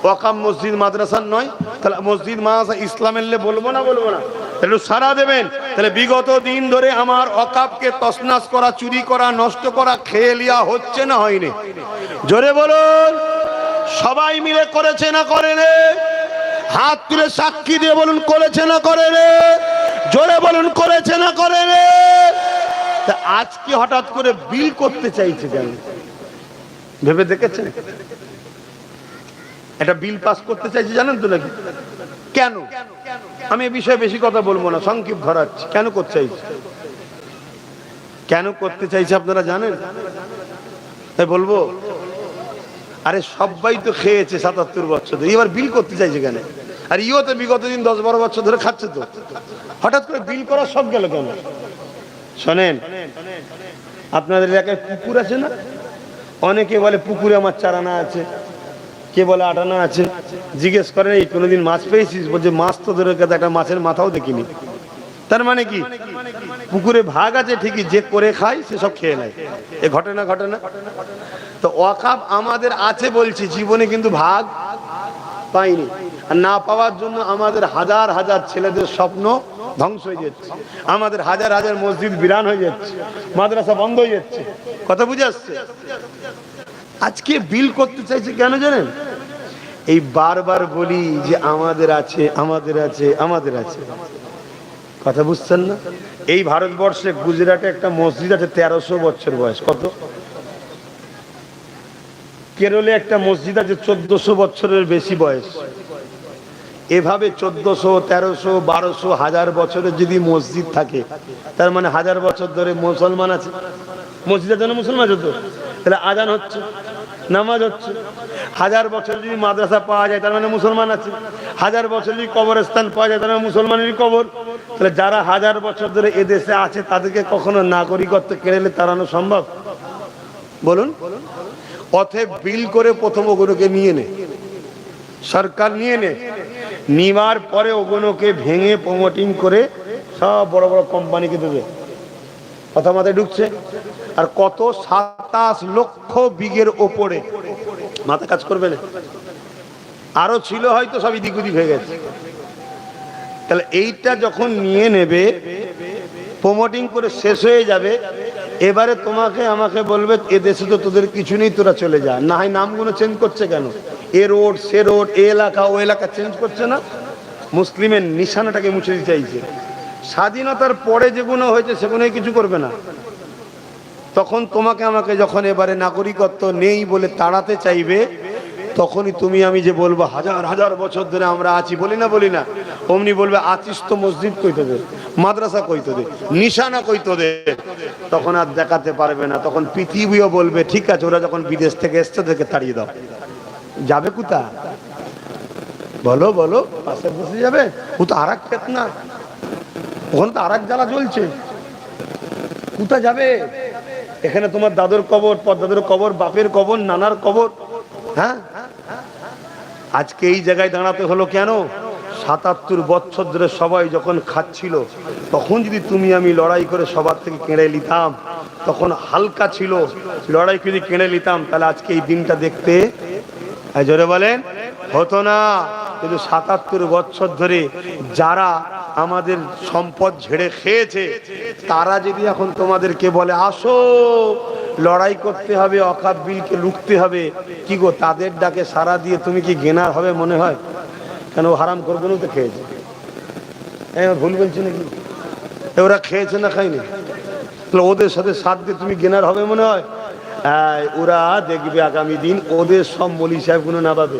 ওয়াকফ মসজিদ মাদ্রাসার নয়, তাহলে মসজিদ মাদ্রাসা ইসলামের বলবো না? বলবো না? তাহলে সারা দেবেন। তাহলে বিগত দিন ধরে আমার ওয়াকফকে তছনছ করা, চুরি করা, নষ্ট করা, খেয়ে লিয়া হচ্ছে না হয়নি? জোরে বলুন। সবাই মিলে করেছে না করে রে? হাত তুলে সাক্ষী দিয়ে বলুন করেছে না করে রে? জোরে বলুন করেছে না করে রে? তা আজকে হঠাৎ করে বিল করতে চাইছে কেন? ভেবে দেখেছেন? এটা বিল পাস করতে চাইছে জানেন তো নাকি? কেন? আমি এই বিষয়ে বেশি কথা বলবো না, সংক্ষিপ্ত ধরাচ্ছি। কেন করতে চাইছে? কেন করতে চাইছে আপনারা জানেন? তাই বলবো? আরে সবাই তো খেয়েছে ৭৭ বছর ধরে, এবার বিল করতে চাইছে কেন? আর ইও তো বিগত দিন ১০-১২ বছর ধরে খাচ্ছে, তো হঠাৎ করে বিল করার সব গেল কেন? শোনেন, আপনাদের এলাকায় পুকুর আছে না? অনেকে বলে পুকুরে আমার ৪ আনা আছে, কে বলে ৮ আনা আছে। জিজ্ঞেস করেন এই কোনোদিন মাছ পেয়েছিস? বলছে মাছ তো ধরে কথা, একটা মাছের মাথাও দেখিনি। তার মানে কি? পুকুরে ভাগ আছে ঠিকই, যে করে খায় সে সব খেয়ে নেয়। এ ঘটে না? তো ওয়াকফ আমাদের আছে বলছি, জীবনে কিন্তু ভাগ পাইনি। আর না পাওয়ার জন্য আমাদের হাজার হাজার ছেলেদের স্বপ্ন ধ্বংস হয়ে যাচ্ছে, আমাদের হাজার হাজার মসজিদ বিরান হয়ে যাচ্ছে, মাদ্রাসা বন্ধ হয়ে যাচ্ছে। কথা বুঝে আসছে? আজকে বিল করতে চাইছে কেন জানেন? এই বারবার বলি যে আমাদের আছে, আমাদের আছে, আমাদের আছে। কথা বুঝছেন না? এই ভারতবর্ষে গুজরাটে একটা মসজিদ আছে ১৩০০ বছর বয়স। কত? কেরলে একটা মসজিদ আছে ১৪০০ বছরের বেশি বয়স। এভাবে 1400, 1300, 1200, 1000 বছরের যদি মসজিদ থাকে, তার মানে 1000 বছর ধরে মুসলমান আছে। মসজিদের জন্য মুসলমান আছে তো, তাহলে আজান হচ্ছে, নামাজ হচ্ছে। 1000 বছর যদি মাদ্রাসা পাওয়া যায়, তার মানে মুসলমান আছে। 1000 বছর যদি কবরস্থান পাওয়া যায়, তার মানে মুসলমানেরই কবর। তাহলে যারা 1000 বছর ধরে এদেশে আছে, তাদেরকে কখনো নাগরিকত্ব কেড়ে নিলে তাড়ানো সম্ভব? বলুন। অতএব বিল করে প্রথম ওগুলোকে নিয়ে নে, সরকার নিয়ে নে, নিবার পরে ওগুলোকে ভেঙে প্রমোটিং করে সব বড় বড় কোম্পানিকে দেবে। কথা মাথায় ঢুকছে? আর কত 27 লক্ষ বিঘের ওপরে, মাথা কাজ করবে না? আরো ছিল হয়তো, সব এদিক ওদিক হয়ে গেছে। তাহলে এইটা যখন নিয়ে নেবে, প্রমোটিং করে শেষ হয়ে যাবে, এবারে তোমাকে আমাকে বলবে এদেশে তো তোদের কিছু নেই, তোরা চলে যা। না হয় নামগুলো চেঞ্জ করছে কেন? এ রোড, সে রোড, এ এলাকা, ও এলাকা চেঞ্জ করছে না? মুসলিমের নিশানাটাকে মুছে দিতে চাইছে। স্বাধীনতার পরে যেগুলো হয়েছে সেগুলোই কিছু করবে না। তখন তোমাকে আমাকে যখন এবারে নাগরিকত্ব নেই বলে তাড়াতে চাইবে, তখনই তুমি আমি যে বলবো 1000 বছর ধরে আমরা আছি, বলি না, অমনি বলবে আছিস তো, মসজিদ কই তোদের, মাদ্রাসা কই তোদের, নিশানা কই তোদের। তখন আর দেখাতে পারবে না। তখন পৃথিবীও বলবে ঠিক আছে, ওরা যখন বিদেশ থেকে এসছে ওদেরকে তাড়িয়ে দাও। যাবে কোথা? বলো বলো, পাশে বসে যাবে? ও তো আর এক ফেতনা, ওখানে তো আর এক জ্বালা জ্বলছে। কোথা যাবে? এখানে তোমার দাদুর কবর, পরদাদুর কবর, বাপের কবর, নানার কবর। হ্যাঁ, আজকে এই জায়গায় দাঁড়াতে হলো কেন? 77 বছর ধরে সবাই যখন খাচ্ছিল, তখন যদি তুমি আমি লড়াই করে সবার থেকে কেড়ে নিতাম, তখন হালকা ছিল, লড়াই করে কেড়ে নিতাম, তাহলে আজকে এই দিনটা দেখতে জোরে বলেন হতো না। কিন্তু 77 বছর ধরে যারা আমাদের সম্পদ ঝেড়ে খেয়েছে, তারা যদি এখন তোমাদেরকে বলে আসো লড়াই করতে হবে, অকাপ বিলকে লুকতে হবে, কি গো তাদের ডাকে সারা দিয়ে তুমি কি গেনার হবে মনে হয়? কেন হারাম করবে না? তো খেয়েছে, ভুল বলছি নাকি? ওরা খেয়েছে না খায়নি? তাহলে ওদের সাথে সাথ দিয়ে তুমি গেনার হবে মনে হয়? ওরা দেখবে আগামী দিন ওদের সব মলি সাহেবগুলো না পাবে,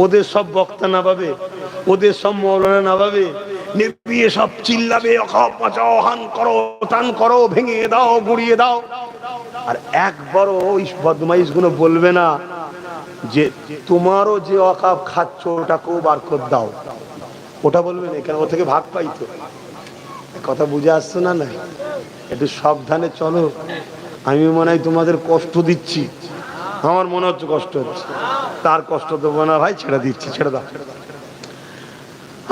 ওদের সব বক্তা না পাবে, ওদের সব মৌলানা না পাবে, নেপিয়ে সব চিল্লাবে অকাপ বাঁচাও, হান করো, টান করো, ভেঙে দাও, গুড়িয়ে দাও। আর একবারও ওই বদমাইশ গুলো বলবে না যে তোমারও যে অকাপ খাচ্ছ ওটাকেও বার করে দাও, ওটা বলবে না। কেন? ও থেকে ভাগ পাইতো। কথা বুঝে আসছো না? না, একটু সাবধানে চলো। আমি মনে হয় তোমাদের কষ্ট দিচ্ছি, আমার মনে হচ্ছে কষ্ট হচ্ছে। তার কষ্ট দেবো না ভাই, ছেড়ে দিচ্ছি, ছেড়ে দাও।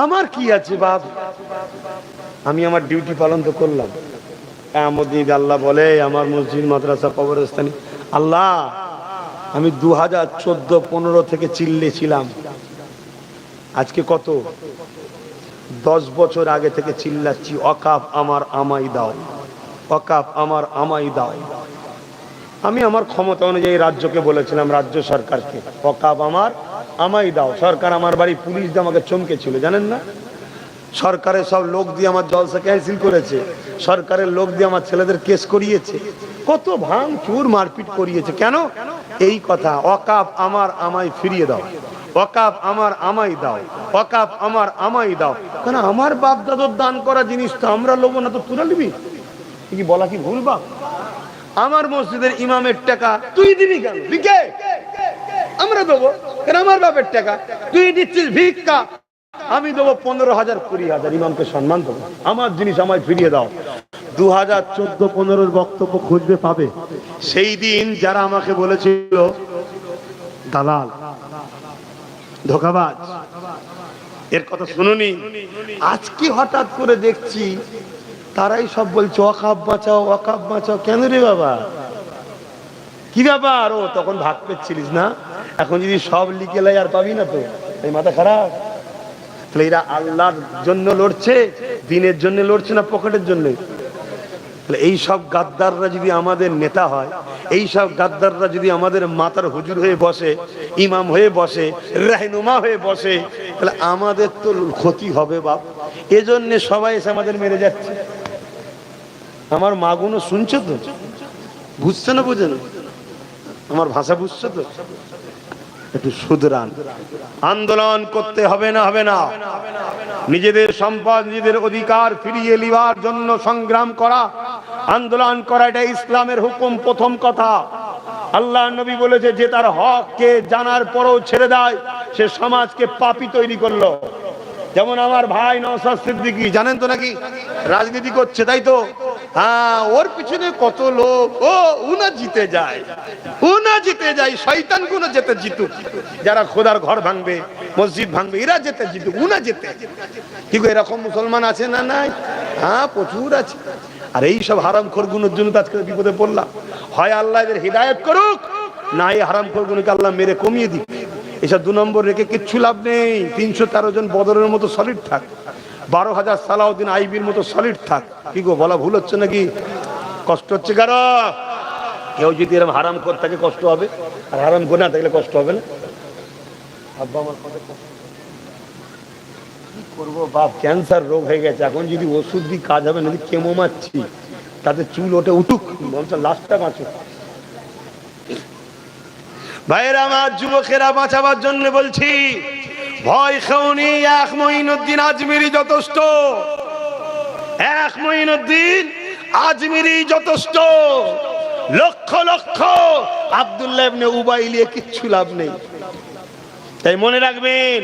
আমার কি আছে বাপ, আমি আমার ডিউটি পালন তো করলাম। আহমদিদ আল্লাহ বলে আমার মসজিদ, মাদ্রাসা, কবরস্থানে আল্লাহ আমি 2014-15 থেকে চিল্লেছিলাম। আজকে কত? 10 বছর আগে থেকে চিল্লাচ্ছি, অকাপ আমার আমাই দাও, অকাপ আমার আমাই দাও। আমি আমার ক্ষমতা অনুযায়ী রাজ্যকে বলেছিলাম, রাজ্য সরকারকে অকাপ আমার আমাই দাও। সরকার আমার বাড়ি পুলিশ দিয়ে আমাকে চমকেছিল, জানেন না? সরকারের সব লোক দিয়ে আমার জলসা ক্যান্সেল করেছে, সরকারের লোক দিয়ে আমার ছেলেদের কেস করিয়েছে, কত ভাঙচুর মারপিট করিয়েছে। কেন? এই কথা, অকাপ আমার আমাই ফিরিয়ে দাও, ওয়াকাফ আমার আমাই দাও, ওয়াকাফ আমার আমাই দাও। কেন? আমার বাপ দাদুর দান করা জিনিস তো আমরা লোব না, তো তুলে নিবি? কি বলা কি ভুল বাপ? আমার মসজিদের ইমামের টাকা তুই দিবি কেন? লিখে আমরা দেবো কেন? আমার বাপের টাকা তুই দিচ্ছিস ভিক্ষা, আমি দেবো 15,000 20,000, ইমামকে সম্মান দেবো। আমার জিনিস আমায় ফিরিয়ে দাও। 2014-15 বক্তব্য খুঁজবে পাবে। সেই দিন যারা আমাকে বলেছিল দালাল, ধোঁকাবাজ, এর কথা শুনুনি, আজকে হঠাৎ করে দেখছি তারাই সব বলছে ওয়াকাফ বাঁচাও, ওয়াকাফ বাঁচাও। কেন রে বাবা, কি ব্যাপার? ও তখন ভাগ পেচ্ছিলিস না, এখন যদি সব লিখে লাই আর পাবি না তো, এই মাথা খারাপ। তাহলে এরা আল্লাহর জন্য লড়ছে, দিনের জন্য লড়ছে না পকেটের জন্য? তাহলে এই সব গাদ্দাররা যদি আমাদের নেতা হয়, এই সব গাদ্দাররা যদি আমাদের মাথার হুজুর হয়ে বসে, ইমাম হয়ে বসে, রাহনুমা হয়ে বসে, তাহলে আমাদের তো ক্ষতি হবে বাপ। এজন্য সবাই এসে আমাদের মেরে যাচ্ছে। আমার মাগুনো শুনছো তো, বুঝছে না? বুঝে না? আমার ভাষা বুঝছো তো? একটু শুধরান। আন্দোলন করতে হবে না, হবে না? নিজেদের সম্পদ, নিজেদের অধিকার ফিরিয়ে নেওয়ার জন্য সংগ্রাম করা, আন্দোলন করা, এটা ইসলামের হুকুম। প্রথম কথা, আল্লাহ নবী বলেছে যে তার হককে জানার পরও ছেড়ে দেয় সে সমাজকে পাপী তৈরি করলো। যেমন আমার ভাই নওশাদ সিদ্দিকী, জানেন তো নাকি রাজনীতি করছে, তাই তো? হ্যাঁ, ওর পিছনে কত লোক, উনা জিতে যায়, উনা জিতে যায়, শয়তান গুলো যেতে জিতুক, যারা খোদার ঘর ভাঙবে, মসজিদ ভাঙবে, এরা যেতে জিতুক, উনা যেতে। কি গো, এরকম মুসলমান আছে না নাই? হ্যাঁ, প্রচুর আছে। আর এই সব হারামখোর গুলোর জন্য তো আজকে বিপদে পড়লাম। হয় আল্লাহ এদের হিদায়াত করুক, না এই হারামখোর গুলোকে আল্লাহ মেরে কমিয়ে দিক। এসব 2 নম্বর রেখে কিচ্ছু লাভ নেই। 313 জন বদরের মতো সলিড থাক, 12,000 সালাউদ্দিন আইবির মতো সলিড থাক। কি গো, বলা ভুল হচ্ছে নাকি? কষ্ট হচ্ছে কারো? কেউ যদি এরকম হারাম করে থাকে কষ্ট হবে, আর হারাম করে না থাকলে কষ্ট হবে না? আব্বা আমার কথা কি করবো বাপ, ক্যান্সার রোগ হয়ে গেছে, এখন যদি ওষুধ দিয়ে কাজ হবে না, কেমো মারছি, তাতে চুল ওঠে উঠুক, বলছে লাস্টটা বাঁচুক। ভাইয়েরা আমার, যুবকেরা, বাঁচাবার জন্য বলছি, ভয় খাওনি। এক মঈনুদ্দিন আজমিরি যথেষ্ট, এক মঈনুদ্দিন আজমিরি যথেষ্ট। লক্ষ লক্ষ আব্দুল্লাহ ইবনে উবাই নিয়ে কিচ্ছু লাভ নেই। তাই মনে রাখবেন,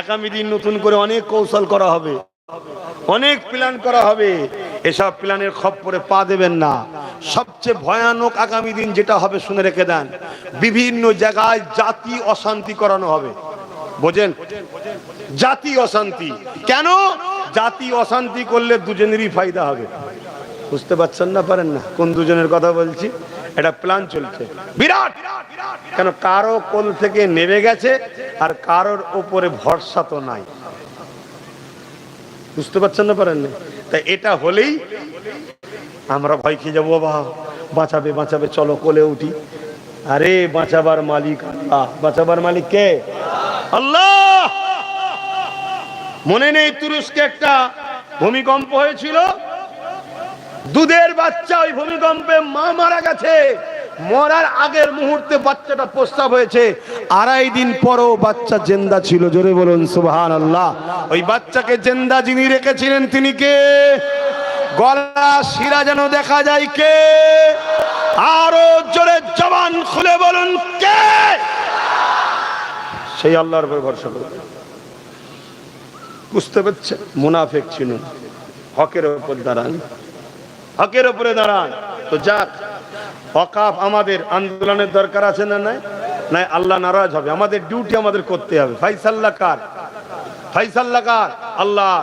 আগামী দিন নতুন করে অনেক কৌশল করা হবে, অনেক প্ল্যান করা হবে। এসব প্ল্যানের খপ্পরে পা দেবেন না। সবচেয়ে ভয়ানক আগামী দিন যেটা হবে শুনে রেখে দেন, বিভিন্ন জায়গায় জাতি অশান্তি করানো হবে। বোঝেন? জাতি অশান্তি কেন? জাতি অশান্তি করলে দুজনেরই ফায়দা হবে। বুঝতে পারছেন না? পারেন না? কোন দুজনের কথা বলছি? এটা প্ল্যান চলছে বিরাট। কেন? কারো কোল থেকে নেমে গেছে, আর কারোর উপরে ভরসা তো নাই। বুঝতে পারছেন না? পারেন না? তাই এটা হলেই আমরা ভয় খেয়ে যাবো, বাবা বাঁচাবে বাঁচাবে, চলো কোলে উঠি। আরে বাঁচাবার মালিক আল্লাহ। বাঁচাবার মালিক কে? আল্লাহ। মনে নেই তুরস্কে একটা ভূমিকম্প হয়েছিল, দুধের বাচ্চা, ওই ভূমিকম্পে মা মারা গেছে, মরার আগের মুহূর্তে বাচ্চাটা প্রস্রাব হয়েছে, 2.5 দিন পরও বাচ্চা জিন্দা ছিল। জোরে বলুন সুবহানাল্লাহ। ওই বাচ্চাকে জিন্দা যিনি রেখেছিলেন তিনি কে? গলা শিরা যেন দেখা যায় কে? আরো জোরে জবান খুলে বলুন কে? সেই আল্লাহর উপর ভরসা করুন। বুঝতে পারছেন? মুনাফিক ছিল, হকের উপর দাঁড়ান, হকের উপরে দাঁড়ান। তো যাক, ওয়াকাফ আমাদের আন্দোলনের দরকার আছে না নাই? নাই, আল্লাহ নারাজ হবে। আমাদের ডিউটি আমাদের করতে হবে। ফাইসাল্লাহ কার? ফাইসাল্লাহ কার? আল্লাহ।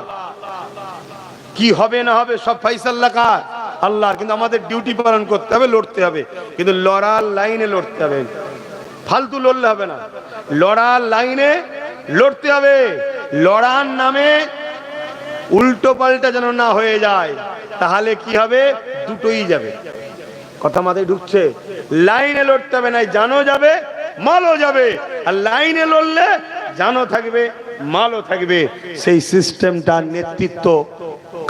কি হবে না হবে সব ফাইসাল্লাহ কার? আল্লাহ। কিন্তু আমাদের ডিউটি পালন করতে হবে, লড়তে হবে, কিন্তু লড়ার লাইনে লড়তে হবে। ফালতু লড়লে হবে না, লড়ার লাইনে লড়তে হবে। লড়ার নামে উল্টো পাল্টা যেন না হয়ে যায়, তাহলে কি হবে? দুটোই যাবে। কথা মাথায় ঢুকছে? লাইনে লড়তে হবে, নাই জানো যাবে, মালও যাবে। আর লাইনে লড়লে জানো থাকবে, মালও থাকবে। সেই সিস্টেমটা নেতৃত্ব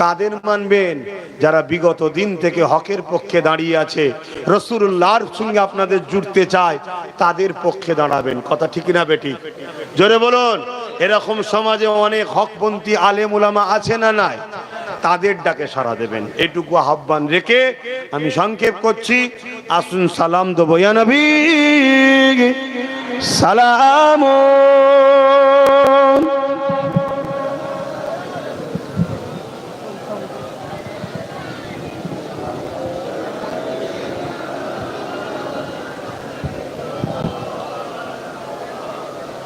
কাদের মানবেন? যারা বিগত দিন থেকে হকের পক্ষে দাঁড়িয়ে আছে, রাসূলুল্লাহর সঙ্গে আপনাদের জুড়তে চায়, তাদের পক্ষে দাঁড়াবেন। কথা ঠিক না বেঠিক? জোরে বলুন। এরকম সমাজে অনেক হকপন্থী আলেম উলামা আছে না নাই? তাদের ডাকে সাড়া দেবেন, এটুকু আহ্বান রেখে আমি সংক্ষেপ করছি। আসুন সালাম দেবো, ইয়া নবী সালাম।